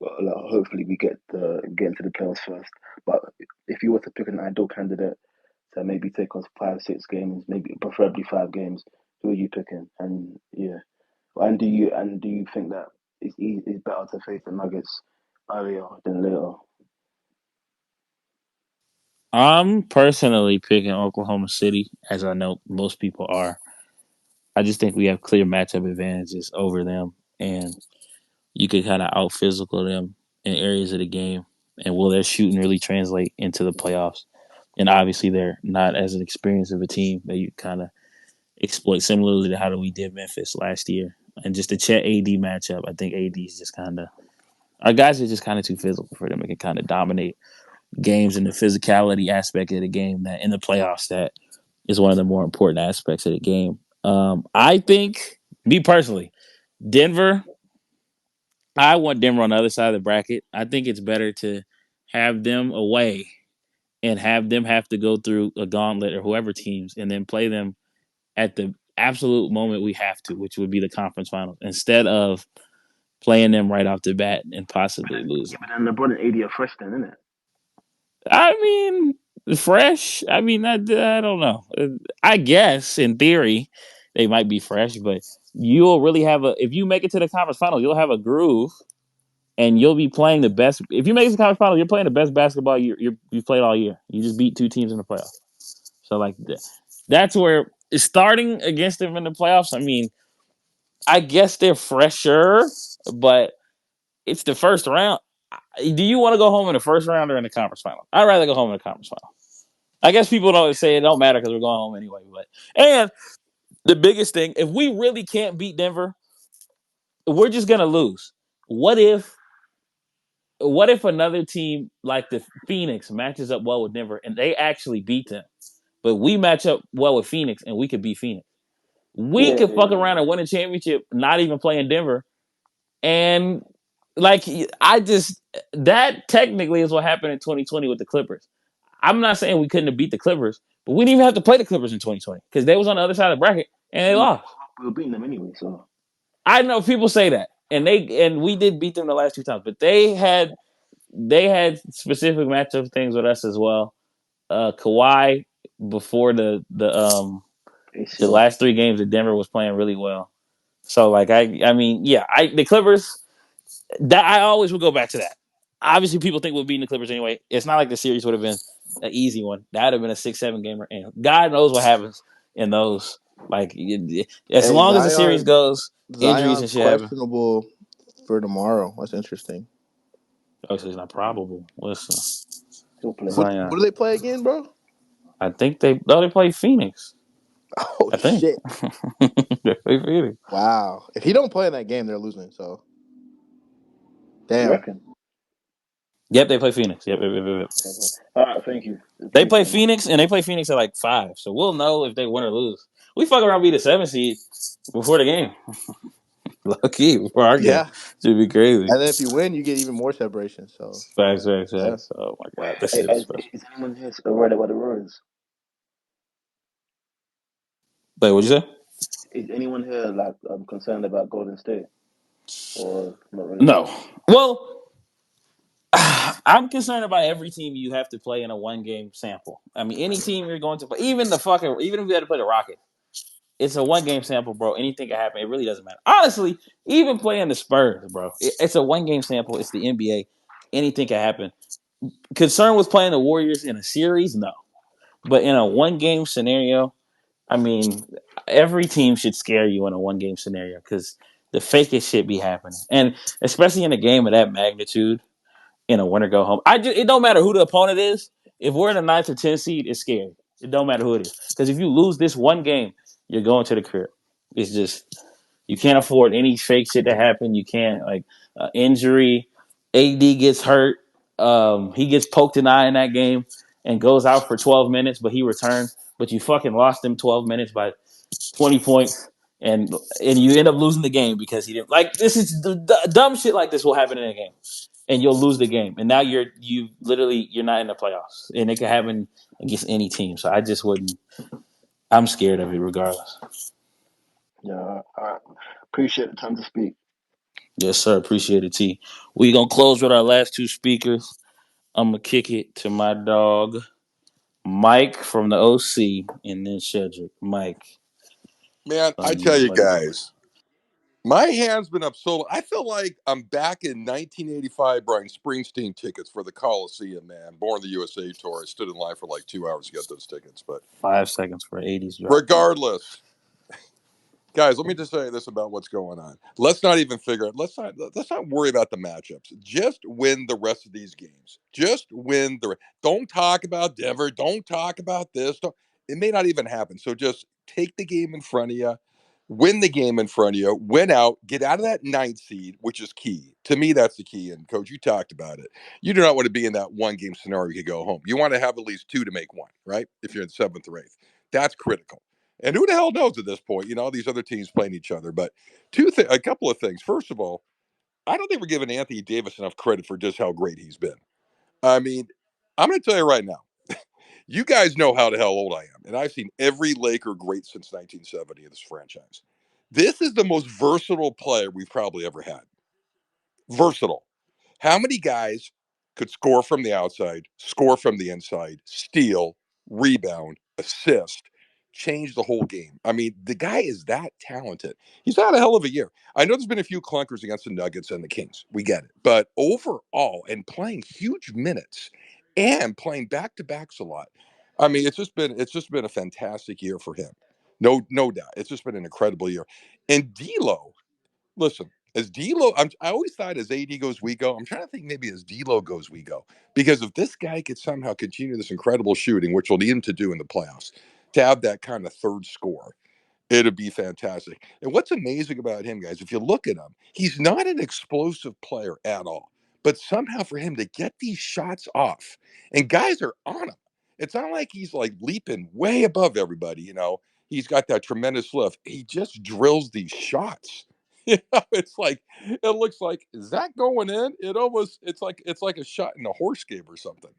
hopefully we get into the playoffs first. But if you were to pick an ideal candidate to maybe take us 5, 6 games, maybe preferably 5 games, who are you picking? And yeah, and do you think that it's better to face the Nuggets earlier than later? I'm personally picking Oklahoma City, as I know most people are. I just think we have clear matchup advantages over them, and you could kind of out physical them in areas of the game. And will their shooting really translate into the playoffs? And obviously, they're not as an experienced of a team that you kind of exploit similarly to how we did Memphis last year. And just the Chet AD matchup, I think AD is just kind of our guys are just kind of too physical for them. It can kind of dominate games and the physicality aspect of the game that in the playoffs that is one of the more important aspects of the game. I think, me personally, Denver. I want Denver on the other side of the bracket. I think it's better to have them away and have them have to go through a gauntlet or whoever teams and then play them at the absolute moment we have to, which would be the conference finals, instead of playing them right off the bat and possibly Yeah, losing. but then LeBron and AD are fresh then, isn't it? I mean, fresh. I mean, I don't know. I guess in theory they might be fresh, but you'll really have a if you make it to the conference final, you'll have a groove, and you'll be playing the best. If you make it to the conference final, you're playing the best basketball you've played all year. You just beat two teams in the playoffs, so like that's where starting against them in the playoffs. I mean, I guess they're fresher, but it's the first round. Do you want to go home in the first round or in the conference final? I'd rather go home in the conference final. I guess people don't say it don't matter because we're going home anyway. But and the biggest thing, if we really can't beat Denver, we're just gonna lose. What if another team like the Phoenix matches up well with Denver and they actually beat them, but we match up well with Phoenix and we could beat Phoenix. We Yeah, could fuck around and win a championship, not even playing Denver, and like I just that technically is what happened in 2020 with the Clippers. I'm not saying we couldn't have beat the Clippers, but we didn't even have to play the Clippers in 2020 because they was on the other side of the bracket and they yeah, lost. we were beating them anyway. So I know people say that, and we did beat them the last two times, but they had specific matchup things with us as well. Kawhi before the ACL. last three games that Denver was playing really well. So like I mean yeah the Clippers that I always would go back to that. Obviously, people think we're beating the Clippers anyway. It's not like the series would have been an easy one. That would have been a 6-7 gamer, and God knows what happens in those. Like, as Hey, long as the series goes, injuries and Zion's shit happen. questionable for tomorrow. That's interesting. Oh, so it's not probable. Listen, He'll play. What Zion. do they play again, bro? I think they play Phoenix. Oh I think shit! they play Phoenix. Wow. If he don't play in that game, they're losing. So You damn. reckon? Yep, they play Phoenix. Yep. Okay, well, all right, thank you. They play Appreciate that. Phoenix, and they play Phoenix at like 5. So we'll know if they win or lose. We fuck around be the 7 seed before the game. Low key before our game. Yeah. Should be crazy. And then if you win, you get even more separation. So yeah. Facts. Oh my god, this Hey, shit is special. is anyone here worried about the Royals? Wait, what'd you say? Is anyone here concerned about Golden State or not really No. sure? Well, I'm concerned about every team you have to play in a 1 game sample. I mean, any team you're going to play, even if you had to play the Rockets, it's a 1 game sample, bro. Anything can happen. It really doesn't matter. Honestly, even playing the Spurs, bro, it's a 1 game sample. It's the NBA. Anything can happen. Concern with playing the Warriors in a series, no. But in a 1 game scenario, I mean, every team should scare you in a 1 game scenario because the fakest shit be happening, and especially in a game of that magnitude, in a winner go home. It don't matter who the opponent is. If we're in a 9th or 10th seed, it's scary. It don't matter who it is because if you lose this 1 game, you're going to the crib. It's just you can't afford any fake shit to happen. You can't like injury. AD gets hurt. He gets poked in the eye in that game and goes out for 12 minutes, but he returns. But you fucking lost him 12 minutes by 20 points, and you end up losing the game because he didn't. Like this is dumb shit like this will happen in a game. and you'll lose the game. And now you're not in the playoffs, and it can happen against any team. So I just wouldn't. I'm scared of it regardless. Yeah, I appreciate the time to speak. Yes, sir. Appreciate it, T. We gonna close with our last two speakers. I'm gonna kick it to my dog, Mike from the OC, and then Shedrick. Mike, Man, I on tell you, you buddy. guys, my hand's been up so. I feel like I'm back in 1985 buying Springsteen tickets for the Coliseum. Man, Born the USA tour. I stood in line for like 2 hours to get those tickets. But 5 seconds for 80s drop. regardless, guys, let me just say this about what's going on. Let's not even figure it. Let's not worry about the matchups. Just win the rest of these games. Just win the. Don't talk about Denver. Don't talk about this. It may not even happen. So just take the game in front of you. Win the game in front of you. Win out. Get out of that ninth seed, which is key. To me, that's the key. And coach, you talked about it. You do not want to be in that one game scenario. You could go home. You want to have at least two to make one, right? If you're in seventh or eighth, that's critical. And who the hell knows at this point? These other teams playing each other. But a couple of things. First of all, I don't think we're giving Anthony Davis enough credit for just how great he's been. I mean, I'm going to tell you right now, you guys know how the hell old I am, and I've seen every Laker great since 1970 of this franchise. This is the most versatile player we've probably ever had. Versatile. How many guys could score from the outside, score from the inside, steal, rebound, assist, change the whole game? I mean, the guy is that talented. He's had a hell of a year. I know there's been a few clunkers against the Nuggets and the Kings. We get it. But overall, and playing huge minutes and playing back to backs a lot. I mean, it's just been a fantastic year for him. No doubt. It's just been an incredible year. And D'Lo, listen, as D'Lo, I always thought as AD goes, we go. I'm trying to think maybe as D'Lo goes, we go. Because if this guy could somehow continue this incredible shooting, which we'll need him to do in the playoffs, to have that kind of third score, it'd be fantastic. And what's amazing about him, guys, if you look at him, he's not an explosive player at all. But somehow for him to get these shots off, and guys are on him. It's not like he's like leaping way above everybody. He's got that tremendous lift. He just drills these shots. It's like it looks like, is that going in? It's like a shot in a horse game or something.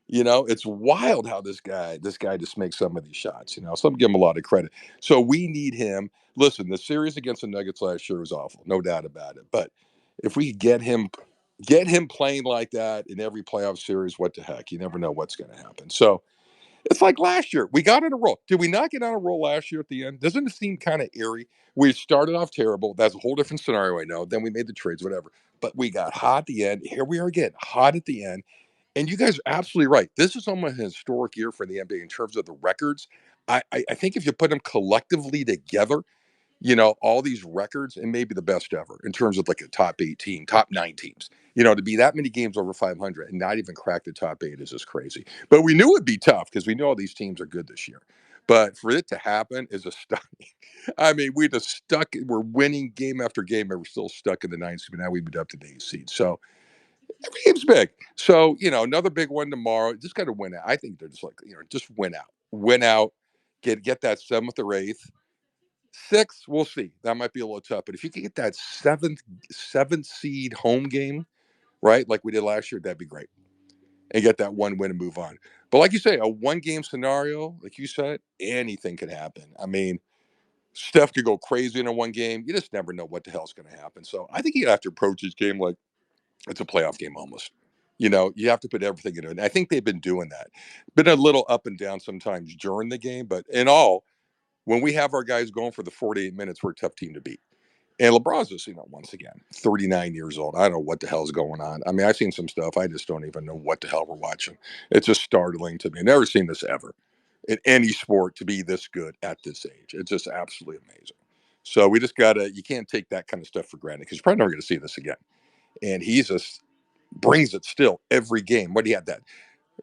It's wild how this guy just makes some of these shots. So I'm giving him a lot of credit. So we need him. Listen, the series against the Nuggets last year was awful, no doubt about it. But if we get him playing like that in every playoff series, what the heck? You never know what's going to happen. So it's like last year. We got on a roll. Did we not get on a roll last year at the end? Doesn't it seem kind of eerie? We started off terrible. That's a whole different scenario, I know. Then we made the trades, whatever. But we got hot at the end. Here we are again, hot at the end. And you guys are absolutely right. This is almost a historic year for the NBA in terms of the records. I think if you put them collectively together, all these records, and maybe the best ever in terms of like a top 18, top 9 teams. To be that many games over 500 and not even crack the top 8 is just crazy. But we knew it'd be tough because we know all these teams are good this year. But for it to happen is a stunning. I mean, we just stuck. We're winning game after game, and we're still stuck in the ninth seed. But now we moved up to the 8th seed. So every game's big. So another big one tomorrow. Just got to win out. I think they're just like just win out, get that 7th or 8th. 6, we'll see. That might be a little tough. But if you can get that seventh seed home game, right, like we did last year, that'd be great. And get that one win and move on. But like you say, a one-game scenario, like you said, anything can happen. I mean, Steph could go crazy in a one game. You just never know what the hell's going to happen. So I think you have to approach this game like it's a playoff game almost. You have to put everything into it. And I think they've been doing that. Been a little up and down sometimes during the game, but in all, when we have our guys going for the 48 minutes, we're a tough team to beat. And LeBron's just, once again, 39 years old. I don't know what the hell's going on. I mean, I've seen some stuff. I just don't even know what the hell we're watching. It's just startling to me. I've never seen this ever in any sport to be this good at this age. It's just absolutely amazing. So we just you can't take that kind of stuff for granted because you're probably never going to see this again. And he just brings it still every game. What he had that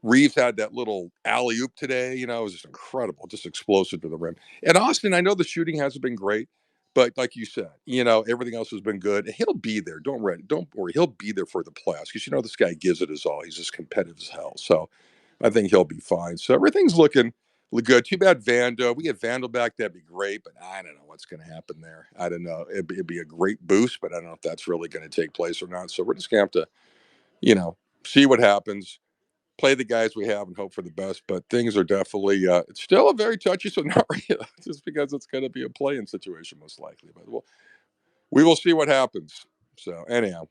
Reeves had that little alley oop today. It was just incredible, just explosive to the rim. And Austin, I know the shooting hasn't been great, but like you said, everything else has been good. He'll be there. Don't worry. He'll be there for the playoffs because this guy gives it his all. He's just competitive as hell. So I think he'll be fine. So everything's looking good. Too bad Vando. We get Vandal back. That'd be great, but I don't know what's going to happen there. I don't know. It'd be a great boost, but I don't know if that's really going to take place or not. So we're just going to have to see what happens. Play the guys we have and hope for the best. But things are definitely it's still a very touchy scenario, just because it's going to be a play-in situation most likely. But we will see what happens. So anyhow,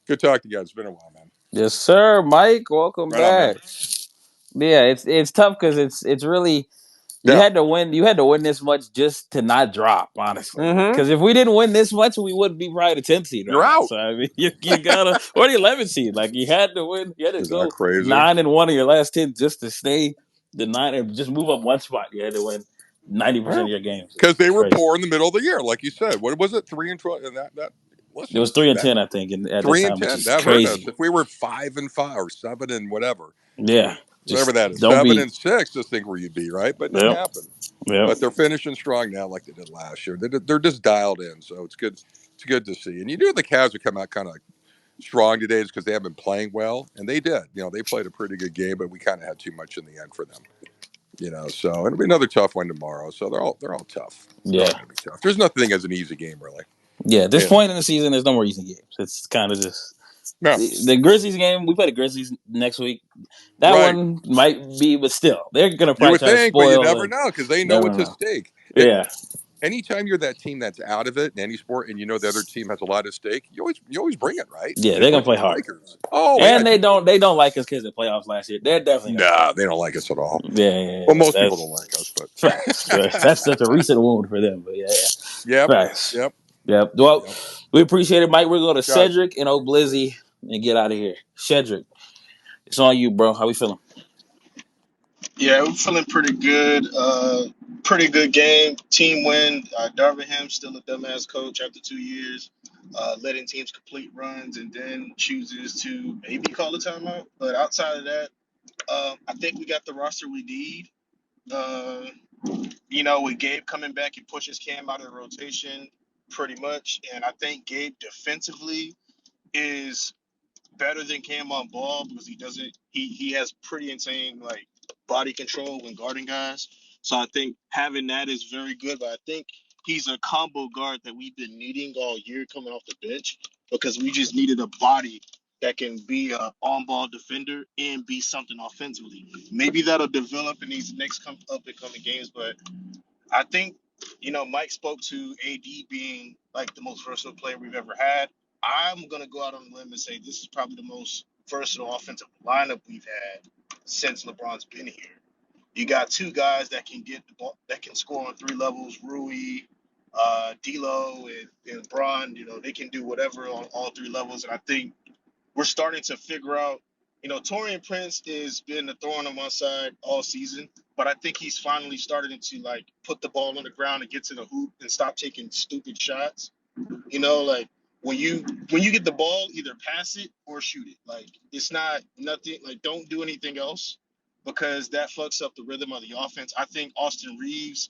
good talking to you guys. It's been a while, man. Yes, sir, Mike. Welcome Right on, man. back. Yeah, it's tough because it's really you Yeah. had to win. You had to win this much just to not drop, honestly. Mm-hmm. Because if we didn't win this much, we wouldn't be probably the 10th seed right You're now. out. So I mean, you gotta or the 11th seed. Like you had to win. You had to Is that go crazy? 9-1 of your last 10 just to stay the 9 and just move up one spot. You had to win 90% of your games. Because they It's were crazy. poor in the middle of the year, like you said. What was it? 3-12, and that. It Listen, was 3 and that 10, I think, at the three and time, which 10 is that hurt us. crazy. If we were 5-5 or 7 and whatever, Yeah, whatever just that is, don't 7 be. and 6, just think where you'd be, right? But not Yep, happen. yep. But they're finishing strong now, like they did last year. They're just dialed in, so it's good. It's good to see. And you knew the Cavs would come out kind of strong today, just because they haven't been playing well, and they did. They played a pretty good game, but we kind of had too much in the end for them. So it'll be another tough one tomorrow. So they're all tough. They're all Yeah, going to be tough. There's nothing as an easy game, really. yeah. At this Yeah. point in the season, there's no more easy games. It's kind of just No. the Grizzlies game. We play the Grizzlies next week. That Right. one might be, but still, they're gonna You probably would try to think, but you spoil never and know because they know never what's at know. stake. Yeah, Anytime you're that team that's out of it in any sport, and the other team has a lot at stake, you always bring it, right? yeah, Just they're gonna like play with the hard, Lakers. Oh yeah, and they don't like us because of the playoffs last year. They're definitely gonna play nah, hard. they don't like us at all. Yeah, yeah, Well, yeah. most people don't That's like us, facts. but That's such a recent wound for them, but yeah, yeah. yep, Facts. yep, Yep. Well, yep. we appreciate it, Mike. We're going to Guys, Cedric and Oblizzy and get out of here. Cedric, it's on you, bro. How we feeling? Yeah, we're feeling pretty good. Pretty good game. Team win. Darvin Ham still a dumbass coach after 2 years, letting teams complete runs and then chooses to maybe call a timeout. But outside of that, I think we got the roster we need. Uh, with Gabe coming back, he pushes Cam out of the rotation pretty much. And I think Gabe defensively is better than Cam on ball because he has pretty insane like body control when guarding guys. So I think having that is very good. But I think he's a combo guard that we've been needing all year coming off the bench because we just needed a body that can be a on-ball defender and be something offensively. Maybe that'll develop in these next up and coming games, but I think, Mike spoke to AD being like the most versatile player we've ever had. I'm going to go out on a limb and say this is probably the most versatile offensive lineup we've had since LeBron's been here. You got two guys that can get the ball, that can score on three levels, Rui, D'Lo, and Bron. They can do whatever on all three levels. And I think we're starting to figure out, Torian Prince has been a thorn on my side all season, but I think he's finally starting to like put the ball on the ground and get to the hoop and stop taking stupid shots. Like when you get the ball, either pass it or shoot it. Like it's not nothing. Like don't do anything else because that fucks up the rhythm of the offense. I think Austin Reeves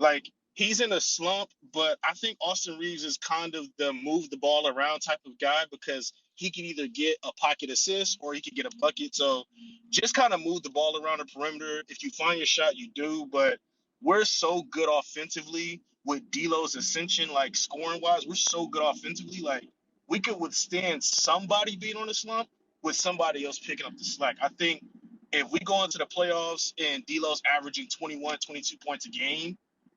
like he's in a slump, but I think Austin Reeves is kind of the move the ball around type of guy because he can either get a pocket assist or he can get a bucket. So just kind of move the ball around the perimeter. If you find your shot, you do. But we're so good offensively with D'Lo's ascension, like scoring wise, we're so good offensively. Like we could withstand somebody being on a slump with somebody else picking up the slack. I think if we go into the playoffs and D'Lo's averaging 21, 22 points a game,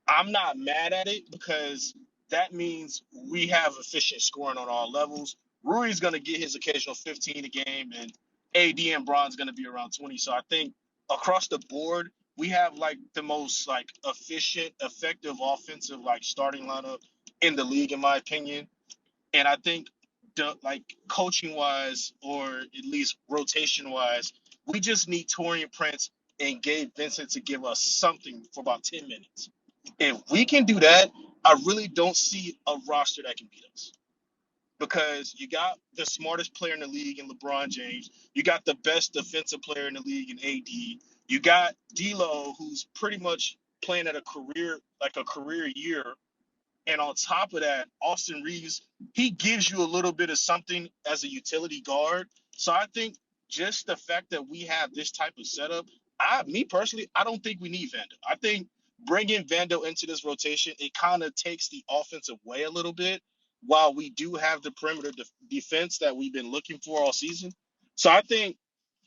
I'm not mad at it because that means we have efficient scoring on all levels. Rui's going to get his occasional 15 a game, and AD and Bron's going to be around 20. So I think across the board, we have like the most like efficient, effective offensive like starting lineup in the league, in my opinion. And I think like coaching wise, or at least rotation wise, we just need Torian Prince and Gabe Vincent to give us something for about 10 minutes. If we can do that, I really don't see a roster that can beat us because you got the smartest player in the league in LeBron James. You got the best defensive player in the league in AD. You got D'Lo, who's pretty much playing at a career year. And on top of that, Austin Reeves, he gives you a little bit of something as a utility guard. So I think just the fact that we have this type of setup, me personally, I don't think we need Vando. I think bringing Vando into this rotation, it kind of takes the offensive way a little bit while we do have the perimeter defense that we've been looking for all season. So I think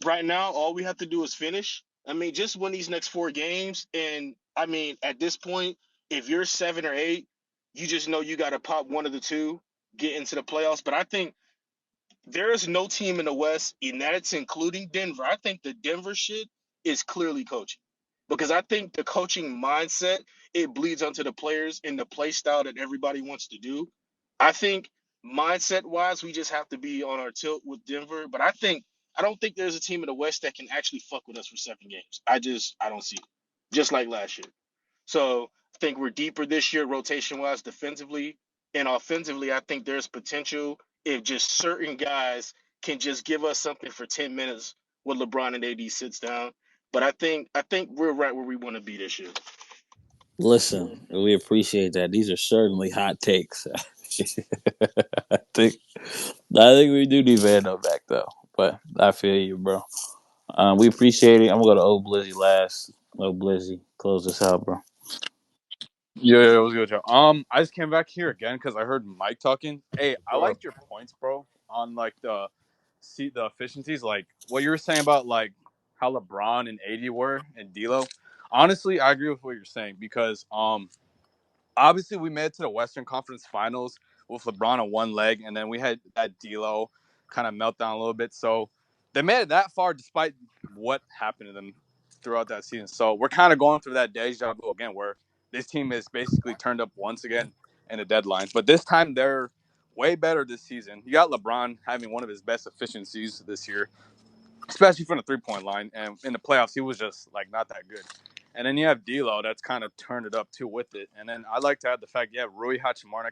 right now all we have to do is finish. I mean, just win these next 4 games, and I mean, at this point, if you're 7 or 8, you just know you got to pop one of the two, get into the playoffs. But I think there is no team in the West, and that's including Denver. I think the Denver shit is clearly coaching, because I think the coaching mindset, it bleeds onto the players and the play style that everybody wants to do. I think mindset wise, we just have to be on our tilt with Denver. But I don't think there's a team in the West that can actually fuck with us for 7 games. I don't see it. Just like last year. So I think we're deeper this year, rotation wise, defensively and offensively. I think there's potential if just certain guys can just give us something for 10 minutes when LeBron and AD sits down. But I think we're right where we want to be this year. Listen, we appreciate that. These are certainly hot takes. I think we do need Vando back though, but I feel you, bro. We appreciate it. I'm gonna go to Old Blizzy last. Old Blizzy, close this out, bro. Yeah, it was good, Joe. I just came back here again because I heard Mike talking. Hey, I liked your points, bro, on like the efficiencies, like what you were saying about like how LeBron and AD were and D'Lo. Honestly, I agree with what you're saying because obviously we made it to the Western Conference Finals with LeBron on one leg, and then we had that D'Lo kind of meltdown a little bit. So they made it that far despite what happened to them throughout that season. So we're kind of going through that deja vu again, where this team is basically turned up once again in the deadlines. But this time they're way better this season. You got LeBron having one of his best efficiencies this year, especially from the 3-point line. And in the playoffs, he was just like not that good. And then you have D'Lo that's kind of turned it up too with it. And then I like to add the fact, Rui Hachimura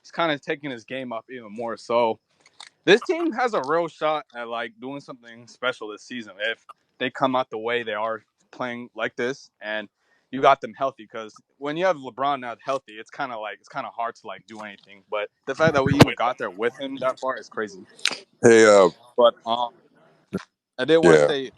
he's kind of taking his game up even more. So this team has a real shot at like doing something special this season if they come out the way they are playing like this, and you got them healthy. Because when you have LeBron not healthy, it's kind of hard to like do anything. But the fact that we even got there with him that far is crazy. Hey, But I did want to yeah. say,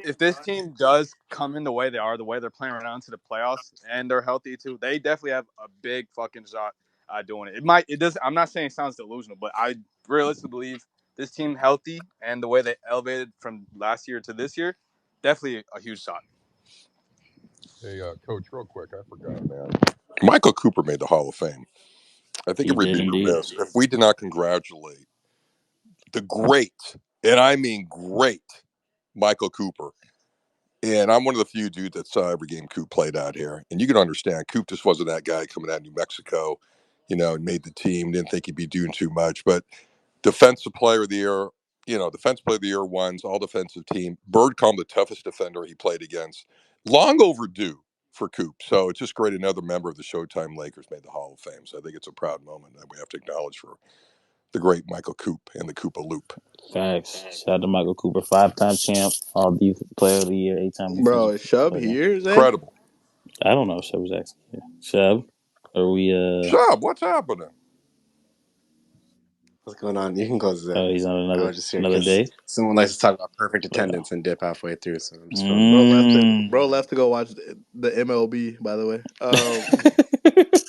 if this team does come in the way they are, the way they're playing right now into the playoffs, and they're healthy too, they definitely have a big fucking shot at doing it. It does. I'm not saying it sounds delusional, but I realistically believe this team healthy and the way they elevated from last year to this year, definitely a huge shot. Hey, Coach, real quick, I forgot, man. Michael Cooper made the Hall of Fame. I think He it would did be indeed. remiss if we did not congratulate the great, and I mean great, Michael Cooper. And I'm one of the few dudes that saw every game Coop played out here. And you can understand, Coop just wasn't that guy coming out of New Mexico, and made the team, didn't think he'd be doing too much. But defensive player of the year, defense player of the year ones, all defensive team. Bird called him the toughest defender he played against. Long overdue for Coop. So it's just great another member of the Showtime Lakers made the Hall of Fame. So I think it's a proud moment that we have to acknowledge for the great Michael Coop and the Koopa Loop. Facts. Shout out to Michael Cooper, 5-time champ, all player of the year, 8-time Bro, defensive is Shub player. here, Zay? Incredible. I don't know if Shub was actually here. Shub, are we? Shab, what's happening? What's going on? You can close it out. Oh, he's on I was just here another because day. someone likes to talk about perfect Wow. attendance and dip halfway through, so I'm just filling Bro in. left it. Bro left to go watch the MLB. By the way,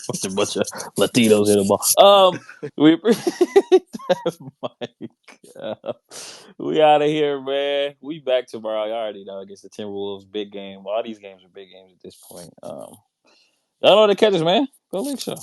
What's a bunch of Latinos in the ball. We appreciate that, Mike. We out of here, man. We back tomorrow. You already know against the Timberwolves, big game. All these games are big games at this point. Y'all know the catches, man. Go Lake Show.